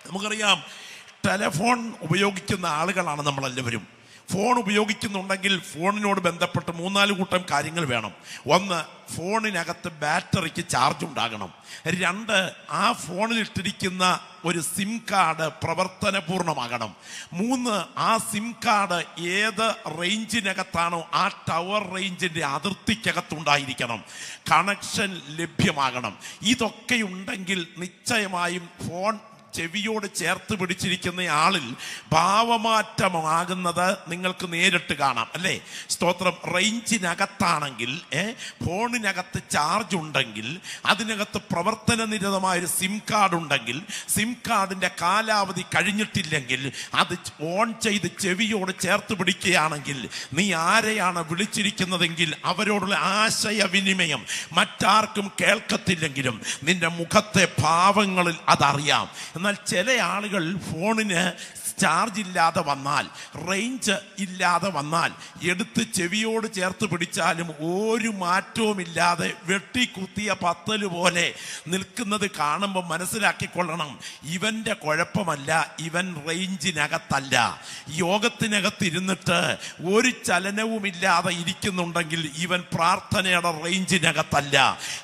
നമുക്കറിയാം, ടെലഫോൺ ഉപയോഗിക്കുന്ന ആളുകളാണ് നമ്മളെല്ലാവരും. ഫോൺ ഉപയോഗിക്കുന്നുണ്ടെങ്കിൽ ഫോണിനോട് ബന്ധപ്പെട്ട് 3-4 കൂട്ടം കാര്യങ്ങൾ വേണം. 1, ഫോണിനകത്ത് ബാറ്ററിക്ക് ചാർജ് ഉണ്ടാകണം. 2, ആ ഫോണിലിട്ടിരിക്കുന്ന ഒരു സിം കാർഡ് പ്രവർത്തനപൂർണ്ണമാകണം. 3, ആ സിം കാർഡ് ഏത് റേഞ്ചിനകത്താണോ ആ ടവർ റേഞ്ചിൻ്റെ അതിർത്തിക്കകത്തുണ്ടായിരിക്കണം. കണക്ഷൻ ലഭ്യമാകണം. ഇതൊക്കെ ഉണ്ടെങ്കിൽ നിശ്ചയമായും ഫോൺ ചെവിയോട് ചേർത്ത് പിടിച്ചിരിക്കുന്ന ആളിൽ ഭാവമാറ്റമാകുന്നത് നിങ്ങൾക്ക് നേരിട്ട് കാണാം, അല്ലേ? സ്തോത്രം. റേഞ്ചിനകത്താണെങ്കിൽ, ഫോണിനകത്ത് ചാർജ് ഉണ്ടെങ്കിൽ, അതിനകത്ത് പ്രവർത്തനനിരതമായൊരു സിം കാർഡ് ഉണ്ടെങ്കിൽ, സിം കാർഡിൻ്റെ കാലാവധി കഴിഞ്ഞിട്ടില്ലെങ്കിൽ അത് ഓൺ ചെയ്ത് ചെവിയോട് ചേർത്ത് പിടിക്കുകയാണെങ്കിൽ, നീ ആരെയാണ് വിളിച്ചിരിക്കുന്നതെങ്കിൽ അവരോടുള്ള ആശയവിനിമയം മറ്റാർക്കും കേൾക്കത്തില്ലെങ്കിലും നിന്റെ മുഖത്തെ ഭാവങ്ങളിൽ അതറിയാം. എന്നാൽ ചില ആളുകൾ ഫോണിന് ചാർജ് ഇല്ലാതെ വന്നാൽ, റേഞ്ച് ഇല്ലാതെ വന്നാൽ, എടുത്ത് ചെവിയോട് ചേർത്ത് പിടിച്ചാലും ഒരു മാറ്റവും ഇല്ലാതെ വെട്ടിക്കുത്തിയ പത്തല് പോലെ നിൽക്കുന്നത് കാണുമ്പോൾ മനസ്സിലാക്കിക്കൊള്ളണം, ഇവൻ്റെ കുഴപ്പമല്ല, ഇവൻ റേഞ്ചിനകത്തല്ല. യോഗത്തിനകത്തിരുന്നിട്ട് ഒരു ചലനവുമില്ലാതെ ഇരിക്കുന്നുണ്ടെങ്കിൽ ഇവൻ പ്രാർത്ഥനയുടെ റേഞ്ചിനകത്തല്ല.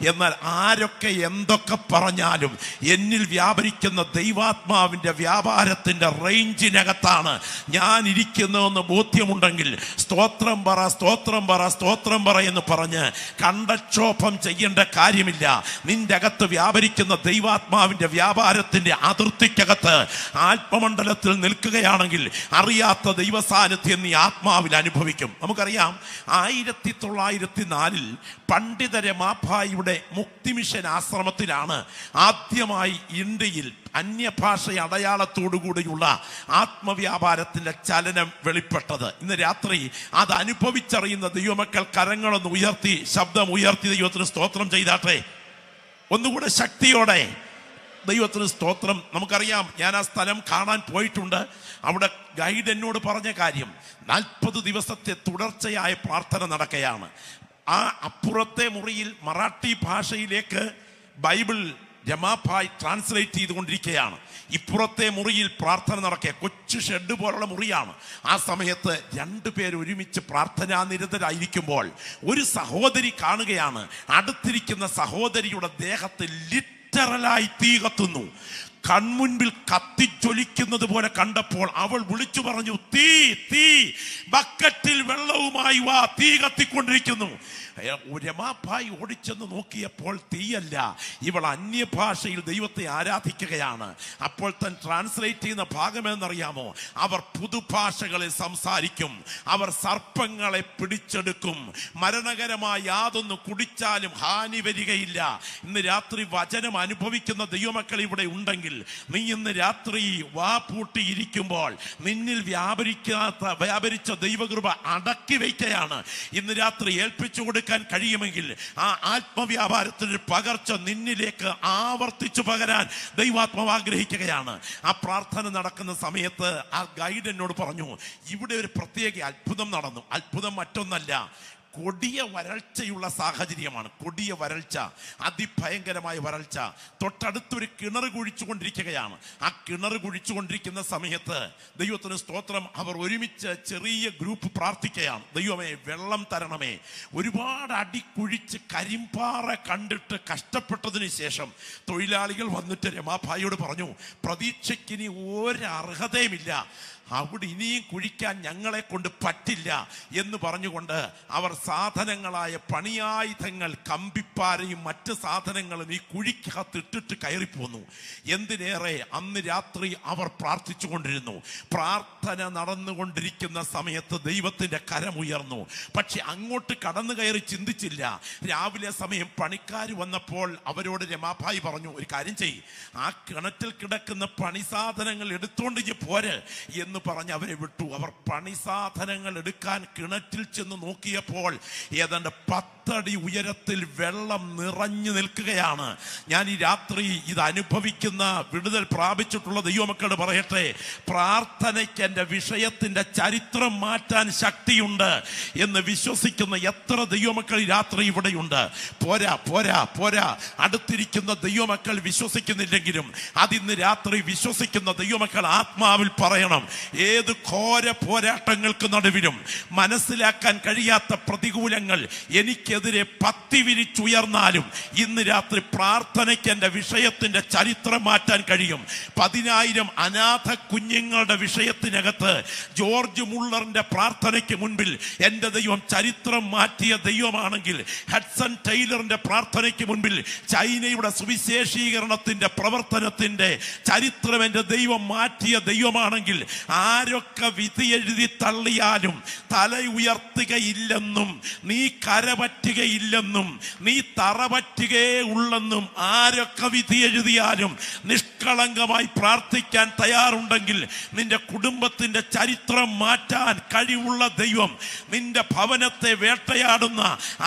എന്നാൽ ആരൊക്കെ എന്തൊക്കെ പറഞ്ഞാലും എന്നിൽ വ്യാപരിക്കുന്ന ദൈവാത്മാവിൻ്റെ വ്യാപാരത്തിൻ്റെ റേഞ്ചിനകത്താണ് ഞാൻ ഇരിക്കുന്നതെന്ന് ബോധ്യമുണ്ടെങ്കിൽ സ്തോത്രം പറ, സ്തോത്രം പറ, സ്തോത്രം പറ എന്ന് പറഞ്ഞ് കണ്ടക്ഷോഭം ചെയ്യേണ്ട കാര്യമില്ല. നിന്റെ അകത്ത് വ്യാപരിക്കുന്ന ദൈവാത്മാവിൻ്റെ വ്യാപാരത്തിൻ്റെ അതിർത്തിക്കകത്ത് ആത്മമണ്ഡലത്തിൽ നിൽക്കുകയാണെങ്കിൽ അറിയാത്ത ദൈവസാന്നിധ്യം നീ ആത്മാവിൽ അനുഭവിക്കും. നമുക്കറിയാം, 1904 പണ്ഡിത രമാഭായിയുടെ മുക്തിമിഷൻ ആശ്രമത്തിലാണ് ആദ്യമായി ഇന്ത്യയിൽ അന്യഭാഷ അടയാളത്തോടുകൂടിയുള്ള ആത്മവ്യാപാരത്തിൻ്റെ ചലനം വെളിപ്പെട്ടത്. ഇന്ന് രാത്രി അത് അനുഭവിച്ചറിയുന്ന ദൈവമക്കൾ കരങ്ങളൊന്ന് ഉയർത്തി, ശബ്ദം ഉയർത്തി ദൈവത്തിന് സ്തോത്രം ചെയ്താട്ടെ. ഒന്നുകൂടെ ശക്തിയോടെ ദൈവത്തിന് സ്തോത്രം. നമുക്കറിയാം, ഞാൻ ആ സ്ഥലം കാണാൻ പോയിട്ടുണ്ട്. അവിടെ ഗൈഡ് എന്നോട് പറഞ്ഞ കാര്യം, 40 ദിവസത്തെ തുടർച്ചയായ പ്രാർത്ഥന നടക്കുകയാണ്. ആ അപ്പുറത്തെ മുറിയിൽ മറാഠി ഭാഷയിലേക്ക് ബൈബിൾ രമാഭായ് ട്രാൻസ്ലേറ്റ് ചെയ്തുകൊണ്ടിരിക്കുകയാണ്. ഇപ്പുറത്തെ മുറിയിൽ പ്രാർത്ഥന നടക്കുക, കൊച്ചു ഷെഡ് പോലുള്ള മുറിയാണ്. ആ സമയത്ത് 2 പേർ ഒരുമിച്ച് പ്രാർത്ഥനാനിരതരായിരിക്കുമ്പോൾ ഒരു സഹോദരി കാണുകയാണ്, അടുത്തിരിക്കുന്ന സഹോദരിയുടെ ദേഹത്ത് ലിറ്ററലായി തീ കത്തുന്നു. കൺമുൻപിൽ കത്തിജ്വലിക്കുന്നത് പോലെ കണ്ടപ്പോൾ അവൾ വിളിച്ചു പറഞ്ഞു, തീ തീ, ബക്കറ്റിൽ വെള്ളവുമായി വാ, തീ കത്തിക്കൊണ്ടിരിക്കുന്നു. രമാഭായ് ഓടിച്ചെന്ന് നോക്കിയപ്പോൾ തീയല്ല, ഇവൾ അന്യഭാഷയിൽ ദൈവത്തെ ആരാധിക്കുകയാണ്. അപ്പോൾ താൻ ട്രാൻസ്ലേറ്റ് ചെയ്യുന്ന ഭാഗമെന്നറിയാമോ? അവർ പുതുഭാഷകളിൽ സംസാരിക്കും, അവർ സർപ്പങ്ങളെ പിടിച്ചെടുക്കും, മരണകരമായ യാതൊന്ന് കുടിച്ചാലും ഹാനി വരികയില്ല. ഇന്ന് രാത്രി വചനം അനുഭവിക്കുന്ന ദൈവമക്കൾ ഇവിടെ ഉണ്ടെങ്കിൽ, നീ ഇന്ന് രാത്രി വാ പൂട്ടിയിരിക്കുമ്പോൾ നിന്നിൽ വ്യാപരിച്ച ദൈവകൃപ അടക്കി വയ്ക്കുകയാണ്. ഇന്ന് രാത്രി ഏൽപ്പിച്ചു കൊടുക്കാൻ കഴിയുമെങ്കിൽ ആ ആത്മവ്യാപാരത്തിന്റെ പകർച്ച നിന്നിലേക്ക് ആവർത്തിച്ചു പകരാൻ ദൈവാത്മാവ് ആഗ്രഹിക്കുകയാണ്. ആ പ്രാർത്ഥന നടക്കുന്ന സമയത്ത് ആ ഗൈഡ് എന്നോട് പറഞ്ഞു, ഇവിടെ ഒരു പ്രത്യേക അത്ഭുതം നടന്നു. അത്ഭുതം മറ്റൊന്നല്ല, കൊടിയ വരൾച്ചയുള്ള സാഹചര്യമാണ്. കൊടിയ വരൾച്ച, അതിഭയങ്കരമായ വരൾച്ച. തൊട്ടടുത്തൊരു കിണർ കുഴിച്ചുകൊണ്ടിരിക്കുകയാണ്. ആ കിണർ കുഴിച്ചുകൊണ്ടിരിക്കുന്ന സമയത്ത് ദൈവത്തിന് സ്തോത്രം, അവർ ഒരുമിച്ച് ചെറിയ ഗ്രൂപ്പ് പ്രാർത്ഥിക്കുകയാണ്, ദൈവമേ വെള്ളം തരണമേ. ഒരുപാട് അടി കുഴിച്ച് കരിമ്പാറ കണ്ടിട്ട് കഷ്ടപ്പെട്ടതിന് ശേഷം തൊഴിലാളികൾ വന്നിട്ട് രമാഭായിയോട് പറഞ്ഞു, പ്രതീക്ഷയ്ക്കിനി ഒരർഹതയുമില്ല, അവിടെ ഇനിയും കുഴിക്കാൻ ഞങ്ങളെ കൊണ്ട് പറ്റില്ല എന്ന് പറഞ്ഞുകൊണ്ട് അവർ സാധനങ്ങളായ പണിയായുധങ്ങൾ, കമ്പിപ്പാരയും മറ്റ് സാധനങ്ങളും ഈ കുഴിക്കകത്തിട്ടിട്ട് കയറിപ്പോന്നു. എന്തിനേറെ അന്ന് രാത്രി അവർ പ്രാർത്ഥിച്ചു കൊണ്ടിരുന്നു. പ്രാർത്ഥന നടന്നുകൊണ്ടിരിക്കുന്ന സമയത്ത് ദൈവത്തിൻ്റെ കരമുയർന്നു. പക്ഷെ അങ്ങോട്ട് കടന്നു കയറി ചിന്തിച്ചില്ല. രാവിലെ സമയം പണിക്കാർ വന്നപ്പോൾ അവരോട് രമാഭായി പറഞ്ഞു, ഒരു കാര്യം ചെയ്യ്, ആ കിണറ്റിൽ കിടക്കുന്ന പണിസാധനങ്ങൾ എടുത്തോണ്ട് പോര് എന്ന് പറഞ്ഞ് അവരെ വിട്ടു. അവർ പണിസാധനങ്ങൾ എടുക്കാൻ കിണറ്റിൽ ചെന്ന് നോക്കിയപ്പോൾ ഏതാണ്ട് 10 10 അടി ഉയരത്തിൽ വെള്ളം നിറഞ്ഞു നിൽക്കുകയാണ്. ഞാൻ ഈ രാത്രി ഇത് അനുഭവിക്കുന്ന, വിടുതൽ പ്രാപിച്ചിട്ടുള്ള ദൈവമക്കളോട് പറയട്ടെ, പ്രാർത്ഥനയ്ക്ക് എൻ്റെ വിഷയത്തിന്റെ ചരിത്രം മാറ്റാൻ ശക്തിയുണ്ട് എന്ന് വിശ്വസിക്കുന്ന എത്ര ദൈവമക്കൾ ഈ രാത്രി ഇവിടെയുണ്ട്? പോരാ പോരാ പോരാ, അടുത്തിരിക്കുന്ന ദൈവമക്കൾ വിശ്വസിക്കുന്നില്ലെങ്കിലും അതിന്ന് രാത്രി വിശ്വസിക്കുന്ന ദൈവമക്കൾ ആത്മാവിൽ പറയണം. ഏത് ഘോര പോരാട്ടങ്ങൾക്ക് നടുവിലും മനസ്സിലാക്കാൻ കഴിയാത്ത പ്രതികൂലങ്ങൾ എനിക്കെതിരെ പത്തി വിരിച്ചുയർന്നാലും ഇന്ന് രാത്രി പ്രാർത്ഥനയ്ക്ക് എൻ്റെ വിഷയത്തിന്റെ ചരിത്രം മാറ്റാൻ കഴിയും. 10,000 അനാഥ കുഞ്ഞുങ്ങളുടെ വിഷയത്തിനകത്ത് ജോർജ് മുള്ളറിന്റെ പ്രാർത്ഥനയ്ക്ക് മുൻപിൽ എൻ്റെ ദൈവം ചരിത്രം മാറ്റിയ ദൈവമാണെങ്കിൽ, ഹഡ്സൺ ടൈലറിന്റെ പ്രാർത്ഥനയ്ക്ക് മുൻപിൽ ചൈനയുടെ സുവിശേഷീകരണത്തിന്റെ പ്രവർത്തനത്തിന്റെ ചരിത്രം എൻ്റെ ദൈവം മാറ്റിയ ദൈവമാണെങ്കിൽ, ആരൊക്കെ വിധി എഴുതി തള്ളിയാലും തല ഉയർത്തുകയില്ലെന്നും നീ കരപറ്റുകയില്ലെന്നും നീ തറപറ്റുകയേ ഉള്ളെന്നും ആരൊക്കെ വിധി എഴുതിയാലും നിഷ്കളങ്കമായി പ്രാർത്ഥിക്കാൻ തയ്യാറുണ്ടെങ്കിൽ നിന്റെ കുടുംബത്തിന്റെ ചരിത്രം മാറ്റാൻ കഴിവുള്ള ദൈവം നിന്റെ ഭവനത്തെ വേട്ടയാടുന്ന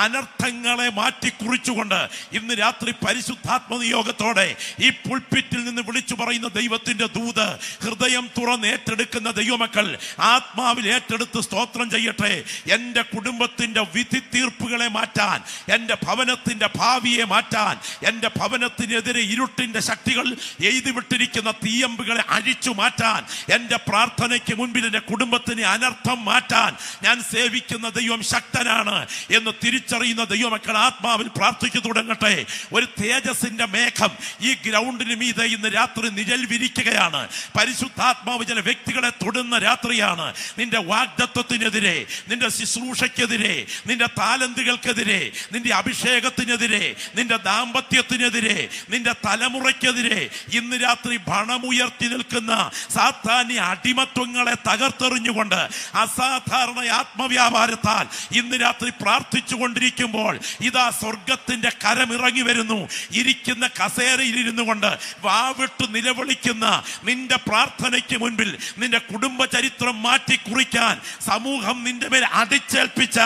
അനർത്ഥങ്ങളെ മാറ്റിക്കുറിച്ചുകൊണ്ട് ഇന്ന് രാത്രി പരിശുദ്ധാത്മ നിയോഗത്തോടെ ഈ പുൾപിറ്റിൽ നിന്ന് വിളിച്ചു പറയുന്ന ദൈവത്തിന്റെ ദൂത് ഹൃദയം തുറന്ന് ഏറ്റെടുക്കുന്ന ദൈവമക്കൾ ആത്മാവിൽ ഏറ്റെടുത്ത് സ്തോത്രം ചെയ്യട്ടെ. എൻ്റെ കുടുംബത്തിന്റെ വിധി തീർപ്പുകളെ മാറ്റാൻ, എൻ്റെ ഭവനത്തിന്റെ ഭാവിയെ മാറ്റാൻ, എൻ്റെ ഭവനത്തിനെതിരെ ഇരുട്ടിന്റെ ശക്തികൾ എഴുതി വിട്ടിരിക്കുന്ന തീയമ്പുകളെ അഴിച്ചു മാറ്റാൻ, എൻ്റെ പ്രാർത്ഥനയ്ക്ക് മുൻപിൽ എൻ്റെ കുടുംബത്തിന് അനർത്ഥം മാറ്റാൻ ഞാൻ സേവിക്കുന്ന ദൈവം ശക്തനാണ് എന്ന് തിരിച്ചറിയുന്ന ദൈവമക്കൾ ആത്മാവിൽ പ്രാർത്ഥിച്ചു തുടങ്ങട്ടെ. ഒരു തേജസ്സിന്റെ മേഘം ഈ ഗ്രൗണ്ടിന് മീതെ ഇന്ന് രാത്രി നിഴൽ വിരിക്കുകയാണ്. പരിശുദ്ധാത്മാവ് ചില വ്യക്തികളെ തൊടുന്ന രാത്രിയാണ്. നിന്റെ വാഗ്ദത്വത്തിനെതിരെ, നിന്റെ ശുശ്രൂഷയ്ക്കെതിരെ, നിന്റെ താലന്തുകൾക്കെതിരെ, നിന്റെ അഭിഷേകത്തിനെതിരെ, നിന്റെ ദാമ്പത്യത്തിനെതിരെ, നിന്റെ തലമുറയ്ക്കെതിരെ ഇന്ന് രാത്രി ഭണമുയർത്തി നിൽക്കുന്ന സാത്താന്യ അടിമത്വങ്ങളെ തകർത്തെറിഞ്ഞുകൊണ്ട് അസാധാരണ ആത്മവ്യാപാരത്താൽ ഇന്ന് രാത്രി പ്രാർത്ഥിച്ചു കൊണ്ടിരിക്കുമ്പോൾ ഇതാ സ്വർഗത്തിന്റെ കരമിറങ്ങി വരുന്നു. ഇരിക്കുന്ന കസേരയിൽ ഇരുന്നു കൊണ്ട് വാവിട്ട് നിലവിളിക്കുന്ന നിന്റെ പ്രാർത്ഥനയ്ക്ക് മുൻപിൽ നിന്റെ കുടുംബ ചരിത്രം മാറ്റി കുറിക്കാൻ സമൂഹം നിന്റെ മേൽ അടിച്ചേൽപ്പിച്ച,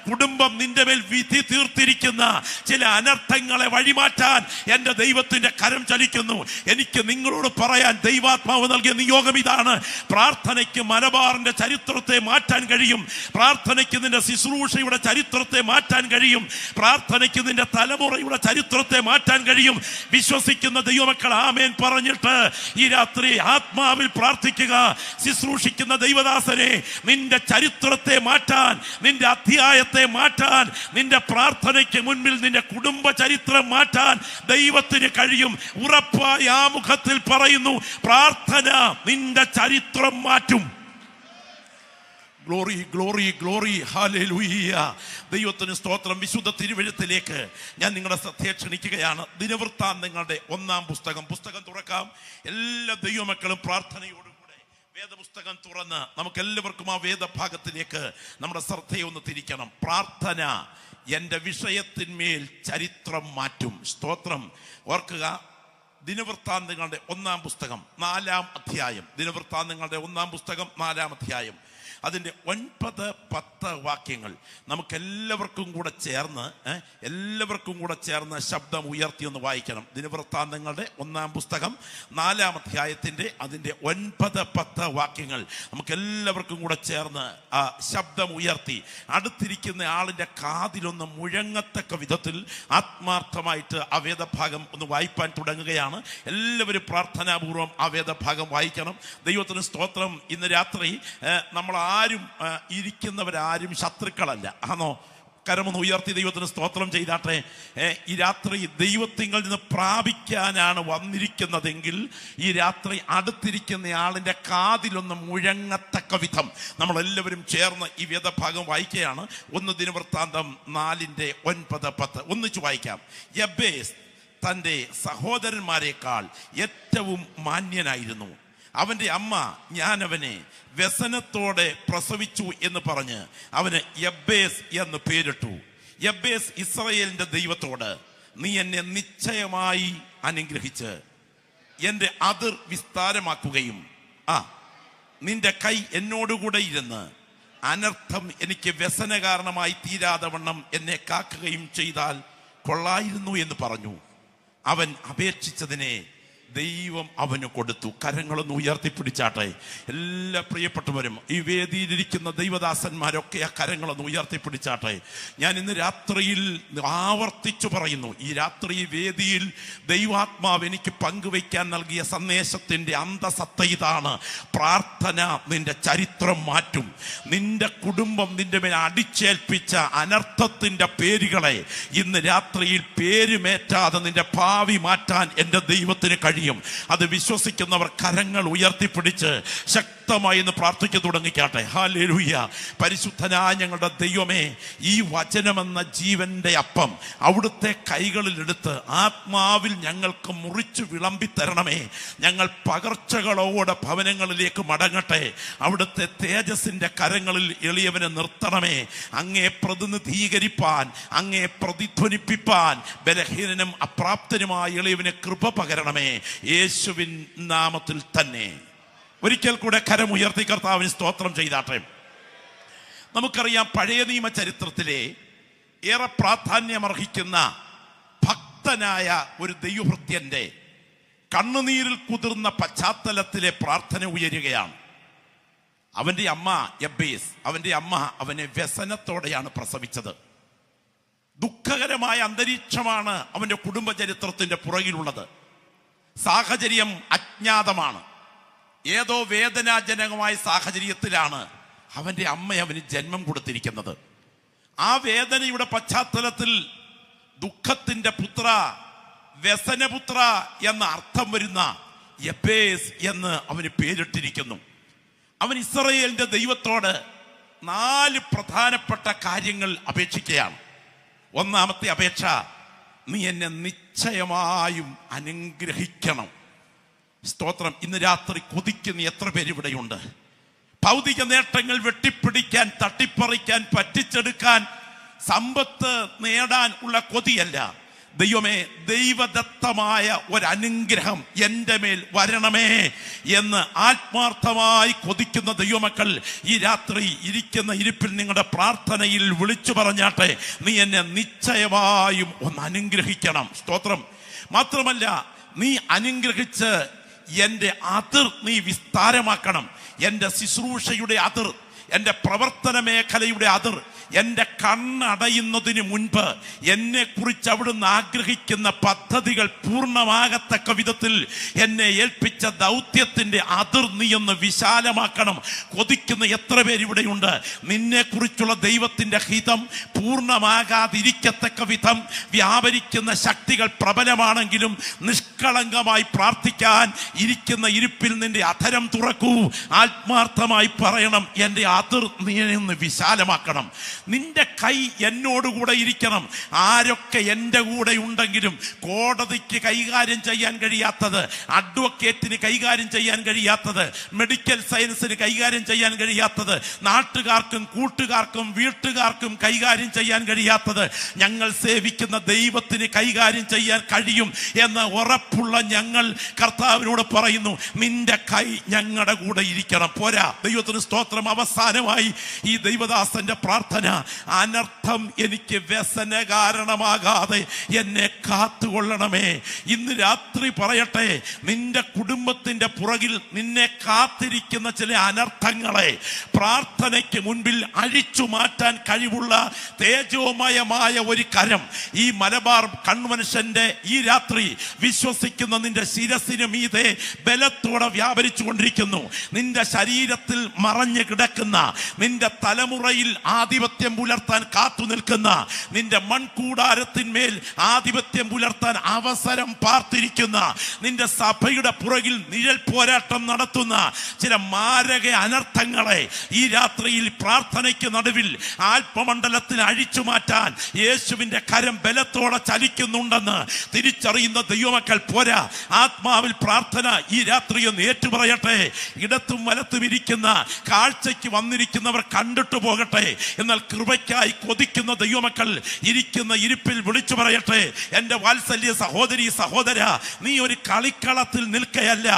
കുടുംബം നിന്റെ മേൽ വിധി തീർത്തിരിക്കുന്ന ചില അനർത്ഥങ്ങളെ വഴിമാറ്റാൻ എൻ്റെ ദൈവത്തിന്റെ കരം ചലിക്കുന്നു. എനിക്ക് നിങ്ങളോട് പറയാൻ ദൈവാത്മാവ് നൽകിയ നിയോഗം ഇതാണ്. പ്രാർത്ഥനയ്ക്ക് മലബാറിന്റെ ചരിത്രത്തെ മാറ്റാൻ കഴിയും. പ്രാർത്ഥനയ്ക്ക് നിന്റെ ശുശ്രൂഷയുടെ ചരിത്രത്തെ മാറ്റാൻ കഴിയും. പ്രാർത്ഥനയ്ക്ക് നിന്റെ തലമുറയുടെ ചരിത്രത്തെ മാറ്റാൻ കഴിയും. വിശ്വസിക്കുന്ന ദൈവമക്കൾ ആമേൻ പറഞ്ഞിട്ട് ഈ രാത്രി ആത്മാവിൽ പ്രാർത്ഥിക്കുക. ശുശ്രൂഷിക്കുന്ന ദൈവദാസനെ, നിന്റെ ചരിത്രത്തെ മാറ്റാൻ, നിന്റെ അധ്യായത്തെ മാറ്റാൻ, നിന്റെ പ്രാർത്ഥനയ്ക്ക് മുൻപിൽ നിന്റെ കുടുംബ ചരിത്രം മാറ്റാൻ ദൈവത്തിന് കഴിയും. ഉറപ്പായി ആ മുഖത്തിൽ പറയുന്നു, പ്രാർത്ഥന നിന്റെ ചരിത്രം മാറ്റും. Glory glory glory, hallelujah. ദൈവത്തിന് സ്തോത്രം. വിശുദ്ധ തിരുവെഴുത്തിലേക്ക് ഞാൻ നിങ്ങളുടെ ശ്രദ്ധയെ ക്ഷണിക്കുകയാണ്. ദിനവൃത്താന്തങ്ങളുടെ 1-ാം പുസ്തകം തുറക്കാം. എല്ലാ ദൈവമക്കളും പ്രാർത്ഥനയോടുകൂടെ വേദപുസ്തകം തുറന്ന് നമുക്ക് എല്ലാവർക്കും ആ വേദഭാഗത്തിലേക്ക് നമ്മുടെ ശ്രദ്ധയെ ഒന്ന് തിരിക്കണം. പ്രാർത്ഥന എൻ്റെ വിഷയത്തിന്മേൽ ചരിത്രം മാറ്റും. സ്തോത്രം. ഓർക്കുക, ദിനവൃത്താന്തങ്ങളുടെ 1-ാം പുസ്തകം 4-ാം അധ്യായം. ദിനവൃത്താന്തങ്ങളുടെ 1-ാം പുസ്തകം 4-ാം അധ്യായം, അതിൻ്റെ 9-10 വാക്യങ്ങൾ നമുക്കെല്ലാവർക്കും കൂടെ ചേർന്ന് ശബ്ദം ഉയർത്തി ഒന്ന് വായിക്കണം. ദിനവൃത്താന്തങ്ങളുടെ 1-ാം പുസ്തകം 4-ാം അധ്യായത്തിൻ്റെ അതിൻ്റെ 9-10 വാക്യങ്ങൾ നമുക്കെല്ലാവർക്കും കൂടെ ചേർന്ന് ആ ശബ്ദം ഉയർത്തി അടുത്തിരിക്കുന്ന ആളിൻ്റെ കാതിലൊന്ന് മുഴങ്ങത്തക്ക വിധത്തിൽ ആത്മാർത്ഥമായിട്ട് ആ വേദഭാഗം ഒന്ന് വായിപ്പാൻ തുടങ്ങുകയാണ്. എല്ലാവരും പ്രാർത്ഥനാപൂർവം ആ വേദഭാഗം വായിക്കണം. ദൈവത്തിന് സ്തോത്രം. ഇന്ന് രാത്രി നമ്മൾ ഇരിക്കുന്നവരാരും ശത്രുക്കളല്ല. ആണോ? കരമൊന്ന് ഉയർത്തി ദൈവത്തിന് സ്തോത്രം ചെയ്താട്ടെ. ഈ രാത്രി ദൈവത്തിങ്കിൽ നിന്ന് പ്രാപിക്കാനാണ് വന്നിരിക്കുന്നതെങ്കിൽ ഈ രാത്രി അടുത്തിരിക്കുന്ന ആളിൻ്റെ കാതിലൊന്ന് മുഴങ്ങത്തക്ക വിധം നമ്മളെല്ലാവരും ചേർന്ന് ഈ വേദഭാഗം വായിക്കുകയാണ്. 1 ദിനവൃത്താന്തം 4:9-10 ഒന്നിച്ചു വായിക്കാം. യബ്ബേസ് തൻ്റെ സഹോദരന്മാരെക്കാൾ ഏറ്റവും മാന്യനായിരുന്നു. അവൻ്റെ അമ്മ ഞാൻ അവനെ വ്യസനത്തോടെ പ്രസവിച്ചു എന്ന് പറഞ്ഞ് അവന് യബ്ബേസ് എന്ന് പേരിട്ടു. യബ്ബേസ് ഇസ്രായേലിന്റെ ദൈവത്തോട്, നീ എന്നെ നിശ്ചയമായി അനുഗ്രഹിച്ച് എൻ്റെ അതിർ വിസ്താരമാക്കുകയും നിന്റെ കൈ എന്നോടുകൂടെ ഇരുന്ന് അനർത്ഥം എനിക്ക് വ്യസന കാരണമായി തീരാതെ വണ്ണം എന്നെ കാക്കുകയും ചെയ്താൽ കൊള്ളായിരുന്നു എന്ന് പറഞ്ഞു. അവൻ അപേക്ഷിച്ചതിനെ ദൈവം അവന് കൊടുത്തു. കരങ്ങളൊന്ന് ഉയർത്തിപ്പിടിച്ചാട്ടെ. എല്ലാ പ്രിയപ്പെട്ടവരും, ഈ വേദിയിലിരിക്കുന്ന ദൈവദാസന്മാരൊക്കെ ആ കരങ്ങളൊന്ന് ഉയർത്തിപ്പിടിച്ചാട്ടെ. ഞാൻ ഇന്ന് രാത്രിയിൽ ആവർത്തിച്ചു പറയുന്നു, ഈ രാത്രി വേദിയിൽ ദൈവാത്മാവ് എനിക്ക് പങ്കുവയ്ക്കാൻ നൽകിയ സന്ദേശത്തിന്റെ അന്തസത്ത ഇതാണ്: പ്രാർത്ഥന നിന്റെ ചരിത്രം മാറ്റും. നിന്റെ കുടുംബം നിന്റെ മേൽ അടിച്ചേൽപ്പിച്ച അനർത്ഥത്തിന്റെ പേരുകളെ ഇന്ന് രാത്രിയിൽ പേരുമേറ്റാതെ നിന്റെ ഭാവി മാറ്റാൻ എൻ്റെ ദൈവത്തിന് കഴിയും. അത് വിശ്വസിക്കുന്നവർ കരങ്ങൾ ഉയർത്തിപ്പിടിച്ച് ശക്തമായി ഇന്ന് പ്രാർത്ഥിച്ചു തുടങ്ങിക്കാട്ടെ. ഹല്ലേലൂയ. പരിശുദ്ധനായ ഞങ്ങളുടെ ദൈവമേ, ഈ വചനമെന്ന ജീവന്റെ അപ്പം അവിടുത്തെ കൈകളിൽ എടുത്ത് ആത്മാവിൽ ഞങ്ങൾക്ക് മുറിച്ചു വിളമ്പി തരണമേ. ഞങ്ങൾ പകർച്ചകളോടെ ഭവനങ്ങളിലേക്ക് മടങ്ങട്ടെ. അവിടുത്തെ തേജസ്സിന്റെ കരങ്ങളിൽ എളിയവനെ നിർത്തണമേ. അങ്ങേ പ്രതിനിധീകരിപ്പാൻ, അങ്ങേ പ്രതിധ്വനിപ്പിപ്പാൻ ബലഹീനനും അപ്രാപ്തനുമായ എളിയവന് കൃപ പകരണമേ, യേശുവിൻ നാമത്തിൽ തന്നെ. ഒരിക്കൽ കൂടെ കരമുയർത്തി കർത്താവിന് സ്തോത്രം ചെയ്താട്ടെ. നമുക്കറിയാം, പഴയ നിയമ ചരിത്രത്തിലെ ഏറെ പ്രാധാന്യമർഹിക്കുന്ന ഭക്തനായ ഒരു ദൈവഭൃത്യന്റെ കണ്ണുനീരിൽ കുതിർന്ന പശ്ചാത്തലത്തിലെ പ്രാർത്ഥന ഉയരുകയാണ്. അവന്റെ അമ്മ യബ്ബേസ്, അവന്റെ അമ്മ അവനെ വ്യസനത്തോടെയാണ് പ്രസവിച്ചത്. ദുഃഖകരമായ അന്തരീക്ഷമാണ് അവന്റെ കുടുംബ ചരിത്രത്തിന്റെ പുറകിലുള്ളത്. സാഹചര്യം അജ്ഞാതമാണ്. ഏതോ വേദനാജനകമായ സാഹചര്യത്തിലാണ് അവന്റെ അമ്മ അവന് ജന്മം കൊടുത്തിരിക്കുന്നത്. ആ വേദനയുടെ പശ്ചാത്തലത്തിൽ ദുഃഖത്തിന്റെ പുത്ര, വ്യസനപുത്ര എന്ന അർത്ഥം വരുന്ന യബ്ബേസ് എന്ന് അവന് പേരിട്ടിരിക്കുന്നു. അവൻ ഇസ്രായേലിന്റെ ദൈവത്തോട് 4 പ്രധാനപ്പെട്ട കാര്യങ്ങൾ അപേക്ഷിക്കുകയാണ്. ഒന്നാമത്തെ അപേക്ഷ: നീ എന്നെ നിശ്ചയമായും അനുഗ്രഹിക്കണം. സ്തോത്രം. ഇന്ന് രാത്രി കൊതിക്കുന്ന എത്ര പേര് ഇവിടെയുണ്ട്? ഭൗതിക നേട്ടങ്ങൾ വെട്ടിപ്പിടിക്കാൻ, തട്ടിപ്പറിക്കാൻ, പറ്റിച്ചെടുക്കാൻ, സമ്പത്ത് നേടാൻ ഉള്ള കൊതിയല്ല. ദൈവമേ, ദൈവദത്തമായ ഒരനുഗ്രഹം എൻ്റെ മേൽ വരണമേ എന്ന് ആത്മാർത്ഥമായി കൊതിക്കുന്ന ദൈവമക്കൾ ഈ രാത്രി ഇരിക്കുന്ന ഇരിപ്പിൽ നിങ്ങളുടെ പ്രാർത്ഥനയിൽ വിളിച്ചു പറഞ്ഞാട്ടെ: നീ എന്നെ നിശ്ചയമായും ഒന്ന് അനുഗ്രഹിക്കണം. സ്തോത്രം. മാത്രമല്ല, നീ അനുഗ്രഹിച്ച് എൻ്റെ അതിർ നീ വിസ്താരമാക്കണം. എൻ്റെ ശുശ്രൂഷയുടെ അതിർ, എൻ്റെ പ്രവർത്തന മേഖലയുടെ അതിർ, എൻ്റെ കണ്ണടയുന്നതിന് മുൻപ് എന്നെ കുറിച്ച് അവിടുന്ന് ആഗ്രഹിക്കുന്ന പദ്ധതികൾ പൂർണ്ണമാകത്തക്ക വിധത്തിൽ എന്നെ ഏൽപ്പിച്ച ദൗത്യത്തിന്റെ അതിർ നീ ഒന്ന് വിശാലമാക്കണം. കൊതിക്കുന്ന എത്ര പേരിവിടെയുണ്ട്? നിന്നെ കുറിച്ചുള്ള ദൈവത്തിന്റെ ഹിതം പൂർണ്ണമാകാതിരിക്കത്തക്ക വിധം വ്യാപരിക്കുന്ന ശക്തികൾ പ്രബലമാണെങ്കിലും നിഷ്കളങ്കമായി പ്രാർത്ഥിക്കാൻ ഇരിക്കുന്ന ഇരിപ്പിൽ നിന്റെ അധരം തുറക്കൂ. ആത്മാർത്ഥമായി പറയണം: എൻ്റെ അതിർ നീ ഒന്ന് വിശാലമാക്കണം. നിന്റെ കൈ എന്നോടുകൂടെ ഇരിക്കണം. ആരൊക്കെ എൻ്റെ കൂടെ ഉണ്ടെങ്കിലും കോടതിക്ക് കൈകാര്യം ചെയ്യാൻ കഴിയാത്തത്, അഡ്വക്കേറ്റിന് കൈകാര്യം ചെയ്യാൻ കഴിയാത്തത്, മെഡിക്കൽ സയൻസിന് കൈകാര്യം ചെയ്യാൻ കഴിയാത്തത്, നാട്ടുകാർക്കും കൂട്ടുകാർക്കും വീട്ടുകാർക്കും കൈകാര്യം ചെയ്യാൻ കഴിയാത്തത് ഞങ്ങൾ സേവിക്കുന്ന ദൈവത്തിന് കൈകാര്യം ചെയ്യാൻ കഴിയും എന്ന് ഉറപ്പുള്ള ഞങ്ങൾ കർത്താവിനോട് പറയുന്നു: നിന്റെ കൈ ഞങ്ങളുടെ കൂടെ ഇരിക്കണം. പോരാ, ദൈവത്തിന് സ്തോത്രം. അവസാനമായി ഈ ദൈവദാസന്റെ പ്രാർത്ഥന: അനർത്ഥം എനിക്ക് വ്യസന കാരണമാകാതെ എന്നെ കാത്തുകൊള്ളണമേ. ഇന്ന് രാത്രി പറയട്ടെ, നിന്റെ കുടുംബത്തിന്റെ പുറകിൽ നിന്നെ കാത്തിരിക്കുന്ന ചില അനർത്ഥങ്ങളെ പ്രാർത്ഥനയ്ക്ക് മുൻപിൽ അഴിച്ചു മാറ്റാൻ കഴിവുള്ള തേജോമയമായ ഒരു കരം ഈ മലബാർ കൺവെൻഷന്റെ ഈ രാത്രി വിശ്വസിക്കുന്ന നിന്റെ ശിരസിന് മീതെ ബലത്തോടെ വ്യാപരിച്ചു കൊണ്ടിരിക്കുന്നു. നിന്റെ ശരീരത്തിൽ മറഞ്ഞു കിടക്കുന്ന, നിന്റെ തലമുറയിൽ ആധിപത്യം പുലർത്താൻ കാത്തു നിൽക്കുന്ന, നിന്റെ മൺകൂടാരത്തിന്മേൽ ആധിപത്യം പുലർത്താൻ അവസരം പാർത്തിരിക്കുന്ന, നിന്റെ സഭയുടെ പുറകിൽ നിഴൽ പോരാട്ടം നടത്തുന്ന ചില മാരക അനർത്ഥങ്ങളെ ഈ രാത്രിയിൽ പ്രാർത്ഥനയ്ക്ക് നടുവിൽ ആത്മമണ്ഡലത്തിൽ അഴിച്ചു മാറ്റാൻ യേശുവിന്റെ കരം ബലത്തോടെ ചലിക്കുന്നുണ്ടെന്ന് തിരിച്ചറിയുന്ന ദൈവമക്കൾ പോരാ, ആത്മാവിൽ പ്രാർത്ഥന ഈ രാത്രി ഒന്ന് ഏറ്റുപറയട്ടെ. ഇടത്തും വലത്തും ഇരിക്കുന്ന കാഴ്ചയ്ക്ക് വന്നിരിക്കുന്നവർ കണ്ടിട്ട് പോകട്ടെ. എന്നാൽ കൃപയ്ക്കായി കൊതിക്കുന്ന ദൈവമക്കൾ ഇരിക്കുന്ന ഇരിപ്പിൽ വിളിച്ചു പറയട്ടെ, എൻ്റെ വാത്സല്യ സഹോദരി സഹോദര, നീ ഒരു കളിക്കളത്തിൽ നിൽക്കുകയല്ല.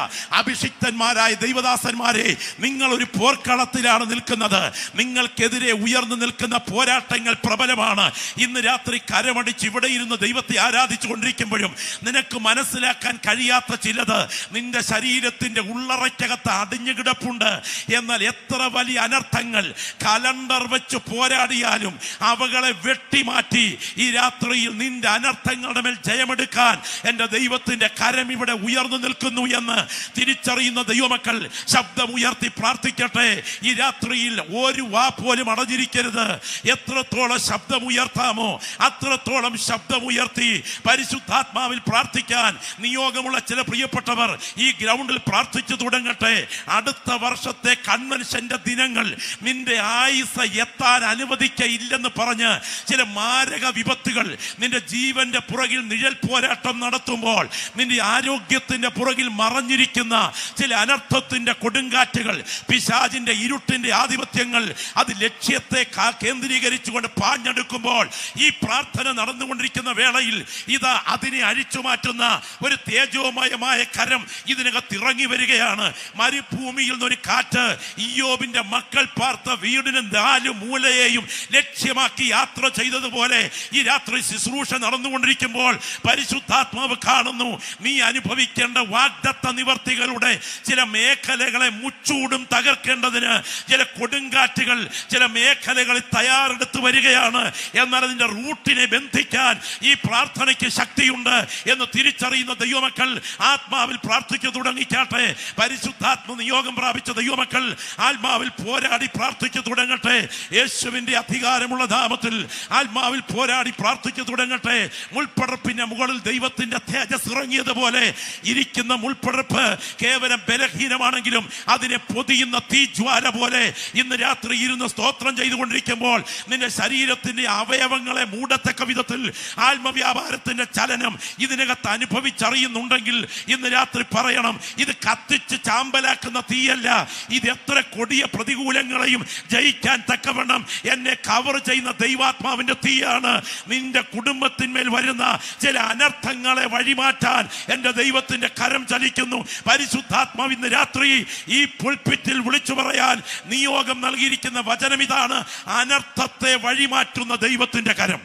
അഭിഷിക്തന്മാരായ ദൈവദാസന്മാരെ, നിങ്ങൾ ഒരു പോർക്കളത്തിലാണ് നിൽക്കുന്നത്. നിങ്ങൾക്കെതിരെ ഉയർന്നു നിൽക്കുന്ന പോരാട്ടങ്ങൾ പ്രബലമാണ്. ഇന്ന് രാത്രി കരമടിച്ച് ഇവിടെ ഇരുന്ന് ദൈവത്തെ ആരാധിച്ചു കൊണ്ടിരിക്കുമ്പോഴും നിനക്ക് മനസ്സിലാക്കാൻ കഴിയാത്ത ചിലത് നിന്റെ ശരീരത്തിന്റെ ഉള്ളറയ്ക്കകത്ത് അടിഞ്ഞു കിടപ്പുണ്ട്. എന്നാൽ എത്ര വലിയ അനർത്ഥങ്ങൾ കലണ്ടർ വെച്ച് പോരാടിയാലും അവകളെ വെട്ടിമാറ്റി ഈ രാത്രിയിൽ നിന്റെ അനർത്ഥങ്ങളുടെ മേൽ ജയമെടുക്കാൻ എൻ്റെ ദൈവത്തിന്റെ കരം ഇവിടെ ഉയർന്നു നിൽക്കുന്നു എന്ന് തിരിച്ചറിയുന്ന ദൈവമക്കൾ ശബ്ദമുയർത്തി പ്രാർത്ഥിക്കട്ടെ. ഈ രാത്രിയിൽ ഒരു വാ പോലും അടഞ്ഞിരിക്കരുത്. എത്രത്തോളം ശബ്ദമുയർത്താമോ അത്രത്തോളം ശബ്ദമുയർത്തി പരിശുദ്ധാത്മാവിൽ പ്രാർത്ഥിക്കാൻ നിയോഗമുള്ള ചില പ്രിയപ്പെട്ടവർ ഈ ഗ്രൗണ്ടിൽ പ്രാർത്ഥിച്ചു തുടങ്ങട്ടെ. അടുത്ത വർഷത്തെ കൺവെൻഷന്റെ ദിനങ്ങൾ നിന്റെ ആയുസ് എത്താൻ അനുവദിക്കയില്ലെന്ന് പറഞ്ഞ് ചില മാരക വിപത്തുകൾ നിന്റെ ജീവന്റെ പുറകിൽ നിഴൽ പോരാട്ടം നടത്തുമ്പോൾ നിന്റെ ആരോഗ്യത്തിന്റെ പുറകിൽ മറഞ്ഞിരിക്കുന്ന ചില അനർത്ഥത്തിന്റെ കൊടുങ്കാറ്റുകൾ, പിശാചിന്റെ ഇരുട്ടിന്റെ ആധിപത്യങ്ങൾ അത് ലക്ഷ്യത്തെ കേന്ദ്രീകരിച്ചുകൊണ്ട് പാഞ്ഞെടുക്കുമ്പോൾ ഈ പ്രാർത്ഥന നടന്നുകൊണ്ടിരിക്കുന്ന വേളയിൽ ഇതാ അതിനെ അഴിച്ചു മാറ്റുന്ന ഒരു തേജോമയമായ കരം ഇതിനകത്ത് ഇറങ്ങി വരികയാണ്. മരുഭൂമിയിൽ നിന്നൊരു കാറ്റ് ഇയ്യോബിന്റെ മക്കൾ പാർത്ത വീടിന് 4 മൂലയെയും ലക്ഷ്യമാക്കി യാത്ര ചെയ്തതുപോലെ ഈ രാത്രി ശുശ്രൂഷ നടന്നുകൊണ്ടിരിക്കുമ്പോൾ പരിശുദ്ധാത്മാവ് കാണുന്നു, നീ അനുഭവിക്കേണ്ട വാഗ്ദത്ത നിവർത്തികളുടെ ചില മേഖലകളെ മുച്ചൂടും തകർക്കേണ്ടതിന് ചില കൊടുങ്കാറ്റുകൾ ചില മേഖലകളിൽ തയ്യാറെടുത്ത് വരികയാണ്. എന്നാൽ അതിന്റെ റൂട്ടിനെ ബന്ധിക്കാൻ ഈ പ്രാർത്ഥനയ്ക്ക് ശക്തിയുണ്ട് എന്ന് തിരിച്ചറിയുന്ന ദൈവമക്കൾ ആത്മാവിൽ പ്രാർത്ഥിച്ചു തുടങ്ങിക്കാട്ടെ. പരിശുദ്ധാത്മ നിയോഗം പ്രാപിച്ച ദൈവമക്കൾ ആത്മാവിൽ പോരാടി പ്രാർത്ഥിച്ചു തുടങ്ങട്ടെ. യേശുവിന്റെ അധികാരമുള്ള നാമത്തിൽ ആത്മാവിൽ പോരാടി പ്രാർത്ഥിച്ചു തുടങ്ങട്ടെ. മുൾപ്പടർപ്പിന്റെ മുകളിൽ ദൈവത്തിന്റെ തേജസ് ഇറങ്ങിയതുപോലെ ഇരിക്കുന്ന മുൾപ്പടർപ്പ് കേവലം ബലഹീനമാണെങ്കിലും അതിനെ പൊതിയുന്ന തീജ്വാല പോലെ ഇന്ന് രാത്രി ഇരുന്ന് സ്തോത്രം ചെയ്തുകൊണ്ടിരിക്കുമ്പോൾ നിന്റെ ശരീരത്തിന്റെ അവയവങ്ങളെ മൂടത്തക്ക വിധത്തിൽ ആത്മവ്യാപാരത്തിന്റെ ചലനം ഇതിനകത്ത് അനുഭവിച്ചറിയുന്നുണ്ടെങ്കിൽ ഇന്ന് രാത്രി പറയണം, ഇത് കത്തിച്ച് ചാമ്പലാക്കുന്ന തീയല്ല, ഇത് എത്ര കൊടിയ പ്രതികൂലങ്ങളെയും ജയിക്കാൻ തക്കവണ്ണം എന്നെ കവർ ചെയ്യുന്ന ദൈവാത്മാവിന്റെ തീയാണ്. നിന്റെ കുടുംബത്തിന്മേൽ വരുന്ന ചില അനർത്ഥങ്ങളെ വഴിമാറ്റാൻ എൻ്റെ ദൈവത്തിന്റെ കരം ചലിക്കുന്നു. പരിശുദ്ധാത്മാവ് ഇന്ന് രാത്രി ഈ പുൽപിറ്റിൽ വിളിച്ചു പറയാൻ നിയോഗം നൽകിയിരിക്കുന്ന വചനം ഇതാണ്: അനർത്ഥത്തെ വഴിമാറ്റുന്ന ദൈവത്തിന്റെ കരം.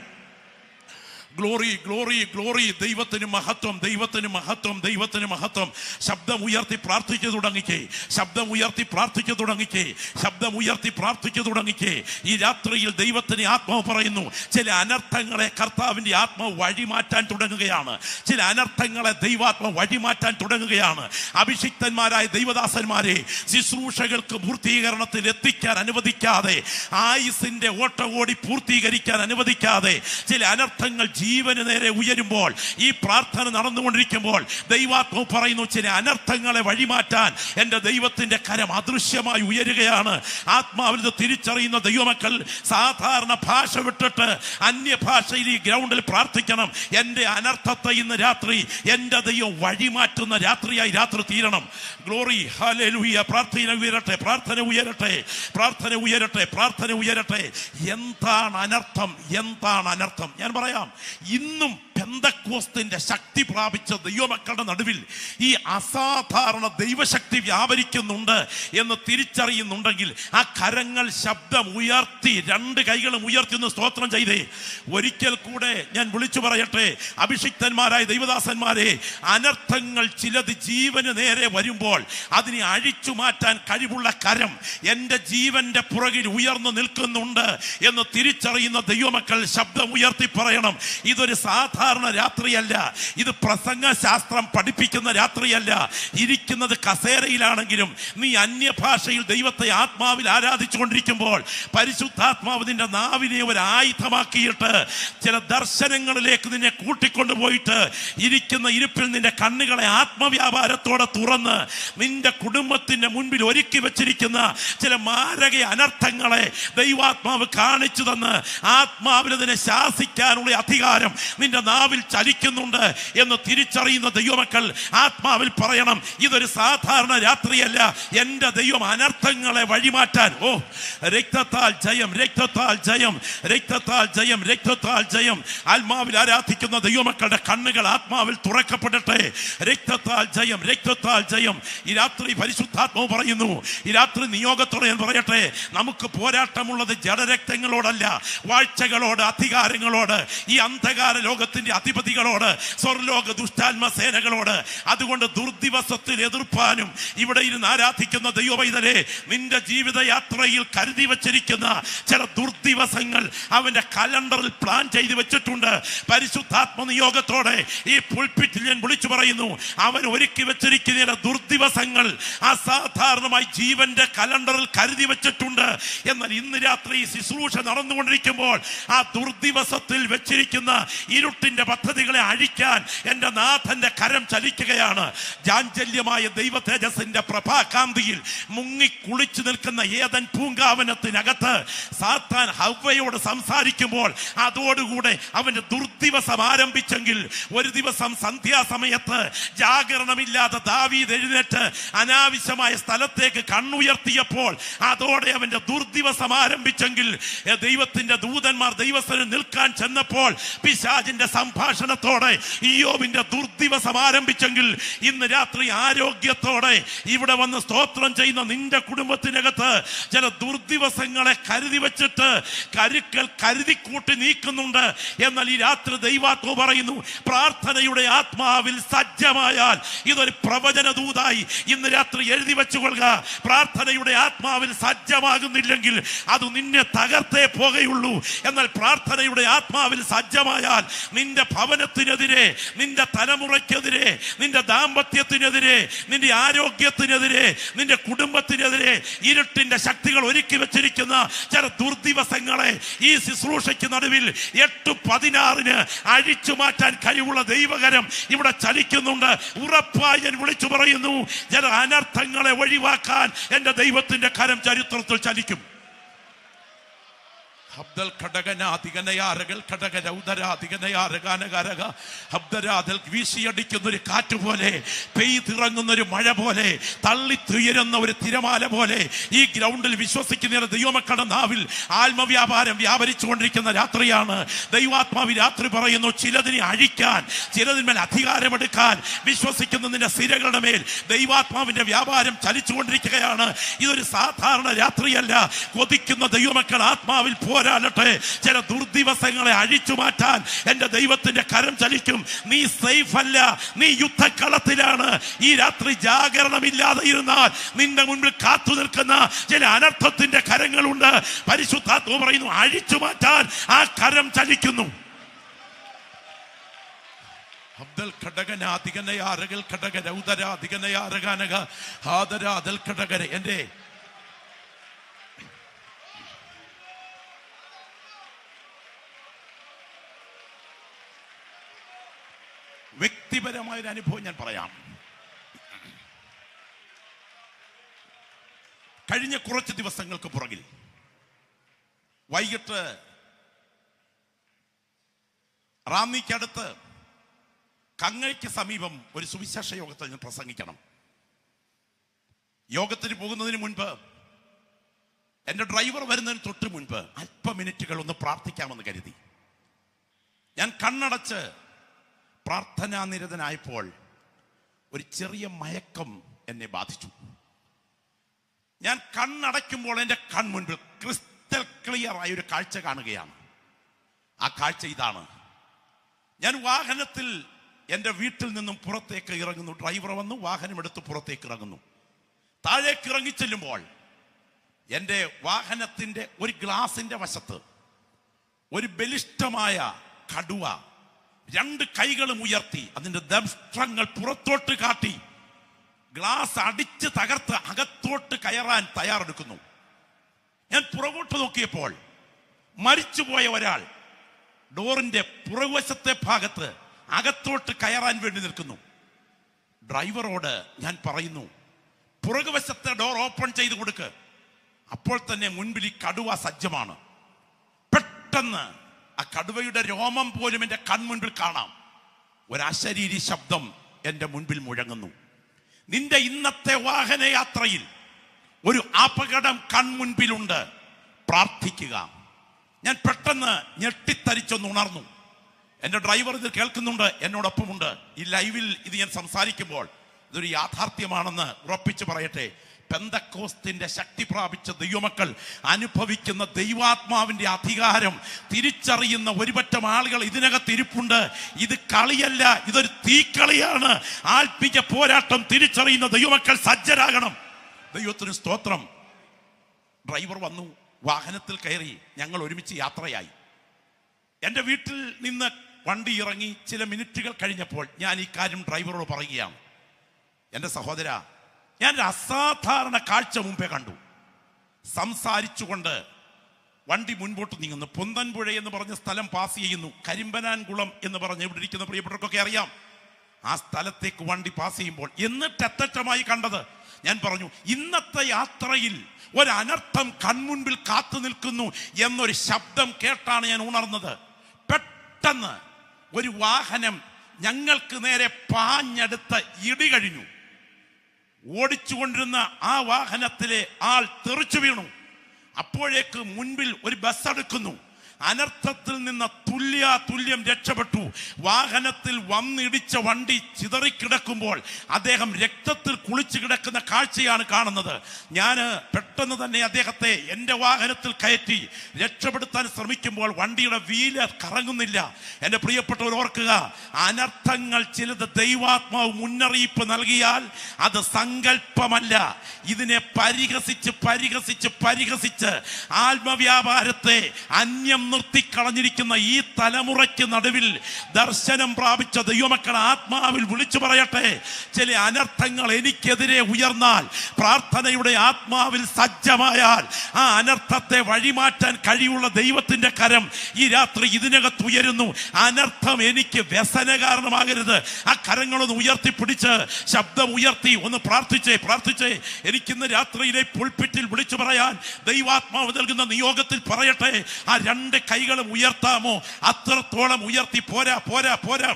Glory glory glory. ദൈവത്തിന് മഹത്വം, ദൈവത്തിന് മഹത്വം, ദൈവത്തിന് മഹത്വം. ശബ്ദം ഉയർത്തി പ്രാർത്ഥിച്ചു തുടങ്ങിക്കേ, ശബ്ദം ഉയർത്തി പ്രാർത്ഥിച്ചു തുടങ്ങിക്കേ, ശബ്ദം ഉയർത്തി പ്രാർത്ഥിച്ചു തുടങ്ങിക്കേ. ഈ രാത്രിയിൽ ദൈവത്തിന് ആത്മാവ് പറയുന്നു, ചില അനർത്ഥങ്ങളെ കർത്താവിന്റെ ആത്മാവ് വഴിമാറ്റാൻ തുടങ്ങുകയാണ്. ചില അനർത്ഥങ്ങളെ ദൈവാത്മാവ് വഴിമാറ്റാൻ തുടങ്ങുകയാണ്. അഭിഷിക്തന്മാരായ ദൈവദാസന്മാരെ ശുശ്രൂഷകൾക്ക് പൂർത്തീകരണത്തിൽ എത്തിക്കാൻ അനുവദിക്കാതെ, ആയുസിന്റെ ഓട്ടോടി പൂർത്തീകരിക്കാൻ അനുവദിക്കാതെ ചില അനർത്ഥങ്ങൾ ജീവന് നേരെ ഉയരുമ്പോൾ ഈ പ്രാർത്ഥന നടന്നുകൊണ്ടിരിക്കുമ്പോൾ ദൈവാത്മാവ് പറയുന്നു, ചില അനർത്ഥങ്ങളെ വഴിമാറ്റാൻ എൻ്റെ ദൈവത്തിന്റെ കരം അദൃശ്യമായി ഉയരുകയാണ്. ആത്മാവിൽ ഇത് തിരിച്ചറിയുന്ന ദൈവമക്കൾ സാധാരണ ഭാഷ വിട്ടിട്ട് അന്യഭാഷയിൽ ഈ ഗ്രൗണ്ടിൽ പ്രാർത്ഥിക്കണം. എൻ്റെ അനർത്ഥത്തെ ഇന്ന് രാത്രി എൻ്റെ ദൈവം വഴിമാറ്റുന്ന രാത്രിയായി രാത്രി തീരണം. Glory, hallelujah. പ്രാർത്ഥന ഉയരട്ടെ, പ്രാർത്ഥന ഉയരട്ടെ, പ്രാർത്ഥന ഉയരട്ടെ, പ്രാർത്ഥന ഉയരട്ടെ. എന്താണ് അനർത്ഥം? എന്താണ് അനർത്ഥം? ഞാൻ പറയാം, ഇന്നും പെന്തക്കോസ്തിന്റെ ശക്തി പ്രാപിച്ച ദൈവമക്കളുടെ നടുവിൽ ഈ അസാധാരണ ദൈവശക്തി വ്യാപരിക്കുന്നുണ്ട് എന്ന് തിരിച്ചറിയുന്നുണ്ടെങ്കിൽ ആ കരങ്ങൾ ശബ്ദം ഉയർത്തി, 2 കൈകളും ഉയർത്തി ഒന്ന് സ്തോത്രം ചെയ്തേ. ഒരിക്കൽ കൂടെ ഞാൻ വിളിച്ചു പറയട്ടെ, അഭിഷിക്തന്മാരായ ദൈവദാസന്മാരെ, അനർത്ഥങ്ങൾ ചിലത് ജീവന് നേരെ വരുമ്പോൾ അതിനെ അഴിച്ചു മാറ്റാൻ കഴിവുള്ള കരം എൻ്റെ ജീവന്റെ പുറകിൽ ഉയർന്നു നിൽക്കുന്നുണ്ട് എന്ന് തിരിച്ചറിയുന്ന ദൈവമക്കൾ ശബ്ദം ഉയർത്തി പറയണം, ഇതൊരു സാധാരണ രാത്രിയല്ല, ഇത് പ്രസംഗ ശാസ്ത്രം പഠിപ്പിക്കുന്ന രാത്രിയല്ല. ഇരിക്കുന്നത് കസേരയിലാണെങ്കിലും നീ അന്യഭാഷയിൽ ദൈവത്തെ ആത്മാവിൽ ആരാധിച്ചു കൊണ്ടിരിക്കുമ്പോൾ പരിശുദ്ധാത്മാവ് നിന്റെ നാവിനെ ഒരു ആയുധമാക്കിയിട്ട് ചില ദർശനങ്ങളിലേക്ക് നിന്നെ കൂട്ടിക്കൊണ്ടുപോയിട്ട് ഇരിക്കുന്ന ഇരിപ്പിൽ നിന്റെ കണ്ണുകളെ ആത്മവ്യാപാരത്തോടെ തുറന്ന് നിന്റെ കുടുംബത്തിന്റെ മുൻപിൽ ഒരുക്കി വെച്ചിരിക്കുന്ന ചില മാരക അനർത്ഥങ്ങളെ ദൈവാത്മാവ് കാണിച്ചു തന്ന് ആത്മാവിൽ അതിനെ ശാസിക്കാനുള്ള അധികാരം നിന്റെ നാവിൽ ചലിക്കുന്നുണ്ട് എന്ന് തിരിച്ചറിയുന്ന ദൈവമക്കൾ ആത്മാവിൽ പറയണം, ഇതൊരു സാധാരണ രാത്രിയല്ല. എന്റെ ദൈവം അനർത്ഥങ്ങളെ വഴിമാറ്റാൻ, രക്തത്താൽ ജയം, രക്തത്താൽ ജയം, രക്തത്താൽ ജയം, രക്തത്താൽ ജയം. ആത്മാവിൽ ആരാധിക്കുന്ന ദൈവമക്കളുടെ കണ്ണുകൾ ആത്മാവിൽ തുറക്കപ്പെടട്ടെ. രക്തത്താൽ ജയം, രക്തത്താൽ ജയം. ഈ രാത്രി പരിശുദ്ധാത്മാവ് പറയുന്നു, ഈ രാത്രി നിയോഗത്തോടെ ഞാൻ പറയട്ടെ, നമുക്ക് പോരാട്ടമുള്ളത് ജഡരക്തങ്ങളോടല്ല, വാഴ്ചകളോട്, അധികാരങ്ങളോട്, ഈ അന്ധകാര ലോകത്തിന്റെ അധിപതികളോട്, സ്വർലോക ദുഷ്ടാത്മ സേനകളോട്. അതുകൊണ്ട് ദുർദിവസത്തിൽ എതിർപ്പാനും ഇവിടെ ഇരുന്ന് ആരാധിക്കുന്ന ദൈവവൈതലേ, നിന്റെ ജീവിതയാത്രയിൽ കരുതി വച്ചിരിക്കുന്ന ചില ദുർദിവസങ്ങൾ അവന്റെ കലണ്ടറിൽ പ്ലാൻ ചെയ്തു വെച്ചിട്ടുണ്ട്. പരിശുദ്ധാത്മ നിയോഗത്തോടെ ഈ പുൽപിറ്റിൽ ഞാൻ വിളിച്ചു പറയുന്നു, അവൻ ഒരുക്കി വെച്ചിരിക്കുന്ന ദുർദിവസങ്ങൾ അസാധാരണമായി ജീവന്റെ കലണ്ടറിൽ കരുതി വെച്ചിട്ടുണ്ട്. എന്നാൽ ഇന്ന് രാത്രി ശുശ്രൂഷ നടന്നുകൊണ്ടിരിക്കുമ്പോൾ ആ ദുർദിവസത്തിൽ വെച്ചിരിക്കുന്ന ഇരുട്ടിന്റെ പദ്ധതികളെ അഴിക്കാൻ എന്റെ നാഥന്റെ കരം ചലിക്കുകയാണ്. ജാഞ്ചല്യമായ ദൈവ തേജസ്സിന്റെ പ്രഭാകാന്തിയിൽ മുങ്ങി കുളിച്ചു നിൽക്കുന്ന ഏദൻ പൂങ്കാവനത്തിനകത്ത് സാത്താൻ ഹവ്വയോട് സംസാരിക്കുമ്പോൾ അതോടുകൂടെ അവന്റെ ദുർദിവസം ആരംഭിച്ചെങ്കിൽ, ഒരു ദിവസം സന്ധ്യാസമയത്ത് ജാഗരണമില്ലാതെ ദാവീദ് എഴുന്നേറ്റ് അനാവശ്യമായ സ്ഥലത്തേക്ക് കണ്ണുയർത്തിയപ്പോൾ അതോടെ അവന്റെ ദുർദിവസം ആരംഭിച്ചെങ്കിൽ, ദൈവത്തിന്റെ ദൂതന്മാർ ദൈവസ്ഥനിൽ നിൽക്കാൻ ചെന്നപ്പോൾ പിശാചിന്റെ സംഭാഷണത്തോടെ ഇയ്യോബിന്റെ ദുർദിവസം ആരംഭിച്ചെങ്കിൽ, ഇന്ന് രാത്രി ആരോഗ്യത്തോടെ ഇവിടെ വന്ന് സ്തോത്രം ചെയ്യുന്ന നിന്റെ കുടുംബത്തിനകത്ത് ചില ദുർദിവസങ്ങളെ കരുതി വെച്ചിട്ട് കരുക്കൾ കരുതിക്കൂട്ടി നീക്കുന്നുണ്ട്. എന്നാൽ ഈ രാത്രി ദൈവാത്മാവ് പറയുന്നു, പ്രാർത്ഥനയുടെ ആത്മാവിൽ സജ്ജമായാൽ ഇതൊരു പ്രവചന ദൂതായി ഇന്ന് രാത്രി എഴുതി വെച്ചുകൊള്ളുക. പ്രാർത്ഥനയുടെ ആത്മാവിൽ സജ്ജമാകുന്നില്ലെങ്കിൽ അത് നിന്നെ തകർത്തേ പോകുകയുള്ളൂ. എന്നാൽ പ്രാർത്ഥനയുടെ ആത്മാവിൽ സജ്ജമായാൽ നിന്റെ ഭവനത്തിനെതിരെ, നിന്റെ തലമുറയ്ക്കെതിരെ, നിന്റെ ദാമ്പത്യത്തിനെതിരെ, നിന്റെ ആരോഗ്യത്തിനെതിരെ, നിന്റെ കുടുംബത്തിനെതിരെ ഇരുട്ടിന്റെ ശക്തികൾ ഒരുക്കി വെച്ചിരിക്കുന്ന ചില ദുർദിവസങ്ങളെ ഈ ശുശ്രൂഷയ്ക്ക് നടുവിൽ 8:16 അഴിച്ചു മാറ്റാൻ കഴിവുള്ള ദൈവകരം ഇവിടെ ചലിക്കുന്നുണ്ട്. ഉറപ്പായി ഞാൻ വിളിച്ചു പറയുന്നു, ചില അനർത്ഥങ്ങളെ ഒഴിവാക്കാൻ എന്റെ ദൈവത്തിന്റെ കരം ചരിത്രത്തിൽ ചലിക്കും. വീശിയടിക്കുന്ന ഒരു കാറ്റ് പോലെ, പെയ്തിറങ്ങുന്ന ഒരു മഴ പോലെ, തള്ളിത്തുയരുന്ന ഒരു തിരമാല പോലെ ഈ ഗ്രൗണ്ടിൽ വിശ്വസിക്കുന്ന ദൈവമക്കളുടെ നാവിൽ ആത്മവ്യാപാരം വ്യാപരിച്ചുകൊണ്ടിരിക്കുന്ന രാത്രിയാണ്. ദൈവാത്മാവ് രാത്രി പറയുന്നു, ചിലതിനെ അഴിക്കാൻ, ചിലതിന്മേൽ അധികാരമെടുക്കാൻ വിശ്വസിക്കുന്നതിന്റെ സിരകളുടെ മേൽ ദൈവാത്മാവിന്റെ വ്യാപാരം ചലിച്ചുകൊണ്ടിരിക്കുകയാണ്. ഇതൊരു സാധാരണ രാത്രിയല്ല. കൊതിക്കുന്ന ദൈവമക്കൾ ആത്മാവിൽ പോരാടട്ടെ. ചില ദുർദിവസങ്ങളെ അഴിച്ചു മാറ്റാൻ എന്റെ ദൈവത്തിന്റെ കരം ചലിക്കും. നീ സേഫ് അല്ല, നീ യുദ്ധക്കളത്തിലാണ്. ഈ രാത്രി ജാഗരണമില്ലാതെ ഇരുന്നാൽ നിന്റെ മുൻപിൽ കാത്തു നിൽക്കുന്ന ചില അനർത്ഥത്തിന്റെ കരങ്ങളുണ്ട്. പരിശുദ്ധാത്മാവ് പറയുന്നു, അഴിച്ചു മാറ്റാൻ ആ കരം ചലിക്കുന്നു. എന്റെ വ്യക്തിപരമായൊരു അനുഭവം ഞാൻ പറയാം. കഴിഞ്ഞ കുറച്ച് ദിവസങ്ങൾക്ക് പുറകിൽ വൈകിട്ട് റാന്നിക്കടുത്ത് കങ്ങയ്ക്ക് സമീപം ഒരു സുവിശേഷ യോഗത്തിൽ ഞാൻ പ്രസംഗിക്കണം. യോഗത്തിന് പോകുന്നതിന് മുൻപ്, എന്റെ ഡ്രൈവർ വരുന്നതിന് തൊട്ട് മുൻപ് അല്പമിനിറ്റുകൾ ഒന്ന് പ്രാർത്ഥിക്കാമെന്ന് കരുതി ഞാൻ കണ്ണടച്ച് പ്രാർത്ഥനാ നിരതനായപ്പോൾ ഒരു ചെറിയ മയക്കം എന്നെ ബാധിച്ചു. ഞാൻ കണ്ണടയ്ക്കുമ്പോൾ എൻ്റെ കൺമുൻപിൽ ക്രിസ്റ്റൽ ക്ലിയർ ആയ ഒരു കാഴ്ച കാണുകയാണ്. ആ കാഴ്ച ഇതാണ്. ഞാൻ വാഹനത്തിൽ എൻ്റെ വീട്ടിൽ നിന്നും പുറത്തേക്ക് ഇറങ്ങുന്നു. ഡ്രൈവർ വന്നു, വാഹനം എടുത്ത് പുറത്തേക്ക് ഇറങ്ങുന്നു. താഴേക്ക് ഇറങ്ങിച്ചെല്ലുമ്പോൾ എൻ്റെ വാഹനത്തിൻ്റെ ഒരു ഗ്ലാസിൻ്റെ വശത്ത് ഒരു ബലിഷ്ഠമായ കടുവ 2 കൈകളും ഉയർത്തി അതിൻ്റെ ദംഷ്ട്രങ്ങൾ പുറത്തോട്ട് കാട്ടി ഗ്ലാസ് അടിച്ച് തകർത്ത് അകത്തോട്ട് കയറാൻ തയ്യാറെടുക്കുന്നു. ഞാൻ പുറകോട്ട് നോക്കിയപ്പോൾ മരിച്ചുപോയ ഒരാൾ ഡോറിന്റെ പുറകുവശത്തെ ഭാഗത്ത് അകത്തോട്ട് കയറാൻ വേണ്ടി നിൽക്കുന്നു. ഡ്രൈവറോട് ഞാൻ പറയുന്നു, പുറകുവശത്തെ ഡോർ ഓപ്പൺ ചെയ്ത് കൊടുക്ക്. അപ്പോൾ തന്നെ മുൻപിൽ ഈ കടുവ സജ്ജമാണ്. പെട്ടെന്ന് ആ കടുവയുടെ രോമം പോലും എൻ്റെ കൺമുൻപിൽ കാണാം. ഒരശരീരി ശബ്ദം എൻ്റെ മുൻപിൽ മുഴങ്ങുന്നു. നിന്റെ ഇന്നത്തെ വാഹനയാത്രയിൽ ഒരു അപകടം കൺമുൻപിലുണ്ട്, പ്രാർത്ഥിക്കുക. ഞാൻ പെട്ടെന്ന് ഞെട്ടിത്തരിച്ചൊന്ന് ഉണർന്നു. എൻ്റെ ഡ്രൈവർ ഇത് കേൾക്കുന്നുണ്ട്, എന്നോടൊപ്പമുണ്ട്. ഈ ലൈവിൽ ഇത് ഞാൻ സംസാരിക്കുമ്പോൾ ഇതൊരു യാഥാർത്ഥ്യമാണെന്ന് ഉറപ്പിച്ചു പറയട്ടെ. പെന്തക്കോസ്തിന്റെ ശക്തി പ്രാപിച്ച ദൈവമക്കൾ അനുഭവിക്കുന്ന ദൈവാത്മാവിന്റെ അധികാരം തിരിച്ചറിയുന്ന ഒരുപറ്റം ആളുകൾ ഇതിനകത്ത് ഇരിപ്പുണ്ട്. ഇത് കളിയല്ല, ഇതൊരു തീക്കളിയാണ്. ആത്മീയ പോരാട്ടം തിരിച്ചറിയുന്ന ദൈവമക്കൾ സജ്ജരാകണം. ദൈവത്തിന് സ്തോത്രം. ഡ്രൈവർ വന്നു, വാഹനത്തിൽ കയറി, ഞങ്ങൾ ഒരുമിച്ച് യാത്രയായി. എൻ്റെ വീട്ടിൽ നിന്ന് വണ്ടി ഇറങ്ങി ചില മിനിറ്റുകൾ കഴിഞ്ഞപ്പോൾ ഞാൻ ഈ കാര്യം ഡ്രൈവറോട് പറയുകയാണ്. എൻ്റെ സഹോദര, ഞാനൊരു അസാധാരണ കാഴ്ച മുമ്പേ കണ്ടു. സംസാരിച്ചുകൊണ്ട് വണ്ടി മുൻപോട്ട് നീങ്ങുന്നു. പൊന്തൻപുഴ എന്ന് പറഞ്ഞ സ്ഥലം പാസ് ചെയ്യുന്നു. കരിമ്പനാൻകുളം എന്ന് പറഞ്ഞ് ഇവിടെ ഇരിക്കുന്ന പ്രിയപ്പെട്ടവർക്കൊക്കെ അറിയാം. ആ സ്ഥലത്തേക്ക് വണ്ടി പാസ് ചെയ്യുമ്പോൾ എന്നിട്ട് അത്തറ്റമായി കണ്ടത്, ഞാൻ പറഞ്ഞു, ഇന്നത്തെ യാത്രയിൽ ഒരനർത്ഥം കൺമുൻപിൽ കാത്തു നിൽക്കുന്നു എന്നൊരു ശബ്ദം കേട്ടാണ് ഞാൻ ഉണർന്നത്. പെട്ടെന്ന് ഒരു വാഹനം ഞങ്ങൾക്ക് നേരെ പാഞ്ഞെടുത്ത് ഇടി കഴിഞ്ഞു. ഓടിച്ചുകൊണ്ടിരുന്ന ആ വാഹനത്തിലെ ആൾ തെറിച്ചു വീണു. അപ്പോഴേക്ക് മുൻപിൽ ഒരു ബസ് അടുക്കുന്നു. അനർത്ഥത്തിൽ നിന്ന് തുല്യം രക്ഷപ്പെട്ടു. വാഹനത്തിൽ വന്നിടിച്ച വണ്ടി ചിതറിക്കിടക്കുമ്പോൾ അദ്ദേഹം രക്തത്തിൽ കുളിച്ചു കിടക്കുന്ന കാഴ്ചയാണ് കാണുന്നത്. ഞാൻ പെട്ടെന്ന് തന്നെ അദ്ദേഹത്തെ എൻ്റെ വാഹനത്തിൽ കയറ്റി രക്ഷപ്പെടുത്താൻ ശ്രമിക്കുമ്പോൾ വണ്ടിയുടെ വീല് കറങ്ങുന്നില്ല. എൻ്റെ പ്രിയപ്പെട്ടവർ ഓർക്കുക, അനർത്ഥങ്ങൾ ചിലത് ദൈവാത്മാവ് മുന്നറിയിപ്പ് നൽകിയാൽ അത് സങ്കല്പമല്ല. ഇതിനെ പരിഹസിച്ച് ആത്മവ്യാപാരത്തെ അന്യം നിർത്തിക്കളഞ്ഞിരിക്കുന്ന ഈ തലമുറയ്ക്ക് നടുവിൽ ദർശനം പ്രാപിച്ച ദൈവമക്കൾ ആത്മാവിൽ വിളിച്ചു പറയട്ടെ, ചില അനർത്ഥങ്ങൾ എനിക്കെതിരെ ഉയർന്നാൽ, പ്രാർത്ഥനയുടെ ആത്മാവിൽ സജ്ജമായാൽ ആ അനർത്ഥത്തെ വഴിമാറ്റാൻ കഴിയുള്ള ദൈവത്തിന്റെ കരം ഈ രാത്രി ഇതിനകത്ത് ഉയരുന്നു. അനർത്ഥം എനിക്ക് വ്യസന കാരണമാകരുത്. ആ കരങ്ങളൊന്ന് ഉയർത്തിപ്പിടിച്ച് ശബ്ദം ഉയർത്തി ഒന്ന് പ്രാർത്ഥിച്ചേ. എനിക്കിന്ന് രാത്രിയിലെ പുൾപിറ്റിൽ വിളിച്ചു പറയാൻ ദൈവാത്മാവ് നൽകുന്ന നിയോഗത്തിൽ പറയട്ടെ, ആ രണ്ട് കൈകളും ഉയർത്താമോ? അത്രത്തോളം ഉയർത്തി. പോരാ.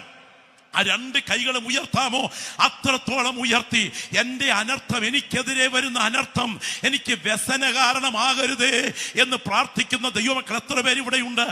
ആ രണ്ട് കൈകളും ഉയർത്താമോ? അത്രത്തോളം ഉയർത്തി. എൻ്റെ അനർത്ഥം, എനിക്കെതിരെ വരുന്ന അനർത്ഥം എനിക്ക് വ്യസന കാരണമാകരുതേ എന്ന് പ്രാർത്ഥിക്കുന്ന ദൈവമക്കൾ എത്ര പേര് ഇവിടെയുണ്ട്?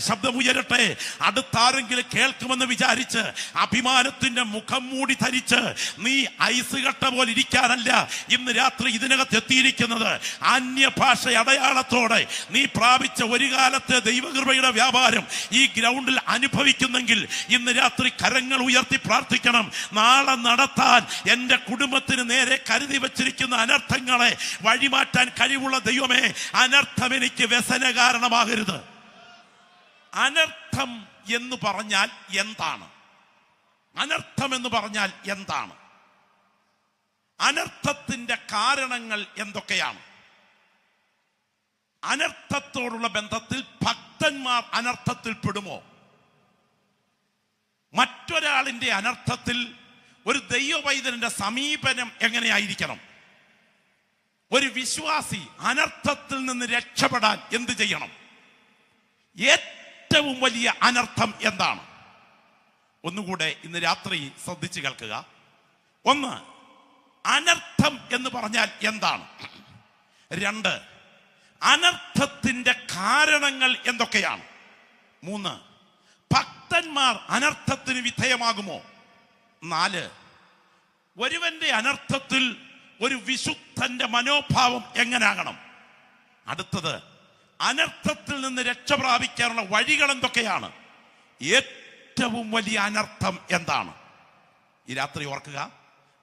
ശബ്ദമുയരട്ടെ. അടുത്താരെങ്കിലും കേൾക്കുമെന്ന് വിചാരിച്ച് അഭിമാനത്തിന്റെ മുഖം മൂടി ധരിച്ച് നീ ഐസ് കട്ട പോലെ ഇരിക്കാനല്ല ഇന്ന് രാത്രി ഇതിനകത്ത് എത്തിയിരിക്കുന്നത്. അന്യഭാഷ അടയാളത്തോടെ നീ പ്രാപിച്ച ഒരു കാലത്തെ ദൈവകൃപയുടെ വ്യാപാരം ഈ ഗ്രൗണ്ടിൽ അനുഭവിക്കുന്നെങ്കിൽ ഇന്ന് രാത്രി കരങ്ങൾ ഉയർത്തി പ്രാർത്ഥിക്കണം. നാളെ നടത്താൻ എൻ്റെ കുടുംബത്തിന് നേരെ കരുതി വച്ചിരിക്കുന്ന അനർത്ഥങ്ങളെ വഴിമാറ്റാൻ കഴിവുള്ള ദൈവമേ, അനർത്ഥം എനിക്ക് വ്യസന കാരണമാകരുത്. അനർത്ഥം എന്ന് പറഞ്ഞാൽ എന്താണ്? അനർത്ഥത്തിന്റെ കാരണങ്ങൾ എന്തൊക്കെയാണ്? അനർത്ഥത്തോടുള്ള ബന്ധത്തിൽ ഭക്തന്മാർ അനർത്ഥത്തിൽ പെടുമോ? മറ്റൊരാളിന്റെ അനർത്ഥത്തിൽ ഒരു ദൈവവൈദ്യന്റെ സമീപനം എങ്ങനെയായിരിക്കണം? ഒരു വിശ്വാസി അനർത്ഥത്തിൽ നിന്ന് രക്ഷപ്പെടാൻ എന്ത് ചെയ്യണം? ഏറ്റവും വലിയ അനർത്ഥം എന്താണ്? ഒന്നുകൂടെ ഇന്ന് രാത്രി ശ്രദ്ധിച്ചു കേൾക്കുക. ഒന്ന്, അനർത്ഥം എന്ന് പറഞ്ഞാൽ എന്താണ്? രണ്ട്, അനർത്ഥത്തിന്റെ കാരണങ്ങൾ എന്തൊക്കെയാണ്? മൂന്ന്, ഭക്തന്മാർ അനർത്ഥത്തിന് വിധേയമാകുമോ? നാല്, ഒരുവന്റെ അനർത്ഥത്തിൽ ഒരു വിശുദ്ധന്റെ മനോഭാവം എങ്ങനാകണം? അടുത്തത്, അനർത്ഥത്തിൽ നിന്ന് രക്ഷ പ്രാപിക്കാനുള്ള വഴികൾ എന്തൊക്കെയാണ്? ഏറ്റവും വലിയ അനർത്ഥം എന്താണ്? ഈ രാത്രി ഓർക്കുക,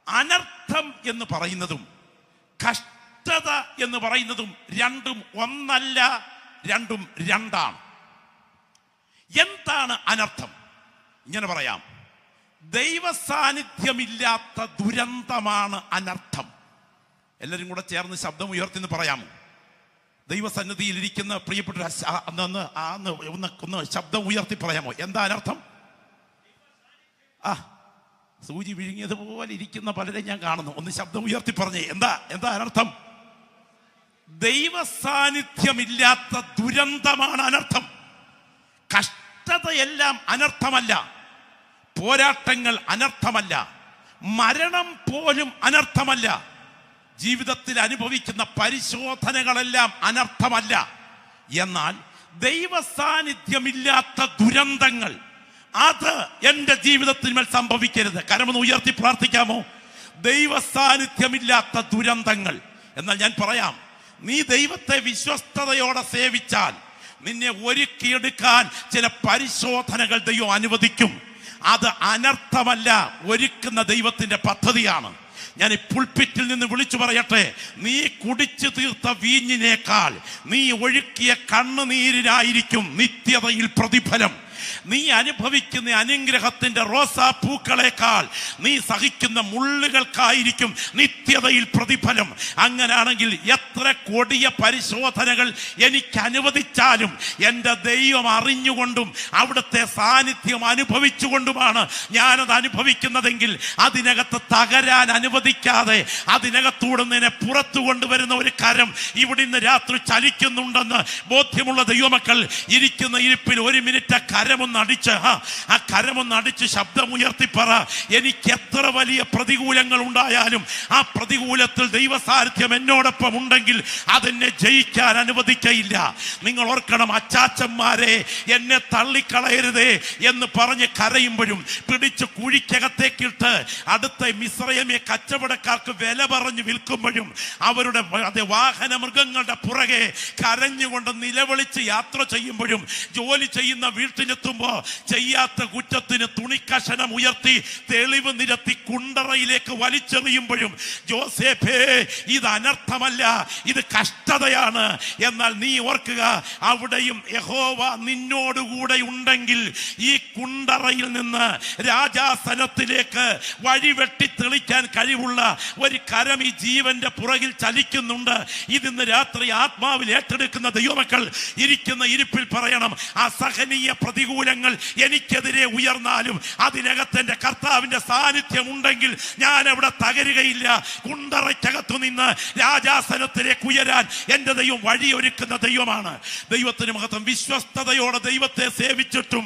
അനർത്ഥം എന്ന് പറയുന്നതും കഷ്ടത എന്ന് പറയുന്നതും രണ്ടും ഒന്നല്ല, രണ്ടും രണ്ടാണ്. എന്താണ് അനർത്ഥം? ഇങ്ങനെ പറയാം, ദൈവ സാന്നിധ്യമില്ലാത്ത ദുരന്തമാണ് അനർത്ഥം. എല്ലാവരും കൂടെ ചേർന്ന് ശബ്ദം ഉയർത്തിന്ന് പറയാമോ? ദൈവസന്നിധിയിൽ ഇരിക്കുന്ന പ്രിയപ്പെട്ട ഒന്ന് ശബ്ദം ഉയർത്തി പറയാമോ? എന്താ അനർത്ഥം? സൂചി വിഴുങ്ങിയതുപോലെ ഇരിക്കുന്ന പലരെ ഞാൻ കാണുന്നു. ഒന്ന് ശബ്ദം ഉയർത്തി പറഞ്ഞേ, എന്താ അനർത്ഥം? ദൈവ സാന്നിധ്യമില്ലാത്ത ദുരന്തമാണ് അനർത്ഥം. കഷ്ടതയെല്ലാം അനർത്ഥമല്ല, പോരാട്ടങ്ങൾ അനർത്ഥമല്ല, മരണം പോലും അനർത്ഥമല്ല, ജീവിതത്തിൽ അനുഭവിക്കുന്ന പരിശോധനകളെല്ലാം അനർത്ഥമല്ല. എന്നാൽ ദൈവ സാന്നിധ്യമില്ലാത്ത ദുരന്തങ്ങൾ അത് എൻ്റെ ജീവിതത്തിന്മേൽ സംഭവിക്കരുത്. കരമൊന്ന് ഉയർത്തി പ്രാർത്ഥിക്കാമോ? ദൈവ സാന്നിധ്യമില്ലാത്ത ദുരന്തങ്ങൾ. എന്നാൽ ഞാൻ പറയാം, നീ ദൈവത്തെ വിശ്വസ്തയോടെ സേവിച്ചാൽ നിന്നെ ഒരുക്കിയെടുക്കാൻ ചില പരിശോധനകൾ ദൈവം അനുവദിക്കും. അത് അനർത്ഥമല്ല, ഒരുക്കുന്ന ദൈവത്തിന്റെ പദ്ധതിയാണ്. ഞാൻ ഈ പുൾപിറ്റിൽ നിന്ന് വിളിച്ചു പറയട്ടെ, നീ കുടിച്ചു തീർത്ത വീഞ്ഞിനേക്കാൾ നീ ഒഴുക്കിയ കണ്ണുനീരിനായിരിക്കും നിത്യതയിൽ പ്രതിഫലം. നീ അനുഭവിക്കുന്ന അനുഗ്രഹത്തിന്റെ റോസാപ്പൂക്കളെക്കാൾ നീ സഹിക്കുന്ന മുള്ളുകൾക്കായിരിക്കും നിത്യതയിൽ പ്രതിഫലം. അങ്ങനാണെങ്കിൽ എത്ര കൊടിയ പരിശോധനകൾ എനിക്ക് അനുവദിച്ചാലും എൻ്റെ ദൈവം അറിഞ്ഞുകൊണ്ടും അവിടുത്തെ സാന്നിധ്യം അനുഭവിച്ചുകൊണ്ടുമാണ് ഞാനത് അനുഭവിക്കുന്നതെങ്കിൽ അതിനകത്ത് തകരാൻ അനുവദിക്കാതെ അതിനകത്തൂടെ നിന്നെ പുറത്തു കൊണ്ടുവരുന്ന ഒരു കരം ഇവിടെ ഇന്ന് രാത്രി ചലിക്കുന്നുണ്ടെന്ന് ബോധ്യമുള്ള ദൈവമക്കൾ ഇരിക്കുന്ന ഇരിപ്പിൽ ഒരു മിനിറ്റ് കരമൊന്നടിച്ച് ശബ്ദമുയർത്തി പറ, എനിക്ക് എത്ര വലിയ പ്രതികൂലങ്ങൾ ഉണ്ടായാലും ആ പ്രതികൂലത്തിൽ ദൈവസാന്നിധ്യം എന്നോടൊപ്പം ഉണ്ടെങ്കിൽ അതെന്നെ ജയിക്കാൻ അനുവദിക്കയില്ല. നിങ്ങൾ ഓർക്കണം, അച്ചാച്ചന്മാരെ എന്നെ തള്ളിക്കളയരുതേ എന്ന് പറഞ്ഞ് കരയുമ്പോഴും പിടിച്ച് കുഴിക്കകത്തേക്കിട്ട് അടുത്ത മിസ്രയീമ്യ കച്ചവടക്കാർക്ക് വില പറഞ്ഞ് വിൽക്കുമ്പോഴും അവരുടെ വാഹന മൃഗങ്ങളുടെ പുറകെ കരഞ്ഞുകൊണ്ട് നിലവിളിച്ച് യാത്ര ചെയ്യുമ്പോഴും ജോലി ചെയ്യുന്ന വീട്ടിലെത്തുമ്പോ ചെയ്യാത്ത കുറ്റത്തിന് തുണിക്കഷണം ഉയർത്തി തെളിവ് നിരത്തി കുണ്ടറയിലേക്ക് വലിച്ചെറിയുമ്പോഴും ജോസേഫേ, ഇത് അനർത്ഥമല്ല, ഇത് കഷ്ടതയാണ്. എന്നാൽ നീ ഓർക്കുക, അവിടെയും യഹോവ നിന്നോടുകൂടെ ഉണ്ടെങ്കിൽ ഈ കുണ്ടറയിൽ നിന്ന് രാജാസനത്തിലേക്ക് വഴിവെട്ടി തെളിക്കാൻ കഴിവുള്ള ഒരു കരം ഈ ജീവന്റെ പുറകിൽ ചലിക്കുന്നുണ്ട്. ഇതിന്ന് രാത്രി ആത്മാവിൽ ഏറ്റെടുക്കുന്ന ദൈവമക്കൾ ഇരിക്കുന്ന ഇരിപ്പിൽ പറയണം, അസഹനീയ പ്രതികൂലങ്ങൾ എനിക്കെതിരെ ഉയർന്നാലും അതിനകത്ത് എന്റെ കർത്താവിന്റെ സാന്നിധ്യം ഉണ്ടെങ്കിൽ ഞാൻ അവിടെ തകരുകയില്ല. കുണ്ടറയ്ക്കകത്തു നിന്ന് രാജാസനത്തിലേക്ക് ഉയരാൻ എന്റെ ദൈവം വഴിയൊരുക്കുന്ന ദൈവമാണ്. ദൈവത്തിന് മഹത്വം. വിശ്വസ്തയോടെ ദൈവത്തെ സേവിച്ചിട്ടും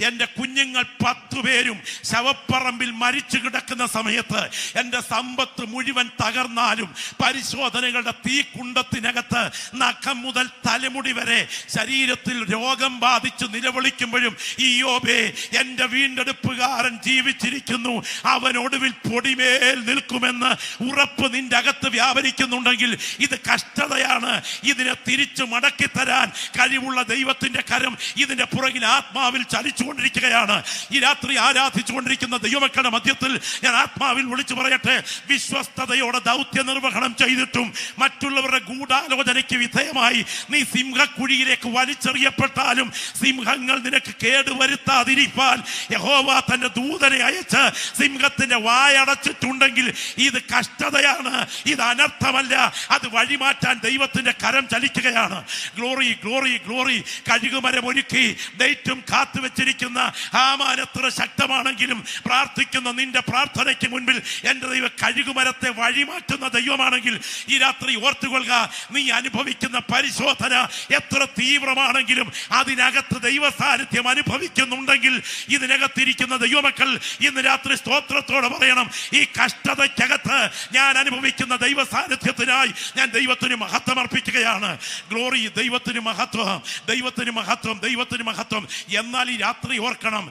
എന്റെ കുഞ്ഞുങ്ങൾ 10 പേരും ശവപ്പറമ്പിൽ മരിച്ചു കിടക്കുന്ന സമയത്ത് എന്റെ സമ്പത്ത് മുഴുവൻ തകർന്നാലും പരിശോധനകളുടെ തീക്കുണ്ടത്തിനകത്ത് നഖം മുതൽ തലമുടി വരെ ശരീരത്തിൽ രോഗം ബാധിച്ച് നിലവിളിക്കുമ്പോഴും ഇയ്യോബേ, എന്റെ വീണ്ടെടുപ്പുകാരൻ ജീവിച്ചിരിക്കുന്നു, അവൻ ഒടുവിൽ പൊടിമേൽ നിൽക്കുമെന്ന് ഉറപ്പ് നിന്റെ അകത്ത് വ്യാപരിക്കുന്നുണ്ടെങ്കിൽ ഇത് കഷ്ടതയാണ്. ഇതിനെ തിരിച്ചു മടക്കി തരാൻ കഴിവുള്ള ദൈവത്തിന്റെ കരം ഇതിന്റെ പുറകിൽ ആത്മാവിൽ ചലിച്ചുകൊണ്ടിരിക്കുകയാണ്. ഈ രാത്രി ആരാധിച്ചുകൊണ്ടിരിക്കുന്ന ദൈവമക്കളുടെ മധ്യത്തിൽ ഞാൻ ആത്മാവിൽ വിളിച്ചു പറയട്ടെ, വിശ്വസ്തയോടെ ദൗത്യ നിർവഹണം ചെയ്തിട്ടും മറ്റുള്ളവരുടെ ഗൂഢാലോചനയ്ക്ക് വിധേയമായി നീ സിംഹക്കുഴിയിലേക്ക് വലിച്ചെറിയപ്പെട്ടാലും സിംഹങ്ങൾ നിനക്ക് കേടുവരുത്താതിരിക്കാൻ യഹോവ തന്റെ ദൂതനെ അയച്ച് സിംഹത്തിന്റെ വായടച്ചിട്ടുണ്ടെങ്കിൽ ഇത് കഷ്ടതയാണ്, ഇത് അനർത്ഥമല്ല, അത് വഴിമാറ്റാൻ ദൈവത്തിന്റെ കരം ചലിക്കുകയാണ്. Glory glory glory. കഴുകുമരം ഒരുക്കി ഡേറ്റും കാത്തുവെച്ചിരിക്കുന്ന ഹാമാൻ എത്ര ശക്തമാണെങ്കിലും പ്രാർത്ഥിക്കുന്ന നിന്റെ പ്രാർത്ഥനയ്ക്ക് മുൻപിൽ എന്റെ ദൈവം കഴുകുമരത്തെ വഴിമാറ്റുന്ന ദൈവമാണെങ്കിൽ ഈ രാത്രി ഓർത്തുകൊള്ളുക, നീ അനുഭവിക്കുന്ന പരിശോധന എത്ര തീവ്രമാണെങ്കിലും അതിനകത്ത് ദൈവ സാന്നിധ്യം അനുഭവിക്കുന്നുണ്ടെങ്കിൽ ഇതിനകത്തിരിക്കുന്ന ദൈവമക്കൾ ഇന്ന് രാത്രി സ്തോത്രത്തോടെ പറയണം, ഈ കഷ്ടതയ്ക്കകത്ത് ഞാൻ അനുഭവിക്കുന്ന ദൈവ സാന്നിധ്യത്തിനായി ഞാൻ ദൈവത്തിന് മഹത്വം അർപ്പിക്കുകയാണ്. ഗ്ലോറി. ദൈവത്തിന് മഹത്വം, ദൈവത്തിന് മഹത്വം, ദൈവത്തിന് മഹത്വം. എന്നാൽ ഈ രാത്രി ഓർക്കണം,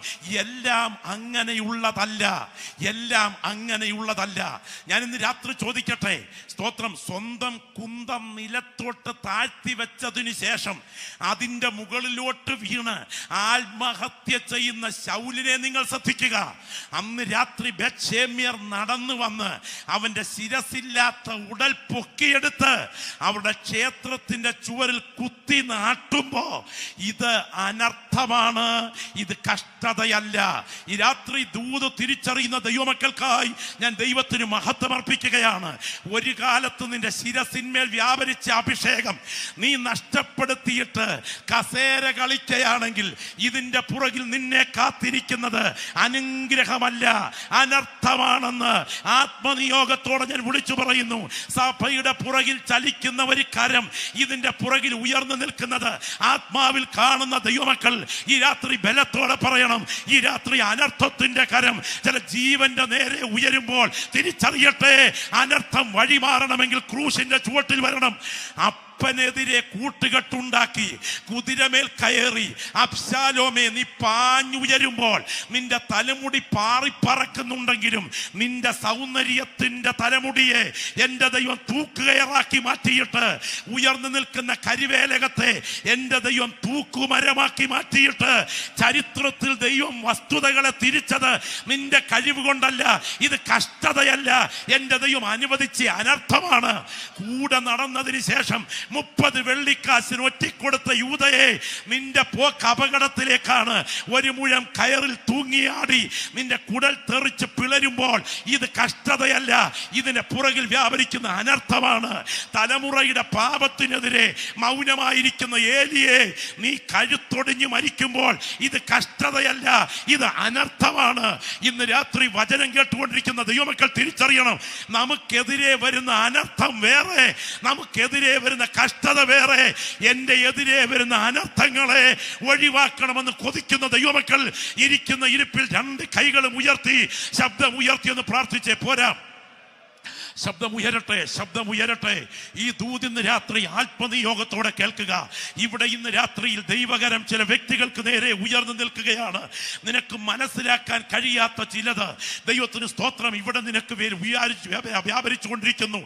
എല്ലാം അങ്ങനെയുള്ളതല്ല, എല്ലാം അങ്ങനെയുള്ളതല്ല. ഞാൻ ഇന്ന് രാത്രി ചോദിക്കട്ടെ, സ്തോത്രം, സ്വന്തം കുന്തം നിലത്തോട്ട് താഴ്ത്തി വെച്ചതിന് ശേഷം അതിന്റെ മുകളിലോട്ട് വീണ് ആത്മഹത്യ ചെയ്യുന്ന ശൗലിനെ നിങ്ങൾ ശ്രദ്ധിക്കുക. അന്ന് രാത്രി ബത്ശേമ്യർ നടന്നു വന്ന് അവന്റെ ശിരസില്ലാത്ത ഉടൽ പൊക്കിയെടുത്ത് അവരുടെ ക്ഷേത്രത്തിന്റെ ചുവരിൽ കുത്തി നാട്ടുമ്പോ ഇത് അനർത്ഥമാണ്, ഇത് കഷ്ടതയല്ല. ഈ രാത്രി ദൂത് തിരിച്ചറിയുന്ന ദൈവമക്കൾക്കായി ഞാൻ ദൈവത്തിന് മഹത്വം അർപ്പിക്കുകയാണ്. ഒരു കാലത്ത് നിന്റെ ശിരസിന്മേൽ വ്യാപരിച്ച അഭിഷേകം നീ നഷ്ടപ്പെടുത്തിയിട്ട് കസേര കളിക്കുകയാണെങ്കിൽ ഇതിന്റെ പുറകിൽ നിന്നെ കാത്തിരിക്കുന്നത് അനുഗ്രഹമല്ല, അനർത്ഥമാണെന്ന് ആത്മനിയോഗത്തോടെ ഞാൻ വിളിച്ചു പറയുന്നു. സഭയുടെ പുറകിൽ ചലിക്കുന്ന ഒരു കരം ഇതിന്റെ പുറകിൽ ഉയർന്നു നിൽക്കുന്നത് ആത്മാവിൽ കാണുന്ന ദൈവമക്കൾ ഈ രാത്രി ബലത്തോടെ പറയണം, ഈ രാത്രി അനർത്ഥത്തിന്റെ കരം ചില ജീവന്റെ നേരെ ഉയരുമ്പോൾ തിരിച്ചറിയട്ടെ, അനർത്ഥം വഴിമാറണമെങ്കിൽ ക്രൂശിന്റെ ചുവട്ടിൽ വരണം. അപ്പനെതിരെ കൂട്ടുകെട്ടുണ്ടാക്കി കുതിരമേൽ കയറി അബ്ശാലോമേ നീ പാഞ്ഞുയരുമ്പോൾ നിന്റെ തലമുടി പാറിപ്പറക്കുന്നുണ്ടെങ്കിലും നിന്റെ സൗന്ദര്യത്തിന്റെ തലമുടിയെ എൻ്റെ ദൈവം തൂക്കുകയറാക്കി മാറ്റിയിട്ട്, ഉയർന്നു നിൽക്കുന്ന കരിവേലകത്തെ എൻ്റെ ദൈവം തൂക്കുമരമാക്കി മാറ്റിയിട്ട്, ചരിത്രത്തിൽ ദൈവം വസ്തുതകളെ തിരിച്ചത് നിന്റെ കഴിവ് കൊണ്ടല്ല, ഇത് കഷ്ടതയല്ല, എൻ്റെ ദൈവം അനുവദിച്ച അനർത്ഥമാണ്. കൂടെ നടന്നതിന് ശേഷം 30 വെള്ളിക്കാശിന് ഒറ്റിക്കൊടുത്ത യൂദയെ നിന്റെ പോക്ക് അപകടത്തിലേക്കാണ്. ഒരു മുഴം കയറിൽ തൂങ്ങിയാടി നിന്റെ കുടൽ തെറിച്ച് പിളരുമ്പോൾ ഇത് കഷ്ടതയല്ല, ഇതിന്റെ പുറകിൽ വ്യാപരിക്കുന്ന അനർത്ഥമാണ്. തലമുറയുടെ പാപത്തിനെതിരെ മൗനമായിരിക്കുന്ന ഏലിയെ നീ കഴുത്തൊടിഞ്ഞു മരിക്കുമ്പോൾ ഇത് കഷ്ടതയല്ല, ഇത് അനർത്ഥമാണ്. ഇന്ന് രാത്രി വചനം കേട്ടുകൊണ്ടിരിക്കുന്ന ദൈവമക്കൾ തിരിച്ചറിയണം, നമുക്കെതിരെ വരുന്ന അനർത്ഥം വേറെ, നമുക്കെതിരെ വരുന്ന കഷ്ടത വേറെ. എൻ്റെ എതിരെ വരുന്ന അനർത്ഥങ്ങളെ ഒഴിവാക്കണമെന്ന് കൊതിക്കുന്ന ദൈവമക്കൾ ഇരിക്കുന്ന ഇരിപ്പിൽ 2 കൈകളും ഉയർത്തി ശബ്ദം ഉയർത്തി ഒന്ന് പ്രാർത്ഥിച്ചേ പോരാ. ശബ്ദമുയരട്ടെ, ശബ്ദമുയരട്ടെ. ഈ ദൂത് ഇന്ന് രാത്രി ആത്മനിയോഗത്തോടെ കേൾക്കുക. ഇവിടെ ഇന്ന് രാത്രിയിൽ ദൈവകരം ചില വ്യക്തികൾക്ക് നേരെ ഉയർന്നു നിൽക്കുകയാണ്. നിനക്ക് മനസ്സിലാക്കാൻ കഴിയാത്ത ചിലത് ദൈവത്തിന് സ്തോത്രം ഇവിടെ നിനക്ക് വ്യാപരിച്ചുകൊണ്ടിരിക്കുന്നു.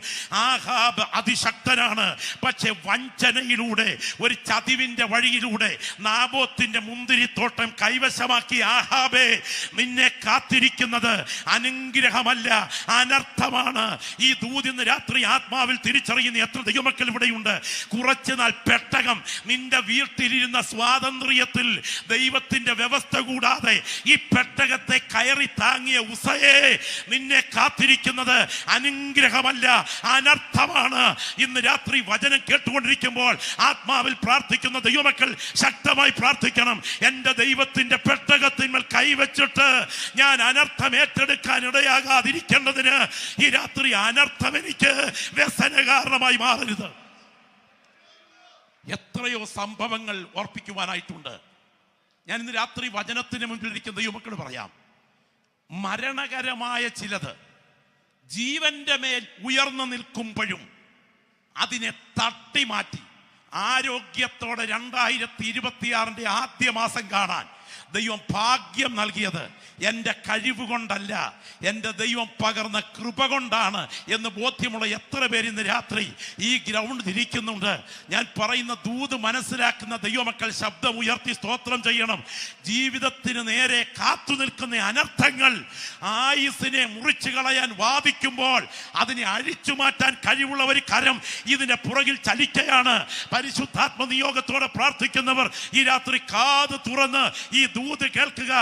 ആഹാബ് അതിശക്തനാണ്, പക്ഷെ വഞ്ചനയിലൂടെ ഒരു ചതിവിന്റെ വഴിയിലൂടെ നാബോത്തിന്റെ മുന്തിരിത്തോട്ടം കൈവശമാക്കി. ആഹാബേ, നിന്നെ കാത്തിരിക്കുന്നത് അനുഗ്രഹമല്ല, അനർത്ഥമാണ്. ഈ ദൂത് ഇന്ന് രാത്രി ആത്മാവിൽ തിരിച്ചറിയുന്ന എത്ര ദൈവമക്കൾ ഇവിടെയുണ്ട്. കുറച്ചുനാൾ പെട്ടകം നിന്റെ വീട്ടിലിരുന്ന സ്വാതന്ത്ര്യത്തിൽ ദൈവത്തിന്റെ വ്യവസ്ഥ കൂടാതെ ഈ പെട്ടകത്തെ കയറി താങ്ങിയ ഉസയെ, നിന്നെ കാത്തിരിക്കുന്നത് അനുഗ്രഹമല്ല, അനർത്ഥമാണ്. ഇന്ന് രാത്രി വചനം കേട്ടുകൊണ്ടിരിക്കുമ്പോൾ ആത്മാവിൽ പ്രാർത്ഥിക്കുന്ന ദൈവമക്കൾ ശക്തമായി പ്രാർത്ഥിക്കണം. എൻ്റെ ദൈവത്തിന്റെ പെട്ടകത്തിന്മേൽ കൈവച്ചിട്ട് ഞാൻ അനർത്ഥം ഏറ്റെടുക്കാൻ ഇടയാകാതിരിക്കേണ്ടതിന് ഈ രാത്രി അനർത്ഥം എനിക്ക് വ്യസന കാരണമായി മാറരുത്. എത്രയോ സംഭവങ്ങൾ ഓർപ്പിക്കുവാനായിട്ടുണ്ട്. ഞാൻ ഇന്ന് രാത്രി വചനത്തിന് മുൻപിലിരിക്കുന്ന ദൈവമക്കൾ പറയാം, മരണകരമായ ചിലത് ജീവന്റെ മേൽ ഉയർന്നു നിൽക്കുമ്പോഴും അതിനെ തട്ടിമാറ്റി ആരോഗ്യത്തോടെ 2026 ആദ്യ മാസം കാണാൻ ദൈവം ഭാഗ്യം നൽകിയത് എൻ്റെ കഴിവ് കൊണ്ടല്ല, എൻ്റെ ദൈവം പകർന്ന കൃപ കൊണ്ടാണ് എന്ന് ബോധ്യമുള്ള എത്ര പേര് ഇന്ന് രാത്രി ഈ ഗ്രൗണ്ടിൽ ഇരിക്കുന്നുണ്ട്. ഞാൻ പറയുന്ന ദൂത് മനസ്സിലാക്കുന്ന ദൈവമക്കൾ ശബ്ദം ഉയർത്തി സ്തോത്രം ചെയ്യണം. ജീവിതത്തിന് നേരെ കാത്തു നിൽക്കുന്ന അനർത്ഥങ്ങൾ ആയുസ്സിനെ മുറിച്ചു കളയാൻ വാദിക്കുമ്പോൾ അതിനെ അഴിച്ചു മാറ്റാൻ കഴിവുള്ള ഒരു കരം ഇതിന്റെ പുറകിൽ ചലിക്കുകയാണ്. പരിശുദ്ധാത്മ നിയോഗത്തോടെ പ്രാർത്ഥിക്കുന്നവർ ഈ രാത്രി കാത് തുറന്ന് ഈ ദൂത് കേൾക്കുക.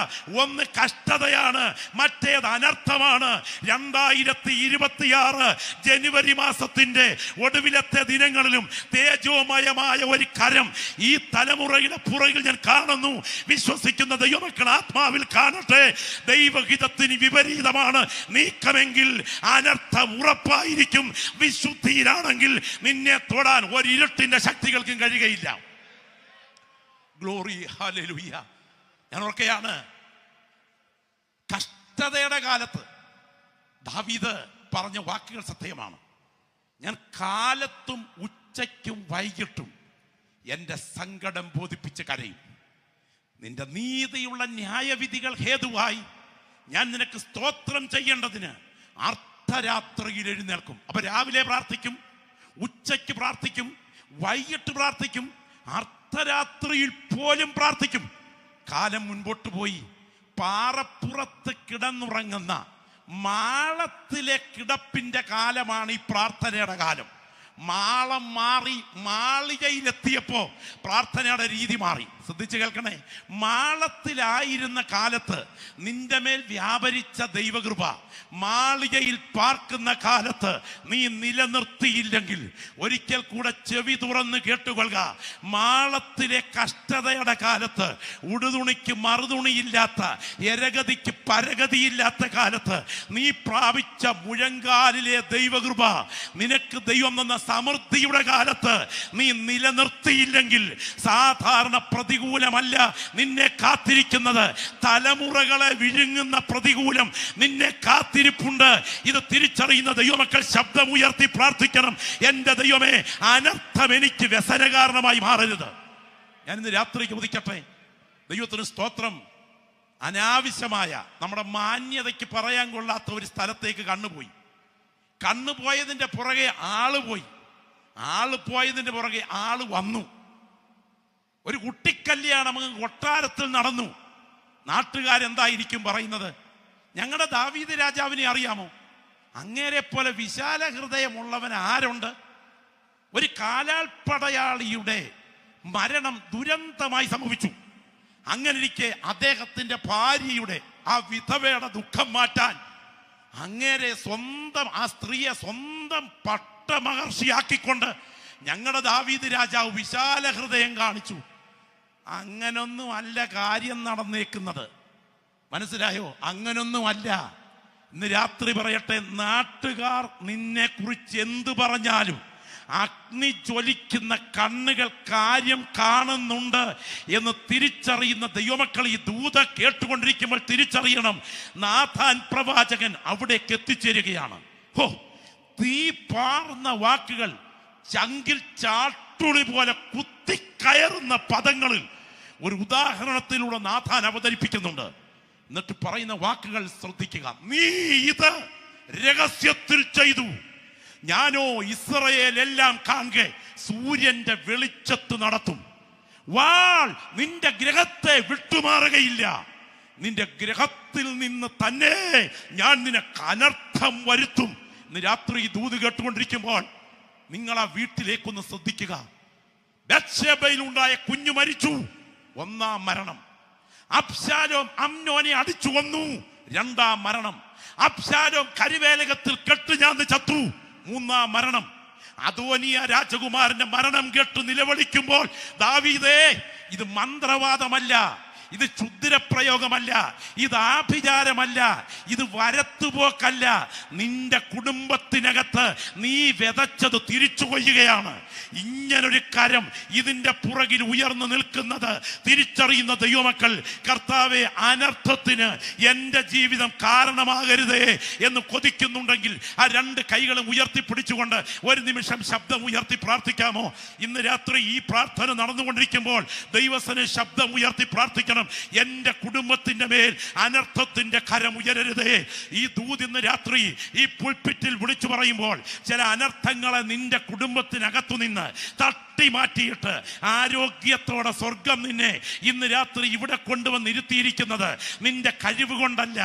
ഒന്ന് കഷ്ടതയാണ്, മറ്റേത് അനർത്ഥമാണ്. 2026 ജനുവരി മാസത്തിന്റെ ഒടുവിലത്തെ ദിനങ്ങളിലും തേജോമയമായ ഒരു കരം ഈ തലമുറയുടെ പുറകിൽ ഞാൻ കാണുന്നു. വിശ്വസിക്കുന്ന ദൈവമക്കൾ ആത്മാവിൽ കാണട്ടെ. ദൈവഹിതത്തിന് വിപരീതമാണ് നീക്കമെങ്കിൽ അനർത്ഥം ഉറപ്പായിരിക്കും. വിശുദ്ധിയിലാണെങ്കിൽ നിന്നെ തൊടാൻ ഒരു ഇരുട്ടിന്റെ ശക്തികൾക്കും കഴിയുകയില്ല. Glory, hallelujah. ഞാൻ ഓർക്കുകയാണ്, കഷ്ടതയുടെ കാലത്ത് ദാവീദ് പറഞ്ഞ വാക്കുകൾ സത്യമാണ്. ഞാൻ കാലത്തും ഉച്ചയ്ക്കും വൈകിട്ടും എൻ്റെ സങ്കടം ബോധിപ്പിച്ച് കരയും. നിന്റെ നീതിയുള്ള ന്യായവിധികൾ ഹേതുവായി ഞാൻ നിനക്ക് സ്തോത്രം ചെയ്യേണ്ടതിന് അർദ്ധരാത്രിയിൽ എഴുന്നേൽക്കും. അപ്പൊ രാവിലെ പ്രാർത്ഥിക്കും, ഉച്ചയ്ക്ക് പ്രാർത്ഥിക്കും, വൈകിട്ട് പ്രാർത്ഥിക്കും, അർദ്ധരാത്രിയിൽ പോലും പ്രാർത്ഥിക്കും. കാലം മുൻപോട്ട് പോയി. പാറപ്പുറത്ത് കിടന്നുറങ്ങുന്ന മാളത്തിലെ കിടപ്പിന്റെ കാലമാണ് ഈ പ്രാർത്ഥനയുടെ കാലം. മാളം മാറി മാളികയിലെത്തിയപ്പോ പ്രാർത്ഥനയുടെ രീതി മാറി. ശ്രദ്ധിച്ചു കേൾക്കണേ. മാളത്തിലായിരുന്ന കാലത്ത് നിന്റെ മേൽ വ്യാപരിച്ച ദൈവകൃപ മാളികയിൽ പാർക്കുന്ന കാലത്ത് നീ നിലനിർത്തിയില്ലെങ്കിൽ ഒരിക്കൽ കൂടെ ചെവി തുറന്ന് കേട്ടുകൊള്ളുക. മാളത്തിലെ കഷ്ടതയുടെ കാലത്ത്, ഉടുതുണിക്ക് മറുതുണിയില്ലാത്ത, എരഗതിക്ക് പരഗതിയില്ലാത്ത കാലത്ത് നീ പ്രാപിച്ച മുഴങ്കാലിലെ ദൈവകൃപ നിനക്ക് ദൈവം തന്ന സമൃദ്ധിയുടെ കാലത്ത് നീ നിലനിർത്തിയില്ലെങ്കിൽ സാധാരണ പ്രതികൂലമല്ല നിന്നെ കാത്തിരിക്കുന്നത്. തലമുറകളെ വിഴുങ്ങുന്ന പ്രതികൂലം നിന്നെ കാത്തിരിപ്പുണ്ട്. ഇത് തിരിച്ചറിയുന്ന ദൈവമക്കൾ ശബ്ദമുയർത്തി പ്രാർത്ഥിക്കണം. എന്റെ ദൈവമേ, അനർത്ഥം എനിക്ക് വ്യസനകാരണമായി മാറരുത്. ഞാനിന്ന് രാത്രിക്ക് ഉദിക്കട്ടെ. ദൈവത്തിന് സ്തോത്രം. അനാവശ്യമായ നമ്മുടെ മാന്യതയ്ക്ക് പറയാൻ കൊള്ളാത്ത ഒരു സ്ഥലത്തേക്ക് കണ്ണുപോയതിന്റെ പുറകെ ആള് പോയി. ആള് പോയതിന്റെ പുറകെ ആള് വന്നു. ഒരു കുട്ടിക്കല്യാണം കൊട്ടാരത്തിൽ നടന്നു. നാട്ടുകാരെന്തായിരിക്കും പറയുന്നത്? ഞങ്ങളുടെ ദാവീദ് രാജാവിനെ അറിയാമോ? അങ്ങേരെ പോലെ വിശാല ഹൃദയമുള്ളവൻ ആരുണ്ട്? ഒരു കാലാൾപ്പടയാളിയുടെ മരണം ദുരന്തമായി സംഭവിച്ചു. അങ്ങനെയിരിക്കെ അദ്ദേഹത്തിന്റെ ഭാര്യയുടെ ആ വിധവയുടെ ദുഃഖം മാറ്റാൻ അങ്ങേരെ ആ സ്ത്രീയെ സ്വന്തം പട്ടമഹർഷിയാക്കിക്കൊണ്ട് ഞങ്ങളുടെ ദാവീദ് രാജാവ് വിശാല ഹൃദയം കാണിച്ചു. അങ്ങനൊന്നും അല്ല കാര്യം നടന്നേക്കുന്നത്. മനസ്സിലായോ? അങ്ങനൊന്നുമല്ല. ഇന്ന് രാത്രി പറയട്ടെ, നാട്ടുകാർ നിന്നെ കുറിച്ച് എന്ത് പറഞ്ഞാലും അഗ്നി ജ്വലിക്കുന്ന കണ്ണുകൾ കാര്യം കാണുന്നുണ്ട് എന്ന് തിരിച്ചറിയുന്ന ദൈവമക്കൾ ഈ ദൂത കേട്ടുകൊണ്ടിരിക്കുമ്പോൾ തിരിച്ചറിയണം, നാഥാൻ പ്രവാചകൻ അവിടേക്ക് എത്തിച്ചേരുകയാണ്. ഹോ, തീ പാർന്ന വാക്കുകൾ, ചങ്കിൽ ചാട്ടുളി പോലെ കുത്തിക്കയറുന്ന പദങ്ങളിൽ ഒരു ഉദാഹരണത്തിലൂടെ നാഥാൻ അവതരിപ്പിക്കുന്നുണ്ട്. എന്നിട്ട് പറയുന്ന വാക്കുകൾ ശ്രദ്ധിക്കുക. നീ ഇത് രഹസ്യത്തിൽ ചെയ്തു, ഞാനോ ഇസ്രായേൽ എല്ലാം കാണെ സൂര്യന്റെ വെളിച്ചത്ത് നടത്തും. വാൾ നിന്റെ ഗ്രഹത്തെ വിട്ടുമാറുകയില്ല. നിന്റെ ഗ്രഹത്തിൽ നിന്ന് തന്നെ ഞാൻ നിനക്ക് അനർത്ഥം വരുത്തും. ഇന്ന് രാത്രി ഈ ദൂത് കേട്ടുകൊണ്ടിരിക്കുമ്പോൾ നിങ്ങൾ ആ വീട്ടിലേക്കൊന്ന് ശ്രദ്ധിക്കുക. ബത്ശേബയിൽ ഉണ്ടായ കുഞ്ഞു മരിച്ചു, ഒന്നാം മരണം. അബ്ശാലോം അമ്നോനെ അടിച്ചു കൊന്നു, രണ്ടാം മരണം. അബ്ശാലോം കരിവേലകത്തിൽ കെട്ടുഞാന്ന് ചത്തു, മൂന്നാം മരണം. അദോനിയ രാജകുമാരന്റെ മരണം കേട്ട് നിലവിളിക്കുമ്പോൾ ദാവീദേ, ഇത് മന്ത്രവാദമല്ല, ഇത് ക്ഷുദ്രപ്രയോഗമല്ല, ഇത് ആഭിചാരമല്ല, ഇത് വരത്തുപോക്കല്ല. നിന്റെ കുടുംബത്തിനകത്ത് നീ വിതച്ചത് തിരിച്ചു കൊയ്യുകയാണ്. ഇങ്ങനൊരു കരം ഇതിന്റെ പുറകിൽ ഉയർന്നു നിൽക്കുന്നത് തിരിച്ചറിയുന്ന ദൈവമക്കൾ, കർത്താവെ, അനർത്ഥത്തിന് എന്റെ ജീവിതം കാരണമാകരുതേ എന്ന് കൊതിക്കുന്നുണ്ടെങ്കിൽ ആ രണ്ട് കൈകളും ഉയർത്തിപ്പിടിച്ചുകൊണ്ട് ഒരു നിമിഷം ശബ്ദം ഉയർത്തി പ്രാർത്ഥിക്കാമോ? ഇന്ന് രാത്രി ഈ പ്രാർത്ഥന നടന്നുകൊണ്ടിരിക്കുമ്പോൾ ദൈവസന ശബ്ദം ഉയർത്തി പ്രാർത്ഥിക്കണം. എന്റെ കുടുംബത്തിന്റെ മേൽ അനർത്ഥത്തിന്റെ കരം ഉയരരുതേ. ഈ ദൂത് ഇന്ന് രാത്രി ഈ പുൽപിറ്റിൽ വിളിച്ചു പറയുമ്പോൾ ചില അനർത്ഥങ്ങളെ നിന്റെ കുടുംബത്തിനകത്തു നിന്ന് തട്ടി മാറ്റിയിട്ട് ആരോഗ്യത്തോടെ സ്വർഗം നിന്നെ ഇന്ന് രാത്രി ഇവിടെ കൊണ്ടുവന്നിരുത്തിയിരിക്കുന്നത് നിന്റെ കഴിവ് കൊണ്ടല്ല,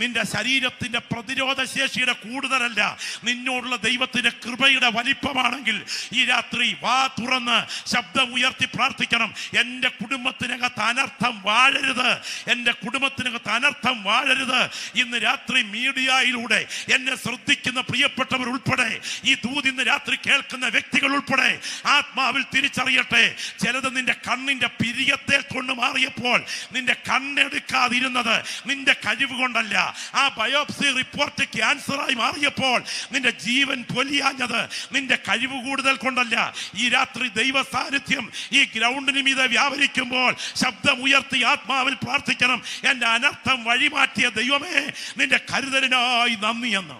നിന്റെ ശരീരത്തിന്റെ പ്രതിരോധ ശേഷിയുടെ കൂടുതലല്ല, നിന്നോടുള്ള ദൈവത്തിന്റെ കൃപയുടെ വലിപ്പമാണെങ്കിൽ ഈ രാത്രി വാ തുറന്ന് ശബ്ദം ഉയർത്തി പ്രാർത്ഥിക്കണം. എന്റെ കുടുംബത്തിനകത്ത് അനർത്ഥം വാഴരുത്, എന്റെ കുടുംബത്തിനകത്ത് അനർത്ഥം വാഴരുത്. ഇന്ന് രാത്രി മീഡിയയിലൂടെ എന്നെ ശ്രദ്ധിക്കുന്ന പ്രിയപ്പെട്ടവർ ഉൾപ്പെടെ, ഈ ദൂത് ഇന്ന് രാത്രി കേൾക്കുന്ന വ്യക്തികൾ ഉൾപ്പെടെ ആത്മാവിൽ തിരിച്ചറിയട്ടെ. ചിലത് നിന്റെ കണ്ണിന്റെ പിരിയത്തെ കൊണ്ട് മാറിയപ്പോൾ നിന്റെ കണ്ണെടുക്കാതിരുന്നത് നിന്റെ കഴിവ് കൊണ്ടല്ല. ആ ബയോപ്സി റിപ്പോർട്ട് ക്യാൻസറായി മാറിയപ്പോൾ നിന്റെ ജീവൻ പൊലിയാഞ്ഞത് നിന്റെ കഴിവ് കൂടുതൽ കൊണ്ടല്ല. ഈ രാത്രി ദൈവ സാന്നിധ്യം ഈ ഗ്രൗണ്ടിന് മീതെ വ്യാപരിക്കുമ്പോൾ ശബ്ദം ഉയർത്തി ആത്മാവിൽ പ്രാർത്ഥിക്കണം. എന്റെ അനർത്ഥം വഴിമാറ്റിയ ദൈവമേ, നിന്റെ കരുതലിനായി നന്ദി എന്ന്.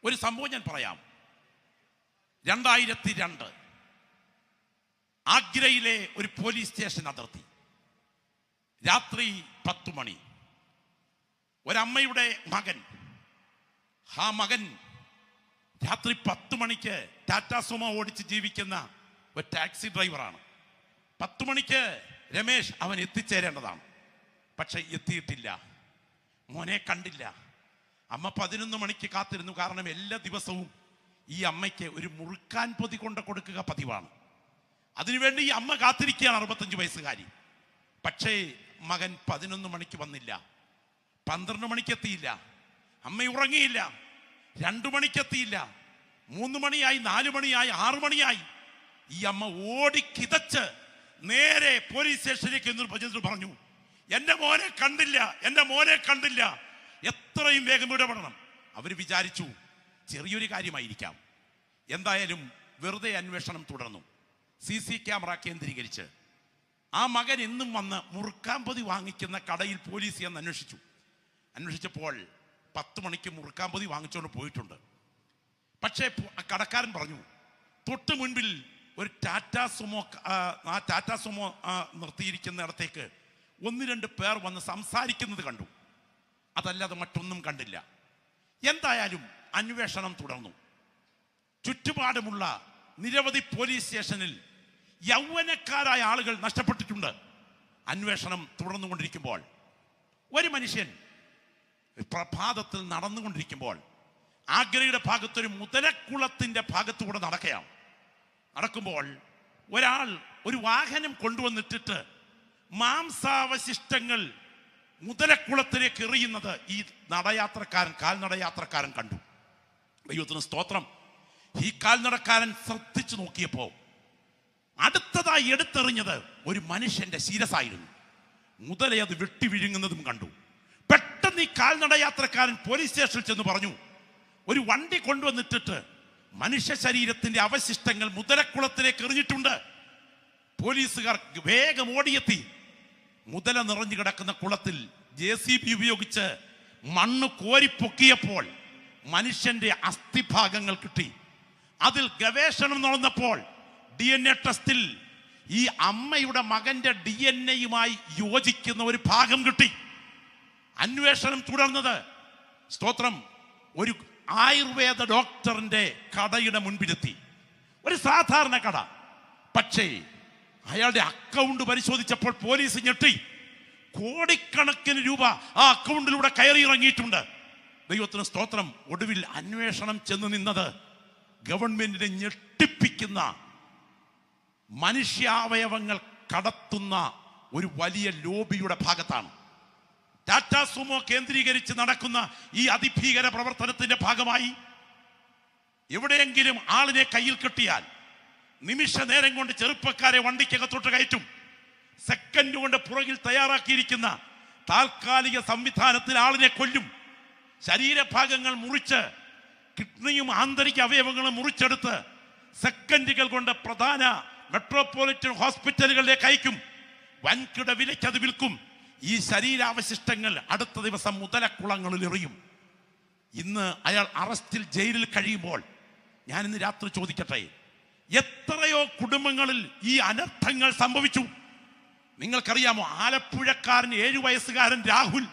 ഒരു സംഭവം ഞാൻ പറയാം. 2002 ആഗ്രയിലെ ഒരു പോലീസ് സ്റ്റേഷൻ അതിർത്തി, രാത്രി 10 മണി. ഒരമ്മയുടെ മകൻ, ആ മകൻ രാത്രി 10 മണിക്ക് ടാറ്റ സുമോ ഓടിച്ച് ജീവിക്കുന്ന ഒരു ടാക്സി ഡ്രൈവറാണ്. 10 മണിക്ക് രമേശ് അവൻ എത്തിച്ചേരേണ്ടതാണ്, പക്ഷെ എത്തിയിട്ടില്ല. മോനെ കണ്ടില്ല. അമ്മ 11 മണിക്ക് കാത്തിരുന്നു. കാരണം എല്ലാ ദിവസവും ഈ അമ്മയ്ക്ക് ഒരു മുറുക്കാൻ പൊതി കൊണ്ട് കൊടുക്കുക പതിവാണ്. അതിനുവേണ്ടി ഈ അമ്മ കാത്തിരിക്കുകയാണ്, 65 വയസ്സുകാരി. പക്ഷേ മകൻ 11 മണിക്ക് വന്നില്ല, 12 മണിക്കെത്തിയില്ല. അമ്മ ഉറങ്ങിയില്ല. 2 മണിക്കെത്തിയില്ല, 3 മണിയായി, 4 മണിയായി, 6 മണിയായി. ഈ അമ്മ ഓടിക്കിതച്ച് നേരെ പോലീസ് സ്റ്റേഷനിലേക്ക് എന്ന് പറഞ്ഞു, എൻ്റെ മോനെ കണ്ടില്ല, എൻ്റെ മോനെ കണ്ടില്ല, എത്രയും വേഗം ഇടപെടണം. അവർ വിചാരിച്ചു ചെറിയൊരു കാര്യമായിരിക്കാം. എന്തായാലും വെറുതെ അന്വേഷണം തുടർന്നു. CC ക്യാമറ കേന്ദ്രീകരിച്ച് ആ മകൻ എന്നും വന്ന് മുറുക്കാമ്പൊതി വാങ്ങിക്കുന്ന കടയിൽ പോലീസ് എന്ന് അന്വേഷിച്ചപ്പോൾ 10 മണിക്ക് മുറുക്കാമ്പൊതി വാങ്ങിച്ചുകൊണ്ട് പോയിട്ടുണ്ട്. പക്ഷേ കടക്കാരൻ പറഞ്ഞു, തൊട്ട് മുൻപിൽ ഒരു ടാറ്റാ സുമോ നിർത്തിയിരിക്കുന്നിടത്തേക്ക് 1-2 പേർ വന്ന് സംസാരിക്കുന്നത് കണ്ടു, അതല്ലാതെ മറ്റൊന്നും കണ്ടില്ല. എന്തായാലും അന്വേഷണം തുടർന്നു. ചുറ്റുപാടുമുള്ള നിരവധി പോലീസ് സ്റ്റേഷനിൽ യൗവനക്കാരായ ആളുകൾ നഷ്ടപ്പെട്ടിട്ടുണ്ട്. അന്വേഷണം തുടർന്നുകൊണ്ടിരിക്കുമ്പോൾ ഒരു മനുഷ്യൻ പ്രഭാതത്തിൽ നടന്നുകൊണ്ടിരിക്കുമ്പോൾ ആഗ്രയുടെ ഭാഗത്തൊരു മുതലക്കുളത്തിന്റെ ഭാഗത്തൂടെ നടക്കുമ്പോൾ ഒരാൾ ഒരു വാഹനം കൊണ്ടുവന്നിട്ടിട്ട് മാംസാവശിഷ്ടങ്ങൾ മുതലക്കുളത്തിലേക്ക് എറിയുന്നത് ഈ കാൽനടയാത്രക്കാരൻ കണ്ടു. ദൈവത്തിന് സ്തോത്രം. ഈ കാൽനടക്കാരൻ ശ്രദ്ധിച്ചു നോക്കിയപ്പോ അടുത്തതായി എടുത്തെറിഞ്ഞത് ഒരു മനുഷ്യന്റെ ശിരസായിരുന്നു. മുതലേ അത് വെട്ടി വിഴുങ്ങുന്നതും കണ്ടു. പെട്ടെന്ന് ഈ കാൽനടയാത്രക്കാരൻ പോലീസ് സ്റ്റേഷനിൽ ചെന്ന് പറഞ്ഞു, ഒരു വണ്ടി കൊണ്ടുവന്നിട്ടിട്ട് മനുഷ്യ ശരീരത്തിന്റെ അവശിഷ്ടങ്ങൾ മുതലക്കുളത്തിലേക്ക് എറിഞ്ഞിട്ടുണ്ട്. പോലീസുകാർ വേഗം ഓടിയെത്തി മുതല നിറഞ്ഞു കിടക്കുന്ന കുളത്തിൽ JCB ഉപയോഗിച്ച് മണ്ണ് കോരിപ്പൊക്കിയപ്പോൾ മനുഷ്യന്റെ അസ്ഥിഭാഗങ്ങൾ കിട്ടി. അതിൽ ഗവേഷണം നടന്നപ്പോൾ DNA ടെസ്റ്റിൽ ഈ അമ്മയുടെ മകന്റെ DNA-യുമായി യോജിക്കുന്ന ഒരു ഭാഗം കിട്ടി. അന്വേഷണം തുടർന്നത് സ്തോത്രം ഒരു ആയുർവേദ ഡോക്ടറിന്റെ കടയുടെ മുൻപിലെത്തി. ഒരു സാധാരണ കട. പക്ഷേ അയാളുടെ അക്കൗണ്ട് പരിശോധിച്ചപ്പോൾ പോലീസ് ഞെട്ടി. കോടിക്കണക്കിന് രൂപ ആ അക്കൗണ്ടിലൂടെ കയറി ഇറങ്ങിയിട്ടുണ്ട്. ദൈവത്തിന് സ്തോത്രം. ഒടുവിൽ അന്വേഷണം ചെന്ന് നിന്നത് ഗവൺമെന്റിനെ ഞെട്ടിപ്പിക്കുന്ന മനുഷ്യാവയവങ്ങൾ കടത്തുന്ന ഒരു വലിയ ലോബിയുടെ ഭാഗത്താണ്. ടാറ്റാ സുമോ കേന്ദ്രീകരിച്ച് നടക്കുന്ന ഈ അതിഭീകര പ്രവർത്തനത്തിന്റെ ഭാഗമായി എവിടെയെങ്കിലും ആളിനെ കയ്യിൽ കിട്ടിയാൽ നിമിഷ നേരം കൊണ്ട് ചെറുപ്പക്കാരെ വണ്ടിക്കകത്തോട്ട് കയറ്റും. സെക്കൻഡ് കൊണ്ട് പുറകിൽ തയ്യാറാക്കിയിരിക്കുന്ന താൽക്കാലിക സംവിധാനത്തിൽ ആളിനെ കൊല്ലും. ശരീരഭാഗങ്ങൾ മുറിച്ച് കിഡ്നിയും ആന്തരിക അവയവങ്ങളും മുറിച്ചെടുത്ത് സെക്കൻഡുകൾ കൊണ്ട് പ്രധാന മെട്രോപൊളിറ്റൻ ഹോസ്പിറ്റലുകളിലേക്ക് അയക്കും. വൻകിട വിലയ്ക്ക് അത് വിൽക്കും. ഈ ശരീരാവശിഷ്ടങ്ങൾ അടുത്ത ദിവസം മുതലക്കുളങ്ങളിൽ എറിയും. ഇന്ന് അയാൾ അറസ്റ്റിൽ ജയിലിൽ കഴിയുമ്പോൾ ഞാൻ ഇന്ന് രാത്രി ചോദിക്കട്ടെ, എത്രയോ കുടുംബങ്ങളിൽ ഈ അനർത്ഥങ്ങൾ സംഭവിച്ചു. നിങ്ങൾക്കറിയാമോ? ആലപ്പുഴക്കാരൻ 7 വയസ്സുകാരൻ രാഹുൽ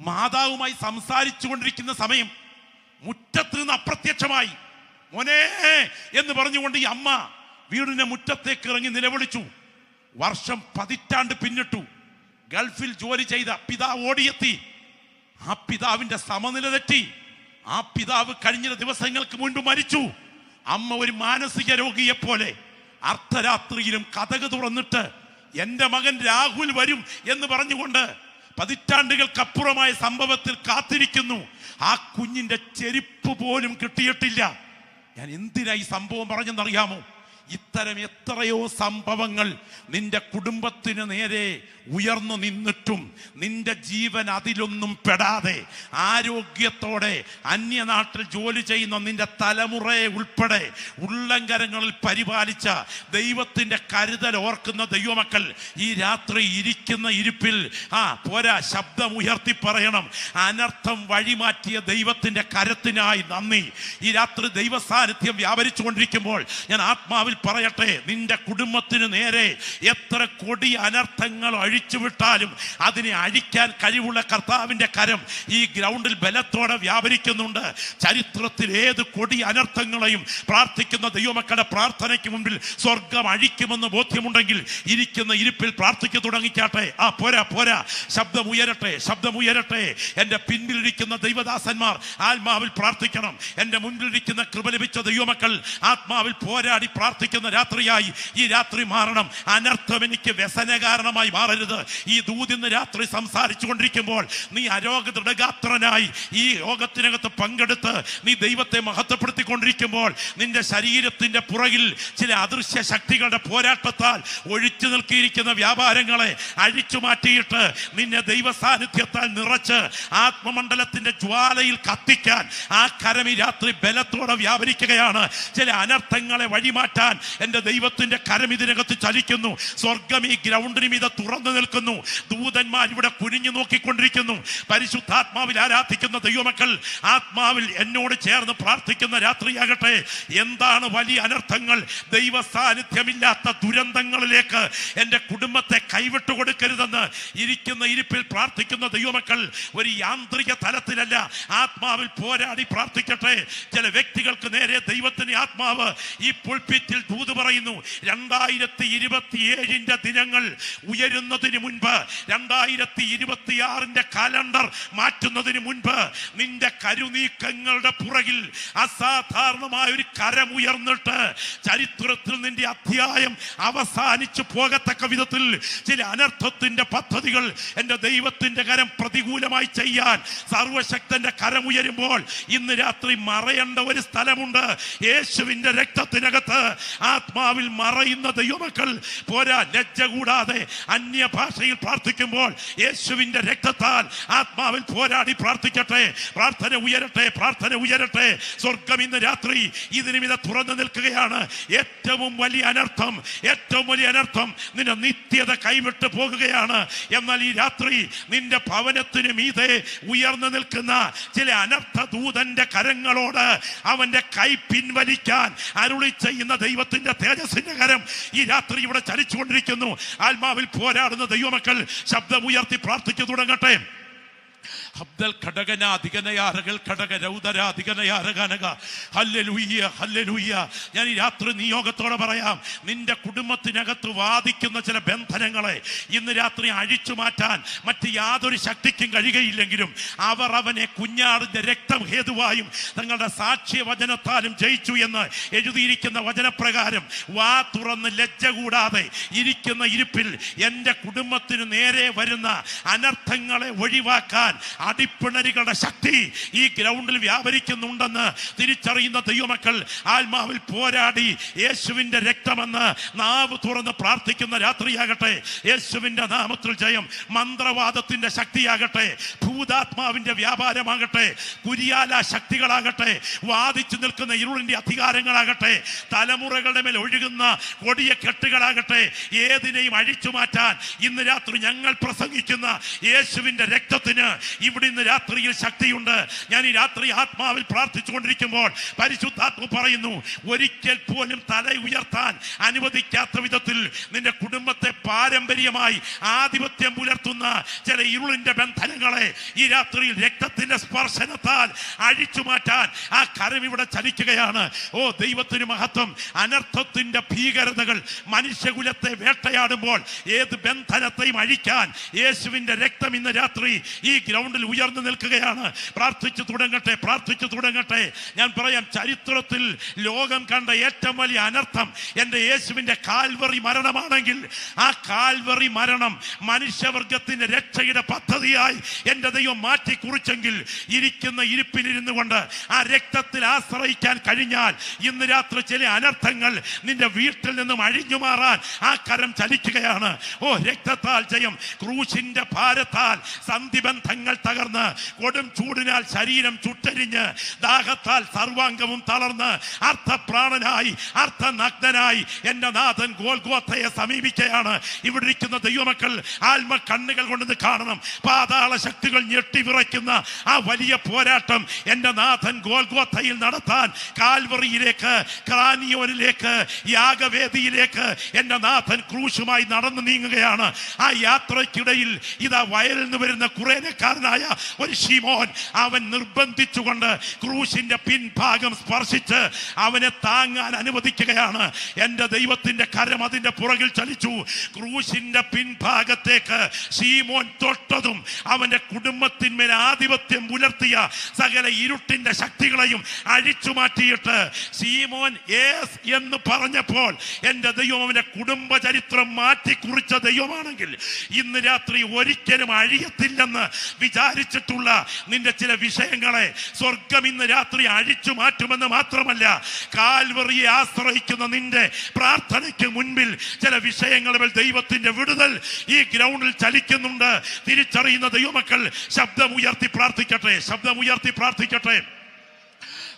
മാതാവുമായി സംസാരിച്ചു കൊണ്ടിരിക്കുന്ന സമയം മുറ്റത്ത് നിന്ന് അപ്രത്യക്ഷമായി. മോനെ എന്ന് പറഞ്ഞുകൊണ്ട് ഈ അമ്മ വീടിന്റെ മുറ്റത്തേക്ക് ഇറങ്ങി നിലവിളിച്ചു. വർഷം 10 പിന്നിട്ടു. ഗൾഫിൽ ജോലി ചെയ്ത പിതാവ് ഓടിയെത്തി. ആ പിതാവിന്റെ സമനില തെറ്റി. ആ പിതാവ് കഴിഞ്ഞ ദിവസങ്ങൾക്ക് മുൻപ് മരിച്ചു. അമ്മ ഒരു മാനസിക രോഗിയെ പോലെ അർദ്ധരാത്രിയിലും കതക് തുറന്നിട്ട് എന്റെ മകൻ രാഹുൽ വരും എന്ന് പറഞ്ഞുകൊണ്ട് 10 സംഭവത്തിൽ കാത്തിരിക്കുന്നു. ആ കുഞ്ഞിന്റെ ചെരുപ്പ് പോലും കിട്ടിയിട്ടില്ല. ഞാൻ എന്തിനാ ഈ സംഭവം പറഞ്ഞെന്നറിയാമോ? ഇത്തരം എത്രയോ സംഭവങ്ങൾ നിന്റെ കുടുംബത്തിന് നേരെ ഉയർന്നു നിന്നിട്ടും നിന്റെ ജീവൻ അതിലൊന്നും പെടാതെ ആരോഗ്യത്തോടെ അന്യനാട്ടിൽ ജോലി ചെയ്യുന്ന നിന്റെ തലമുറയെ ഉൾപ്പെടെ ഉള്ളങ്കരങ്ങളിൽ പരിപാലിച്ച ദൈവത്തിന്റെ കരുതൽ ഓർക്കുന്ന ദൈവമക്കൾ ഈ രാത്രി ഇരിക്കുന്ന ഇരിപ്പിൽ പോരാ, ശബ്ദം ഉയർത്തി പറയണം, അനർത്ഥം വഴിമാറ്റിയ ദൈവത്തിന്റെ കരത്തിനായി നന്ദി. ഈ രാത്രി ദൈവ സാന്നിധ്യം വ്യാപരിച്ചു കൊണ്ടിരിക്കുമ്പോൾ ഞാൻ ആത്മാവിൽ പറയട്ടെ, നിന്റെ കുടുംബത്തിന് നേരെ എത്ര കൊടിയ അനർത്ഥങ്ങൾ അഴിച്ചുവിട്ടാലും അതിനെ അഴിക്കാൻ കഴിവുള്ള കർത്താവിന്റെ കരം ഈ ഗ്രൗണ്ടിൽ ബലത്തോടെ വ്യാപരിക്കുന്നുണ്ട്. ചരിത്രത്തിൽ ഏത് കൊടിയ അനർത്ഥങ്ങളെയും പ്രാർത്ഥിക്കുന്ന ദൈവമക്കളുടെ പ്രാർത്ഥനയ്ക്ക് മുമ്പിൽ സ്വർഗം അഴിക്കുമെന്ന് ബോധ്യമുണ്ടെങ്കിൽ ഇരിക്കുന്ന ഇരിപ്പിൽ പ്രാർത്ഥിക്കു തുടങ്ങിക്കാട്ടെ. പോരാ, ശബ്ദമുയരട്ടെ. എന്റെ പിന്നിലിരിക്കുന്ന ദൈവദാസന്മാർ ആത്മാവിൽ പ്രാർത്ഥിക്കണം. എന്റെ മുൻപിലിരിക്കുന്ന കൃപ ലഭിച്ച ദൈവമക്കൾ ആത്മാവിൽ പോരാടി പ്രാർത്ഥിക്കുന്ന രാത്രിയായി ഈ രാത്രി മാറണം. അനർത്ഥം എനിക്ക് വ്യസനകാരണമായി മാറരുത്. ഈ ദൂതിന്ന് രാത്രി സംസാരിച്ചു കൊണ്ടിരിക്കുമ്പോൾ നീ അരോഗതൃഢഗാത്രനായി ഈ യോഗത്തിനകത്ത് പങ്കെടുത്ത് നീ ദൈവത്തെ മഹത്വപ്പെടുത്തിക്കൊണ്ടിരിക്കുമ്പോൾ നിന്റെ ശരീരത്തിന്റെ പുറകിൽ ചില അദൃശ്യ ശക്തികളുടെ പോരാട്ടത്താൽ ഒഴിച്ചു നിൽക്കിയിരിക്കുന്ന വ്യാപാരങ്ങളെ അഴിച്ചു മാറ്റിയിട്ട് നിന്നെ ദൈവ സാന്നിധ്യത്താൽ നിറച്ച് ആത്മമണ്ഡലത്തിന്റെ ജ്വാലയിൽ കത്തിക്കാൻ ആ കരം ഈ രാത്രി ബലത്തോടെ വ്യാപരിക്കുകയാണ്. ചില അനർത്ഥങ്ങളെ വഴിമാറ്റാൻ എൻ്റെ ദൈവത്തിന്റെ കരം ഇതിനകത്ത് ചലിക്കുന്നു. സ്വർഗം ഈ ഗ്രൗണ്ടിനും ഇത് തുറന്നു നിൽക്കുന്നു. ദൂതന്മാർ ഇവിടെ കുനിഞ്ഞു നോക്കിക്കൊണ്ടിരിക്കുന്നു. പരിശുദ്ധാത്മാവിൽ ആരാധിക്കുന്ന ദൈവമക്കൾ ആത്മാവിൽ എന്നോട് ചേർന്ന് പ്രാർത്ഥിക്കുന്ന രാത്രിയാകട്ടെ. എന്താണ് വലിയ അനർത്ഥങ്ങൾ? ദൈവ സാന്നിധ്യമില്ലാത്ത ദുരന്തങ്ങളിലേക്ക് എൻ്റെ കുടുംബത്തെ കൈവിട്ടു കൊടുക്കരുതെന്ന് ഇരിക്കുന്ന ഇരിപ്പിൽ പ്രാർത്ഥിക്കുന്ന ദൈവമക്കൾ ഒരു യാന്ത്രിക തലത്തിലല്ല, ആത്മാവിൽ പോരാടി പ്രാർത്ഥിക്കട്ടെ. ചില വ്യക്തികൾക്ക് നേരെ ദൈവത്തിന്റെ ആത്മാവ് ഈ പുൾപിറ്റിൽ ദൂത് പറയുന്നു. 2027 ദിനങ്ങൾ ഉയരുന്നതിന് മുൻപ്, 2026 കാലണ്ടർ മാറ്റുന്നതിന് മുൻപ് നിന്റെ കരുനീക്കങ്ങളുടെ പുറകിൽ അസാധാരണമായ ഒരു കരമുയർന്നിട്ട് ചരിത്രത്തിൽ നിന്റെ അധ്യായം അവസാനിച്ചു പോകത്തക്ക വിധത്തിൽ ചില അനർത്ഥത്തിന്റെ പദ്ധതികൾ എൻ്റെ ദൈവത്തിന്റെ കരം പ്രതികൂലമായി ചെയ്യാൻ സർവശക്തന്റെ കരമുയരുമ്പോൾ ഇന്ന് രാത്രി മറയേണ്ട ഒരു സ്ഥലമുണ്ട്. യേശുവിന്റെ രക്തത്തിനകത്ത് ആത്മാവിൽ മറയുന്ന ദൈവമക്കൾ പോരാ, ലജ്ജ കൂടാതെ അന്യഭാഷയിൽ പ്രാർത്ഥിക്കുമ്പോൾ യേശുവിന്റെ രക്തത്താൽ ആത്മാവിൽ പോരാടി പ്രാർത്ഥിക്കട്ടെ. പ്രാർത്ഥന ഉയരട്ടെ. സ്വർഗം ഇന്ന് രാത്രി ഇതിനുമിത തുറന്നു നിൽക്കുകയാണ്. ഏറ്റവും വലിയ അനർത്ഥം നിന്റെ നിത്യത കൈവിട്ട് പോകുകയാണ്. എന്നാൽ ഈ രാത്രി നിന്റെ ഭവനത്തിന് മീതെ ഉയർന്നു നിൽക്കുന്ന ചില അനർത്ഥ ദൂതന്റെ കരങ്ങളോട് അവന്റെ കൈ പിൻവലിക്കാൻ അരുളി ചെയ്യുന്ന ദൈവത്തിന്റെ തേജസ്സിന്റെ കരം ഈ രാത്രി ഇവിടെ ചലിച്ചുകൊണ്ടിരിക്കുന്നു. ആത്മാവിൽ പോരാടുന്ന ദൈവമക്കൾ ശബ്ദമുയർത്തി പ്രാർത്ഥിച്ചു തുടങ്ങട്ടെ. ഞാൻ ഈ രാത്രി നിയോഗത്തോടെ പറയാം, നിന്റെ കുടുംബത്തിനകത്ത് വാദിക്കുന്ന ചില ബന്ധനങ്ങളെ ഇന്ന് രാത്രി അഴിച്ചു മാറ്റാൻ മറ്റ് യാതൊരു ശക്തിക്കും കഴിയുകയില്ലെങ്കിലും അവർ അവനെ കുഞ്ഞാടിന്റെ രക്തം ഹേതുവായും തങ്ങളുടെ സാക്ഷ്യ വചനത്താലും ജയിച്ചു എന്ന് എഴുതിയിരിക്കുന്ന വചനപ്രകാരം വാ തുറന്ന് ലജ്ജ കൂടാതെ ഇരിക്കുന്ന ഇരിപ്പിൽ എൻ്റെ കുടുംബത്തിന് നേരെ വരുന്ന അനർത്ഥങ്ങളെ ഒഴിവാക്കാൻ അടിപ്പിണരുകളുടെ ശക്തി ഈ ഗ്രൗണ്ടിൽ വ്യാപരിക്കുന്നുണ്ടെന്ന് തിരിച്ചറിയുന്ന ദൈവമക്കൾ ആത്മാവിൽ പോരാടി യേശുവിന്റെ രക്തമെന്ന് നാവ് തുറന്ന് പ്രാർത്ഥിക്കുന്ന രാത്രിയാകട്ടെ. യേശുവിന്റെ നാമത്തിൽ ജയം. മന്ത്രവാദത്തിന്റെ ശക്തിയാകട്ടെ, ഭൂതാത്മാവിന്റെ വ്യാപാരമാകട്ടെ, കുരിയാല ശക്തികളാകട്ടെ, വാദിച്ചു നിൽക്കുന്ന ഇരുളിന്റെ അധികാരങ്ങളാകട്ടെ, തലമുറകളുടെ മേൽ ഒഴുകുന്ന കൊടിയ കെട്ടുകളാകട്ടെ, ഏതിനെയും അഴിച്ചു മാറ്റാൻ ഇന്ന് രാത്രി ഞങ്ങൾ പ്രസംഗിക്കുന്ന യേശുവിന്റെ രക്തത്തിന് ഇവിടെ ഇന്ന് രാത്രിയിൽ ശക്തിയുണ്ട്. ഞാൻ ഈ രാത്രി ആത്മാവിൽ പ്രാർത്ഥിച്ചു കൊണ്ടിരിക്കുമ്പോൾ പരിശുദ്ധാത്മ പറയുന്നു, ഒരിക്കൽ പോലും തല ഉയർത്താൻ അനുവദിക്കാത്ത വിധത്തിൽ നിന്റെ കുടുംബത്തെ പാരമ്പര്യമായി ആധിപത്യം പുലർത്തുന്ന ചില ഇരുളിന്റെ ബന്ധനങ്ങളെ ഈ രാത്രിയിൽ രക്തത്തിന്റെ സ്പർശനത്താൽ അഴിച്ചു മാറ്റാൻ ആ കരം ഇവിടെ ചലിക്കുകയാണ്. ഓ ദൈവത്തിന് മഹത്വം. അനർത്ഥത്തിന്റെ ഭീകരതകൾ മനുഷ്യകുലത്തെ വേട്ടയാടുമ്പോൾ ഏത് ബന്ധനത്തെയും അഴിക്കാൻ യേശുവിന്റെ രക്തം ഇന്ന് രാത്രി ഈ ഗ്രൗണ്ടിൽ ഉയർന്നു നിൽക്കുകയാണ്. പ്രാർത്ഥിച്ചു തുടങ്ങട്ടെ. ഞാൻ പറയാം, ചരിത്രത്തിൽ ലോകം കണ്ട ഏറ്റവും വലിയ അനർത്ഥം എൻ്റെ യേശുവിന്റെ കാൽവറി മരണമാണെങ്കിൽ ആ കാൽവറി മരണം മനുഷ്യവർഗത്തിന്റെ രക്ഷയുടെ പദ്ധതിയായി എൻ്റെ ദൈവം മാറ്റി കുറിച്ചെങ്കിൽ ഇരിക്കുന്ന ഇരിപ്പിലിരുന്നു കൊണ്ട് ആ രക്തത്തിൽ ആശ്രയിക്കാൻ കഴിഞ്ഞാൽ ഇന്ന് രാത്രി ചില അനർത്ഥങ്ങൾ നിന്റെ വീട്ടിൽ നിന്നും അഴിഞ്ഞു മാറാൻ ആ കരം ചലിക്കുകയാണ്. ഓ രക്തത്താൽ ജയം. ക്രൂശിന്റെ ഭാരത്താൽ സന്ധിബന്ധങ്ങൾ തകർന്ന് കൊടും ചൂടിനാൽ ശരീരം ചുട്ടരിഞ്ഞ് ദാഹത്താൽ സർവാംഗവും തളർന്ന് അർത്ഥപ്രാണനായി അർത്ഥനഗ്നനായി എന്റെ നാഥൻ ഗോൽഗോഥയെ സമീപിക്കുകയാണ്. ഇവിടെ ഇരിക്കുന്ന ദൈവമക്കൾ ആത്മ കണ്ണുകൾ കൊണ്ടത് കാണണം. പാതാള ശക്തികൾ ഞെട്ടിവിറയ്ക്കുന്ന ആ വലിയ പോരാട്ടം എന്റെ നാഥൻ ഗോൽഗോഥയിൽ നടത്താൻ കാൽവറിയിലേക്ക്, ക്രാനിയോനിലേക്ക്, യാഗവേദിയിലേക്ക് എന്റെ നാഥൻ ക്രൂശുമായി നടന്നു നീങ്ങുകയാണ്. ആ യാത്രയ്ക്കിടയിൽ ഇതാ വയലിൽ നിന്ന് വരുന്ന കുറേനക്കാരനായ ഒരു ശിമോൻ അവൻ നിർബന്ധിച്ചുകൊണ്ട് ക്രൂശിന്റെ പിൻഭാഗം സ്പർശിച്ച് അവനെ താങ്ങാൻ അനുവദിക്കുകയാണ്. എന്റെ ദൈവത്തിന്റെ കരം അതിന്റെ പുറകിൽ ചലിച്ചു. ക്രൂശിന്റെ പിൻഭാഗത്തേക്ക് ശിമോൻ തൊട്ടതും അവന്റെ കുടുംബത്തിന്മേൽ ആധിപത്യം പുലർത്തിയ സകല ഇരുട്ടിന്റെ ശക്തികളെയും അഴിച്ചു മാറ്റിയിട്ട് ശിമോൻ യേസ് എന്ന് പറഞ്ഞപ്പോൾ എന്റെ ദൈവം അവന്റെ കുടുംബ ചരിത്രം മാറ്റി കുറിച്ച ദൈവമാണെങ്കിൽ ഇന്ന് രാത്രി ഒരിക്കലും അഴിയത്തില്ലെന്ന് വിചാരിച്ചിട്ടുള്ള നിന്റെ ചില വിഷയങ്ങളെ സ്വർഗം ഇന്ന് രാത്രി അഴിച്ചു മാറ്റുമെന്ന് മാത്രമല്ല, കാൽവറിയെ ആശ്രയിക്കുന്ന നിന്റെ പ്രാർത്ഥനയ്ക്ക് മുൻപിൽ ചില വിഷയങ്ങളിൽ ദൈവത്തിന്റെ വിടുതൽ ഈ ഗ്രൗണ്ടിൽ ചലിക്കുന്നുണ്ട്. തിരിച്ചറിയുന്ന ദൈവമക്കൾ ശബ്ദമുയർത്തി പ്രാർത്ഥിക്കട്ടെ, ശബ്ദമുയർത്തി പ്രാർത്ഥിക്കട്ടെ.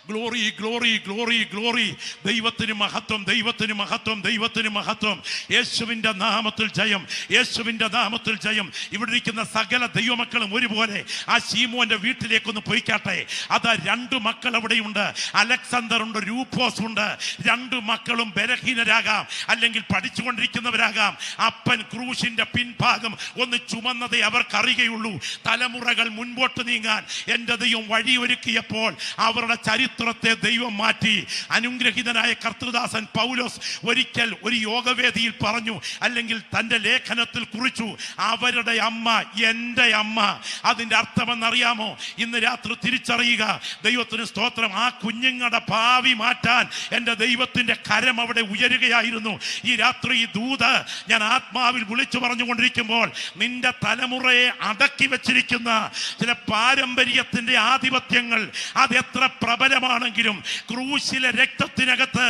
Glory glory glory glory. ദൈവത്തിന് മഹത്വം, ദൈവത്തിന് മഹത്വം, ദൈവത്തിന് മഹത്വം. യേശുവിൻ്റെ നാമത്തിൽ ജയം, യേശുവിൻ്റെ നാമത്തിൽ ജയം. ഇവിടെ ഇരിക്കുന്ന സകല ദൈവമക്കളും ഒരുപോലെ ആ ശീമോന്റെ വീട്ടിലേക്കൊന്ന് പോയിക്കാട്ടെ. അതാ 2 മക്കൾ അവിടെയുണ്ട്. അലക്സാണ്ടർ ഉണ്ട്, രൂപ്പോസ് ഉണ്ട്. 2 മക്കളും ബലഹീനരാകാം, അല്ലെങ്കിൽ പഠിച്ചുകൊണ്ടിരിക്കുന്നവരാകാം. അപ്പൻ ക്രൂശിന്റെ പിൻഭാഗം ഒന്ന് ചുമന്നതേ അവർക്കറിയുകയുള്ളൂ. തലമുറകൾ മുൻപോട്ട് നീങ്ങാൻ എൻ്റെ ദൈവം വഴിയൊരുക്കിയപ്പോൾ അവരുടെ ചരിത്രത്തെ ദൈവം മാറ്റി. അനുഗ്രഹീതനായ കർത്തൃദാസൻ പൗലോസ് ഒരിക്കൽ ഒരു യോഗവേദിയിൽ പറഞ്ഞു, അല്ലെങ്കിൽ തൻ്റെ ലേഖനത്തിൽ കുറിച്ചു, അവരുടെ അമ്മ എൻ്റെ അമ്മ. അതിൻ്റെ അർത്ഥമെന്നറിയാമോ? ഇന്ന് രാത്രി തിരിച്ചറിയുക. ദൈവത്തിന് സ്തോത്രം. ആ കുഞ്ഞുങ്ങളുടെ ഭാവി മാറ്റാൻ എൻ്റെ ദൈവത്തിൻ്റെ കരം അവിടെ ഉയരുകയായിരുന്നു. ഈ രാത്രി ഈ ദൂത് ഞാൻ ആത്മാവിൽ വിളിച്ചു പറഞ്ഞുകൊണ്ടിരിക്കുമ്പോൾ നിന്റെ തലമുറയെ അടക്കി വെച്ചിരിക്കുന്ന ചില പാരമ്പര്യത്തിൻ്റെ ആധിപത്യങ്ങൾ അതെത്ര പ്രബലമാണെങ്കിലും ക്രൂശിലെ രക്തത്തിനകത്ത്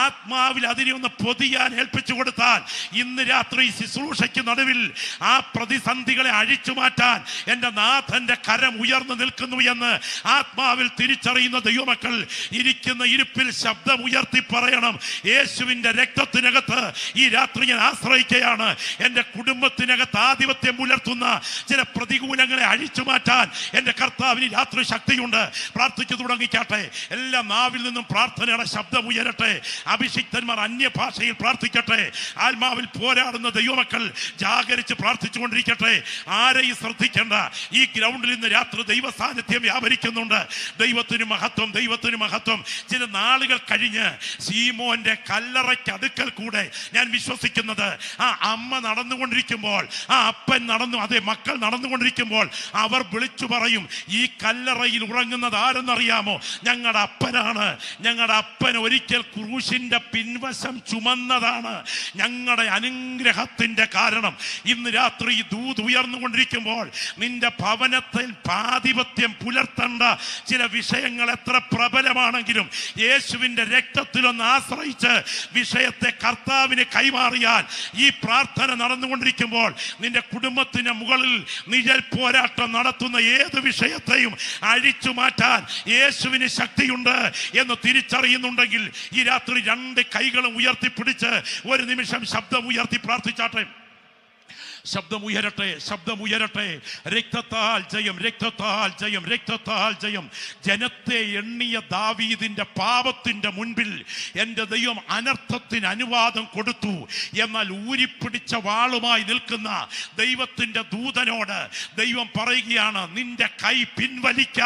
ആത്മാവിൽ അതിനെ ഒന്ന് പൊതിയാൻ ഏൽപ്പിച്ചു കൊടുത്താൽ ഇന്ന് രാത്രി ശുശ്രൂഷയ്ക്ക് നടുവിൽ ആ പ്രതിസന്ധികളെ അഴിച്ചു മാറ്റാൻ എൻ്റെ നാഥന്റെ കരം ഉയർന്നു നിൽക്കുന്നു എന്ന് ആത്മാവിൽ തിരിച്ചറിയുന്ന ദൈവമക്കൾ ഇരിക്കുന്ന ഇരിപ്പിൽ ശബ്ദം ഉയർത്തി പറയണം, യേശുവിൻ്റെ രക്തത്തിനകത്ത് ഈ രാത്രി ഞാൻ ആശ്രയിക്കുകയാണ്. എൻ്റെ കുടുംബത്തിനകത്ത് ആധിപത്യം പുലർത്തുന്ന ചില പ്രതികൂലങ്ങളെ അഴിച്ചു മാറ്റാൻ എൻ്റെ കർത്താവിന് രാത്രി ശക്തിയുണ്ട്. പ്രാർത്ഥിച്ചു തുടങ്ങിക്കാട്ടെ. എല്ലാ നാവിൽ നിന്നും പ്രാർത്ഥനയുടെ ശബ്ദം ഉയരട്ടെ. അഭിഷിക്തന്മാർ അന്യഭാഷയിൽ പ്രാർത്ഥിക്കട്ടെ. ആത്മാവിൽ പോരാടുന്ന ദൈവമക്കൾ ജാഗരിച്ച് പ്രാർത്ഥിച്ചുകൊണ്ടിരിക്കട്ടെ. ആരെയും ശ്രദ്ധിക്കേണ്ട. ഈ ഗ്രൗണ്ടിൽ ഇന്ന് രാത്രി ദൈവ സാന്നിധ്യം വ്യാപരിക്കുന്നുണ്ട്. ദൈവത്തിന് മഹത്വം, ദൈവത്തിന് മഹത്വം. ചില നാളുകൾ കഴിഞ്ഞ് ശീമോന്റെ കല്ലറയ്ക്ക് അടുക്കൽ കൂടെ ഞാൻ വിശ്വസിക്കുന്നത് ആ അമ്മ നടന്നുകൊണ്ടിരിക്കുമ്പോൾ, ആ അപ്പൻ അതേ മക്കൾ നടന്നുകൊണ്ടിരിക്കുമ്പോൾ അവർ വിളിച്ചു പറയും, ഈ കല്ലറയിൽ ഉറങ്ങുന്നത് ആരെന്നറിയാമോ? ഞങ്ങളുടെ അപ്പനാണ്. ഞങ്ങളുടെ അപ്പൻ ഒരിക്കൽ ക്രൂശിന്റെ പിൻവശം ചുമന്നതാണ്. ഞങ്ങളുടെ അനുഗ്രഹത്തിന്റെ കാരണം. ഇന്ന് രാത്രി ഈ ദൂത് ഉയർന്നുകൊണ്ടിരിക്കുമ്പോൾ നിന്റെ ഭവനത്തിൽ ആധിപത്യം പുലർത്തേണ്ട ചില വിഷയങ്ങൾ എത്ര പ്രബലമാണെങ്കിലും യേശുവിന്റെ രക്തത്തിലൊന്ന് ആശ്രയിച്ച് വിഷയത്തെ കർത്താവിന് കൈമാറിയാൽ ഈ പ്രാർത്ഥന നടന്നുകൊണ്ടിരിക്കുമ്പോൾ നിന്റെ കുടുംബത്തിന് മുകളിൽ നിഴൽ പോരാട്ടം നടത്തുന്ന ഏത് വിഷയത്തെയും അഴിച്ചു മാറ്റാൻ യേശുവിന് ശക്തിയുണ്ട് എന്ന് തിരിച്ചറിയുന്നുണ്ടെങ്കിൽ ഈ രാത്രി 2 കൈകളും ഉയർത്തിപ്പിടിച്ച് ഒരു നിമിഷം ശബ്ദം ഉയർത്തി പ്രാർത്ഥിച്ചാട്ടെ. ശബ്ദമുയരട്ടെ, ശബ്ദമുയരട്ടെ. രക്തത്താൽ ജയം, രക്തത്താൽ ജയം, രക്തത്താൽ ജയം. ജനത്തെ എണ്ണിയ ദാവീദിന്റെ പാപത്തിന്റെ മുൻപിൽ എൻ്റെ ദൈവം അനർത്ഥത്തിന് അനുവാദം കൊടുത്തു. എന്നാൽ ഊരിപ്പിടിച്ച വാളുമായി നിൽക്കുന്ന ദൈവത്തിന്റെ ദൂതനോട് ദൈവം പറയുകയാണ്, നിന്റെ കൈ പിൻവലിക്ക.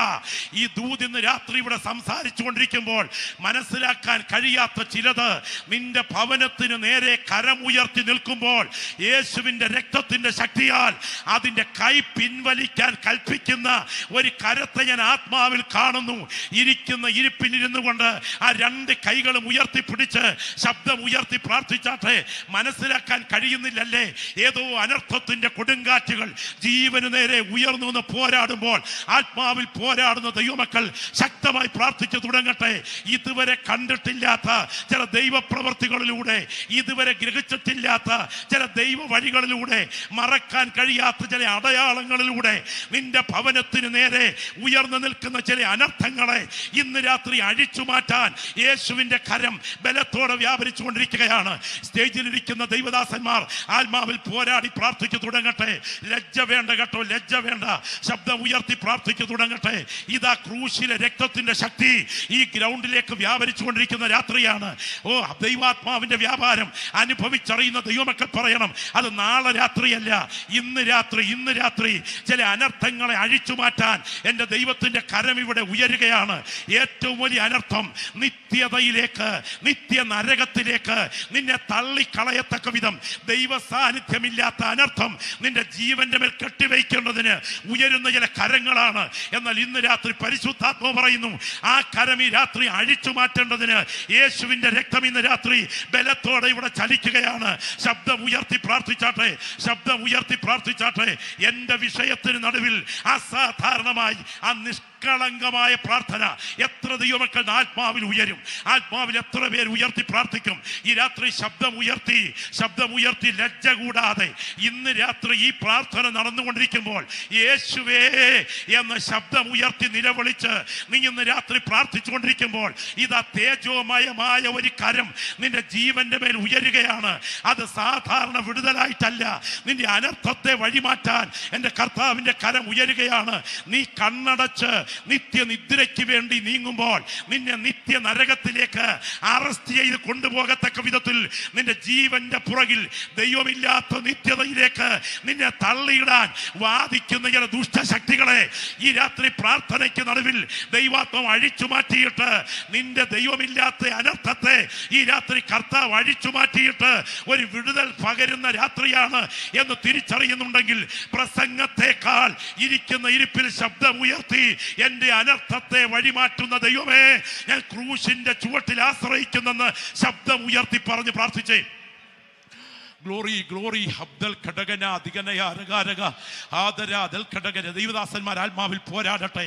ഈ ദൂത് ഇന്ന് രാത്രി ഇവിടെ സംസാരിച്ചു കൊണ്ടിരിക്കുമ്പോൾ മനസ്സിലാക്കാൻ കഴിയാത്ത ചിലത് നിന്റെ ഭവനത്തിന് നേരെ കരമുയർത്തി നിൽക്കുമ്പോൾ യേശുവിന്റെ രക്തത്തിന്റെ ശക്തിയാൽ അതിന്റെ കൈ പിൻവലിക്കാൻ കൽപ്പിക്കുന്ന ഒരു കരത്തെ ഞാൻ ആത്മാവിൽ കാണുന്നു. ഇരിക്കുന്ന ഇരിപ്പിലിരുന്നു കൊണ്ട് ആ 2 കൈകളും ഉയർത്തിപ്പിടിച്ച് ശബ്ദം ഉയർത്തി പ്രാർത്ഥിച്ചാട്ടെ. മനസ്സിലാക്കാൻ കഴിയുന്നില്ലല്ലേ? ഏതോ അനർത്ഥത്തിന്റെ കൊടുങ്കാറ്റുകൾ ജീവന് നേരെ ഉയർന്നു നിന്ന് പോരാടുമ്പോൾ ആത്മാവിൽ പോരാടുന്ന ദൈവമക്കൾ ശക്തമായി പ്രാർത്ഥിച്ചു തുടങ്ങട്ടെ. ഇതുവരെ കണ്ടിട്ടില്ലാത്ത ചില ദൈവപ്രവർത്തികളിലൂടെ, ഇതുവരെ ഗ്രഹിച്ചിട്ടില്ലാത്ത ചില ദൈവ വഴികളിലൂടെ മറക്കാൻ കഴിയാത്ത ചില അടയാളങ്ങളിലൂടെ നിന്റെ ഭവനത്തിന് നേരെ ഉയർന്നു നിൽക്കുന്ന ചില അനർത്ഥങ്ങളെ ഇന്ന് രാത്രി അഴിച്ചു മാറ്റാൻ യേശുവിന്റെ കരം ബലത്തോടെ വ്യാപരിച്ചു കൊണ്ടിരിക്കുകയാണ്. സ്റ്റേജിലിരിക്കുന്ന ദൈവദാസന്മാർ ആത്മാവിൽ പോരാടി പ്രാർത്ഥിച്ചു തുടങ്ങട്ടെ. ലജ്ജ വേണ്ട കേട്ടോ, ലജ്ജ വേണ്ട. ശബ്ദം ഉയർത്തി പ്രാർത്ഥിച്ചു തുടങ്ങട്ടെ. ഇതാ ക്രൂശിലെ രക്തത്തിന്റെ ശക്തി ഈ ഗ്രൗണ്ടിലേക്ക് വ്യാപരിച്ചു കൊണ്ടിരിക്കുന്ന രാത്രിയാണ്. ഓ, ദൈവാത്മാവിന്റെ വ്യാപാരം അനുഭവിച്ചറിയുന്ന ദൈവമക്കൾ പറയണം, അത് നാളെ രാത്രിയല്ല, ഇന്ന് രാത്രി ചില അനർത്ഥങ്ങളെ അഴിച്ചു മാറ്റാൻ എൻ്റെ ദൈവത്തിന്റെ കരം ഇവിടെ ഉയരുകയാണ്. ഏറ്റവും വലിയ അനർത്ഥം നിത്യതയിലേക്ക്, നിത്യ നരകത്തിലേക്ക് നിന്നെ തള്ളിക്കളയത്തക്ക വിധം ദൈവ സാന്നിധ്യമില്ലാത്ത അനർത്ഥം നിന്റെ ജീവന്റെ മേൽ കെട്ടിവയ്ക്കേണ്ടതിന് ഉയരുന്ന ചില കരങ്ങളാണ്. എന്നാൽ ഇന്ന് രാത്രി പരിശുദ്ധാത്മാവ് പറയുന്നു, ആ കരം ഈ രാത്രി അഴിച്ചു മാറ്റേണ്ടതിന് യേശുവിന്റെ രക്തം ഇന്ന് രാത്രി ബലത്തോടെ ഇവിടെ ചലിക്കുകയാണ്. ശബ്ദം ഉയർത്തി പ്രാർത്ഥിച്ചാട്ടെ, ശബ്ദം ഉയർത്തി പ്രാർത്ഥിച്ചാട്ടെ. എന്റെ വിഷയത്തിന് നടുവിൽ അസാധാരണമായി ആ നിഷ്കളങ്കമായ പ്രാർത്ഥന എത്ര ദൈവമക്കൾ ആത്മാവിൽ ഉയരും, ആത്മാവിൽ എത്ര പേര് ഉയർത്തി പ്രാർത്ഥിക്കും ഈ രാത്രി? ശബ്ദം ഉയർത്തി ലജ്ജ കൂടാതെ ഇന്ന് രാത്രി ഈ പ്രാർത്ഥന നടന്നുകൊണ്ടിരിക്കുമ്പോൾ യേശുവേ എന്ന ശബ്ദം ഉയർത്തി നിലവിളിച്ച് നീ ഇന്ന് രാത്രി പ്രാർത്ഥിച്ചു കൊണ്ടിരിക്കുമ്പോൾ ഇതാ തേജോമയമായ ഒരു കരം നിന്റെ ജീവന്റെ മേൽ ഉയരുകയാണ്. അത് സാധാരണ വിടുതലായിട്ടല്ല, നിന്റെ അനർത്ഥത്തെ വഴിമാറ്റാൻ എൻ്റെ കർത്താവിന്റെ കരം ഉയരുകയാണ്. നീ കണ്ണടച്ച് നിത്യനിദ്രയ്ക്ക് വേണ്ടി നീങ്ങുമ്പോൾ നിന്നെ നിത്യ നരകത്തിലേക്ക് അറസ്റ്റ് ചെയ്ത് കൊണ്ടുപോകത്തക്ക വിധത്തിൽ നിന്റെ ജീവന്റെ പുറകിൽ ദൈവമില്ലാത്ത നിത്യതയിലേക്ക് നിന്നെ തള്ളിയിടാൻ വാദിക്കുന്ന ചില ദുഷ്ടശക്തികളെ ഈ രാത്രി പ്രാർത്ഥനയ്ക്ക് നടുവിൽ ദൈവാത്മം അഴിച്ചു മാറ്റിയിട്ട് നിന്റെ ദൈവമില്ലാത്ത അനർത്ഥത്തെ ഈ രാത്രി കർത്താവ് അഴിച്ചു മാറ്റിയിട്ട് ഒരു വിടുതൽ പകരുന്ന രാത്രിയാണ് എന്ന് തിരിച്ചറിയുന്നുണ്ടെങ്കിൽ പ്രസംഗത്തെക്കാൾ ഇരിക്കുന്ന ഇരിപ്പിൽ ശബ്ദം ഉയർത്തി എന്റെ അനർത്ഥത്തെ വഴിമാറ്റുന്ന ദൈവമേ, ഞാൻ ക്രൂശിന്റെ ചുവട്ടിൽ ആശ്രയിക്കുന്നെന്ന് ശബ്ദം ഉയർത്തി പറഞ്ഞ് പ്രാർത്ഥിച്ചേ. Glory glory ഹബ്ദൽ ഘടകന അധികനയ അരകാരക ആദര Atal ഘടകന. ദൈവദാസന്മാർ ആത്മാവിൽ പോരാടട്ടെ,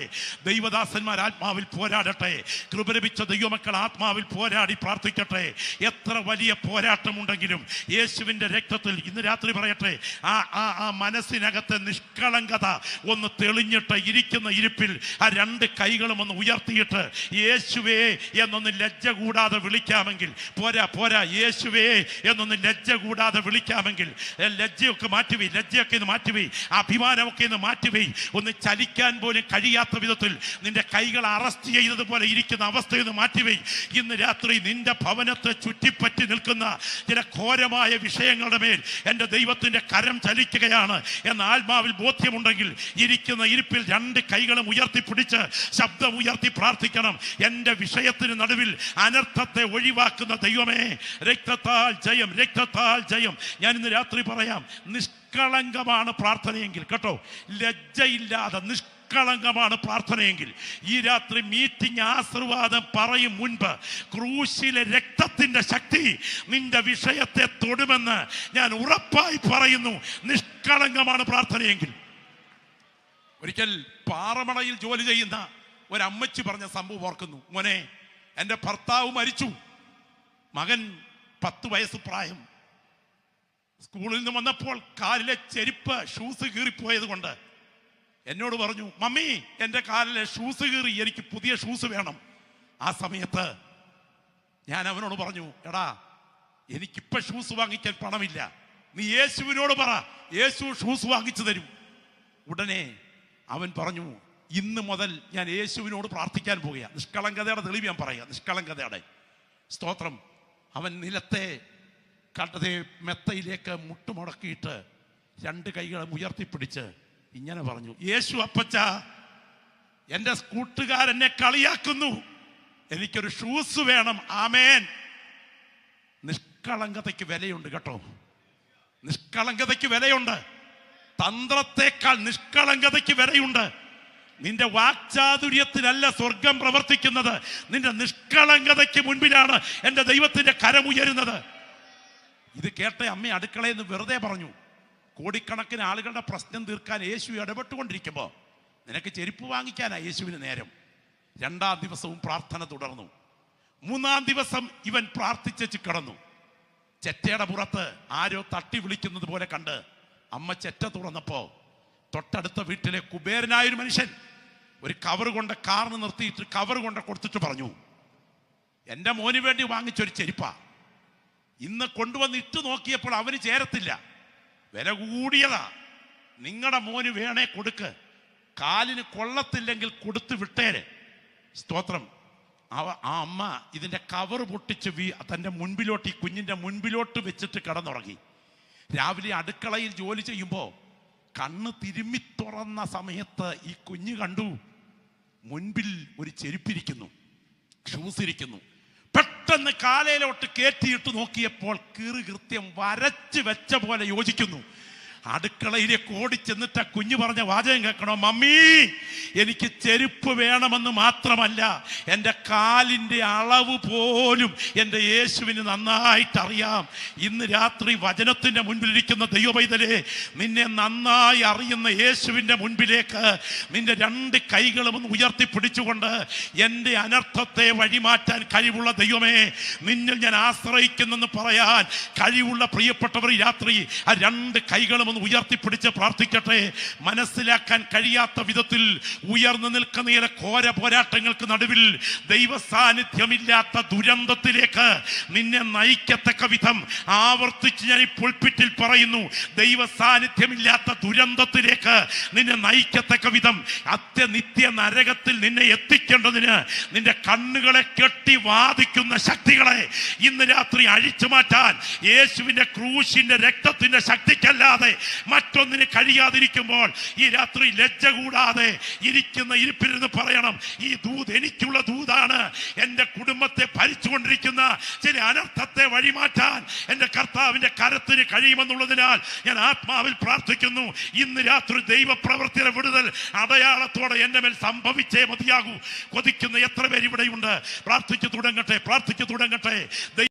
ദൈവദാസന്മാർ ആത്മാവിൽ പോരാടട്ടെ. കൃപ ലഭിച്ച ദൈവമക്കൾ ആത്മാവിൽ പോരാടി പ്രാർത്ഥിക്കട്ടെ. എത്ര വലിയ പോരാട്ടമുണ്ടെങ്കിലും യേശുവിൻ്റെ രക്തത്തിൽ ഇന്ന് രാത്രി പറയട്ടെ, ആ മനസ്സിനകത്തെ നിഷ്കളങ്കത ഒന്ന് തെളിഞ്ഞിട്ട് ഇരിക്കുന്ന ഇരിപ്പിൽ ആ രണ്ട് കൈകളും ഒന്ന് ഉയർത്തിയിട്ട് യേശുവേ എന്നൊന്ന് ലജ്ജ കൂടാതെ വിളിക്കാമെങ്കിൽ പോരാ യേശുവേ എന്നൊന്ന് ലജ്ജ കൂടാതെ വിളിക്കാമെങ്കിൽ ലജ്ജയൊക്കെ മാറ്റിവേ, അഭിമാനമൊക്കെ ഇന്ന് മാറ്റിവേ. ഒന്ന് ചലിക്കാൻ പോലും കഴിയാത്ത വിധത്തിൽ നിന്റെ കൈകൾ അറസ്റ്റ് ചെയ്തതുപോലെ ഇരിക്കുന്ന അവസ്ഥയൊന്ന് മാറ്റിവേ. ഇന്ന് രാത്രി നിന്റെ ഭവനത്തെ ചുറ്റിപ്പറ്റി നിൽക്കുന്ന ചില ഘോരമായ വിഷയങ്ങളുടെ മേൽ എൻ്റെ ദൈവത്തിന്റെ കരം ചലിക്കുകയാണ് എന്ന ആത്മാവിൽ ബോധ്യമുണ്ടെങ്കിൽ ഇരിക്കുന്ന ഇരിപ്പിൽ രണ്ട് കൈകളും ഉയർത്തിപ്പിടിച്ച് ശബ്ദം ഉയർത്തി പ്രാർത്ഥിക്കണം. എൻ്റെ വിഷയത്തിന് നടുവിൽ അനർത്ഥത്തെ ഒഴിവാക്കുന്ന ദൈവമേ, രക്തത്താൽ ജയം. ഞാൻ ഇന്ന് രാത്രി പറയാം, നിഷ്കളങ്കമാണ് പ്രാർത്ഥനയെങ്കിൽ കേട്ടോ, ലജ്ജയില്ലാതെ നിഷ്കളങ്കമാണ് പ്രാർത്ഥനയെങ്കിൽ ഈ രാത്രി മീറ്റിംഗ് ആശീർവാദം പറയും മുൻപ് ക്രൂശിലെ രക്തത്തിന്റെ ശക്തി നിന്റെ വിഷയത്തെ തൊടുമെന്ന് ഞാൻ ഉറപ്പായി പറയുന്നു. നിഷ്കളങ്കമാണ് പ്രാർത്ഥനയെങ്കിൽ. ഒരിക്കൽ പാറമടയിൽ ജോലി ചെയ്യുന്ന ഒരമ്മച്ചി പറഞ്ഞ സംഭവം ഓർക്കുന്നു. മോനെ, എൻ്റെ ഭർത്താവ് മരിച്ചു, മകൻ 10 വയസ്സ് പ്രായം. സ്കൂളിൽ നിന്ന് വന്നപ്പോൾ കാലിലെ ചെരുപ്പ് ഷൂസ് കീറിപ്പോയത് കൊണ്ട് എന്നോട് പറഞ്ഞു, മമ്മി എൻ്റെ കാലിലെ ഷൂസ് കീറി, എനിക്ക് പുതിയ ഷൂസ് വേണം. ആ സമയത്ത് ഞാൻ അവനോട് പറഞ്ഞു, എടാ എനിക്കിപ്പോൾ ഷൂസ് വാങ്ങിക്കാൻ പണമില്ല, നീ യേശുവിനോട് പറ, യേശു ഷൂസ് വാങ്ങിച്ചു തരും. ഉടനെ അവൻ പറഞ്ഞു, ഇന്ന് മുതൽ ഞാൻ യേശുവിനോട് പ്രാർത്ഥിക്കാൻ പോകുക. നിഷ്കളങ്കതയുടെ തെളിവ് ഞാൻ പറയുക, നിഷ്കളങ്കതയുടെ സ്തോത്രം. അവൻ നിലത്തെ കണ്ടതേ മെത്തയിലേക്ക് മുട്ടുമുടക്കിയിട്ട് രണ്ട് കൈകളും ഉയർത്തിപ്പിടിച്ച് ഇങ്ങനെ പറഞ്ഞു, യേശു അപ്പച്ച, എൻ്റെ കൂട്ടുകാരെന്നെ കളിയാക്കുന്നു, എനിക്കൊരു ഷൂസ് വേണം. ആമേൻ. നിഷ്കളങ്കതയ്ക്ക് വിലയുണ്ട് കേട്ടോ, നിഷ്കളങ്കതയ്ക്ക് വിലയുണ്ട്. തന്ത്രത്തെക്കാൾ നിഷ്കളങ്കതയ്ക്ക് വിലയുണ്ട്. നിന്റെ വാക്ചാതുര്യത്തിലല്ല സ്വർഗം പ്രവർത്തിക്കുന്നത്, നിന്റെ നിഷ്കളങ്കതയ്ക്ക് മുൻപിലാണ് എൻ്റെ ദൈവത്തിന്റെ കരമുയരുന്നത്. ഇത് കേട്ട അമ്മ അടുക്കളയിൽ നിന്ന് വെറുതെ പറഞ്ഞു, കോടിക്കണക്കിന് ആളുകളുടെ പ്രശ്നം തീർക്കാൻ യേശു ഇടപെട്ടുകൊണ്ടിരിക്കുമ്പോൾ നിനക്ക് ചെരുപ്പ് വാങ്ങിക്കാനാ യേശുവിന് നേരം. 2-ാം ദിവസവും പ്രാർത്ഥന തുടർന്നു. 3-ാം ദിവസം ഇവൻ പ്രാർത്ഥിച്ചു കിടന്നു. ചെറ്റയുടെ പുറത്ത് ആരോ തട്ടി വിളിക്കുന്നത് പോലെ കണ്ട് അമ്മ ചെറ്റ തുറന്നപ്പോ തൊട്ടടുത്ത വീട്ടിലെ കുബേരനായൊരു മനുഷ്യൻ ഒരു കവർ കൊണ്ട് കാറിന് നിർത്തിയിട്ട് കവർ കൊണ്ട് കൊടുത്തിട്ട് പറഞ്ഞു, എൻ്റെ മോന് വേണ്ടി വാങ്ങിച്ചൊരു ചെരുപ്പാ, ഇന്ന് കൊണ്ടുവന്ന് ഇട്ട് നോക്കിയപ്പോൾ അവന് ചേരത്തില്ല, വില കൂടിയതാ, നിങ്ങളുടെ മോന് വേണേ കൊടുക്ക്, കാലിന് കൊള്ളത്തില്ലെങ്കിൽ കൊടുത്തു വിട്ടേര്. സ്തോത്രം. ആ അമ്മ ഇതിൻ്റെ കവർ പൊട്ടിച്ച് തൻ്റെ മുൻപിലോട്ട്, ഈ കുഞ്ഞിൻ്റെ മുൻപിലോട്ട് വെച്ചിട്ട് കിടന്നുറങ്ങി. രാവിലെ അടുക്കളയിൽ ജോലി ചെയ്യുമ്പോൾ കണ്ണ് തിരുമ്മി തുറന്ന സമയത്ത് ഈ കുഞ്ഞ് കണ്ടു മുൻപിൽ ഒരു ചെരുപ്പിരിക്കുന്നു, ഷൂസ് ഇരിക്കുന്നു. പെട്ടെന്ന് കാലയിലോട്ട് കയറ്റിയിട്ട് നോക്കിയപ്പോൾ കൃത്യം വരച്ച് വെച്ച പോലെ യോജിക്കുന്നു. അടുക്കളയിലേക്ക് ഓടിച്ചെന്നിട്ട് ആ കുഞ്ഞു പറഞ്ഞ വാചകം കേൾക്കണോ? മമ്മി, എനിക്ക് ചെരുപ്പ് വേണമെന്ന് മാത്രമല്ല, എൻ്റെ കാലിൻ്റെ അളവ് പോലും എൻ്റെ യേശുവിന് നന്നായിട്ട് അറിയാം. ഇന്ന് രാത്രി വചനത്തിൻ്റെ മുൻപിലിരിക്കുന്ന ദൈവപൈതലേ, നിന്നെ നന്നായി അറിയുന്ന യേശുവിൻ്റെ മുൻപിലേക്ക് നിന്റെ രണ്ട് കൈകളും ഒന്ന് ഉയർത്തിപ്പിടിച്ചുകൊണ്ട്, എൻ്റെ അനർത്ഥത്തെ വഴിമാറ്റാൻ കഴിവുള്ള ദൈവമേ, നിന്നിൽ ഞാൻ ആശ്രയിക്കുന്നെന്ന് പറയാൻ കഴിവുള്ള പ്രിയപ്പെട്ടവർ ഈ രാത്രി ആ രണ്ട് കൈകളും ഒന്ന് ഉയർത്തിപ്പിടിച്ച് പ്രാർത്ഥിക്കട്ടെ. മനസ്സിലാക്കാൻ കഴിയാത്ത വിധത്തിൽ ഉയർന്നു നിൽക്കുന്ന ഘോര പോരാട്ടങ്ങൾക്ക് നടുവിൽ ദൈവ സാന്നിധ്യമില്ലാത്ത ദുരന്തത്തിലേക്ക് നിന്നെ നയിക്കത്തക്ക വിധം ആവർത്തിച്ച് ഞാൻ ഈ പുൾപിറ്റിൽ പറയുന്നു, ദൈവ സാന്നിധ്യമില്ലാത്ത ദുരന്തത്തിലേക്ക് നിന്നെ നയിക്കത്തക്ക വിധം നിത്യ നരകത്തിൽ നിന്നെ എത്തിക്കേണ്ടതിന് നിന്റെ കണ്ണുകളെ കെട്ടി വാദിക്കുന്ന ശക്തികളെ ഇന്ന് രാത്രി അഴിച്ചു മാറ്റാൻ യേശുവിന്റെ ക്രൂശിന്റെ രക്തത്തിന്റെ ശക്തിക്കല്ലാതെ മറ്റൊന്നിന് കഴിയാതിരിക്കുമ്പോൾ ഈ രാത്രി ലജ്ജ കൂടാതെ ഇരിക്കുന്ന ഇരിപ്പിരുന്ന് പറയണം, ഈ ദൂത് എനിക്കുള്ള ദൂതാണ്. എൻ്റെ കുടുംബത്തെ ഭരിച്ചുകൊണ്ടിരിക്കുന്ന ചില അനർത്ഥത്തെ വഴിമാറ്റാൻ എൻ്റെ കർത്താവിൻ്റെ കരത്തിന് കഴിയുമെന്നുള്ളതിനാൽ ഞാൻ ആത്മാവിൽ പ്രാർത്ഥിക്കുന്നു. ഇന്ന് രാത്രി ദൈവപ്രവൃത്തിയുടെ വിടുതൽ അടയാളത്തോടെ എൻ്റെ മേൽ സംഭവിച്ചേ മതിയാകൂ. കൊതിക്കുന്ന എത്ര പേര് ഇവിടെയുണ്ട്? പ്രാർത്ഥിച്ചു തുടങ്ങട്ടെ.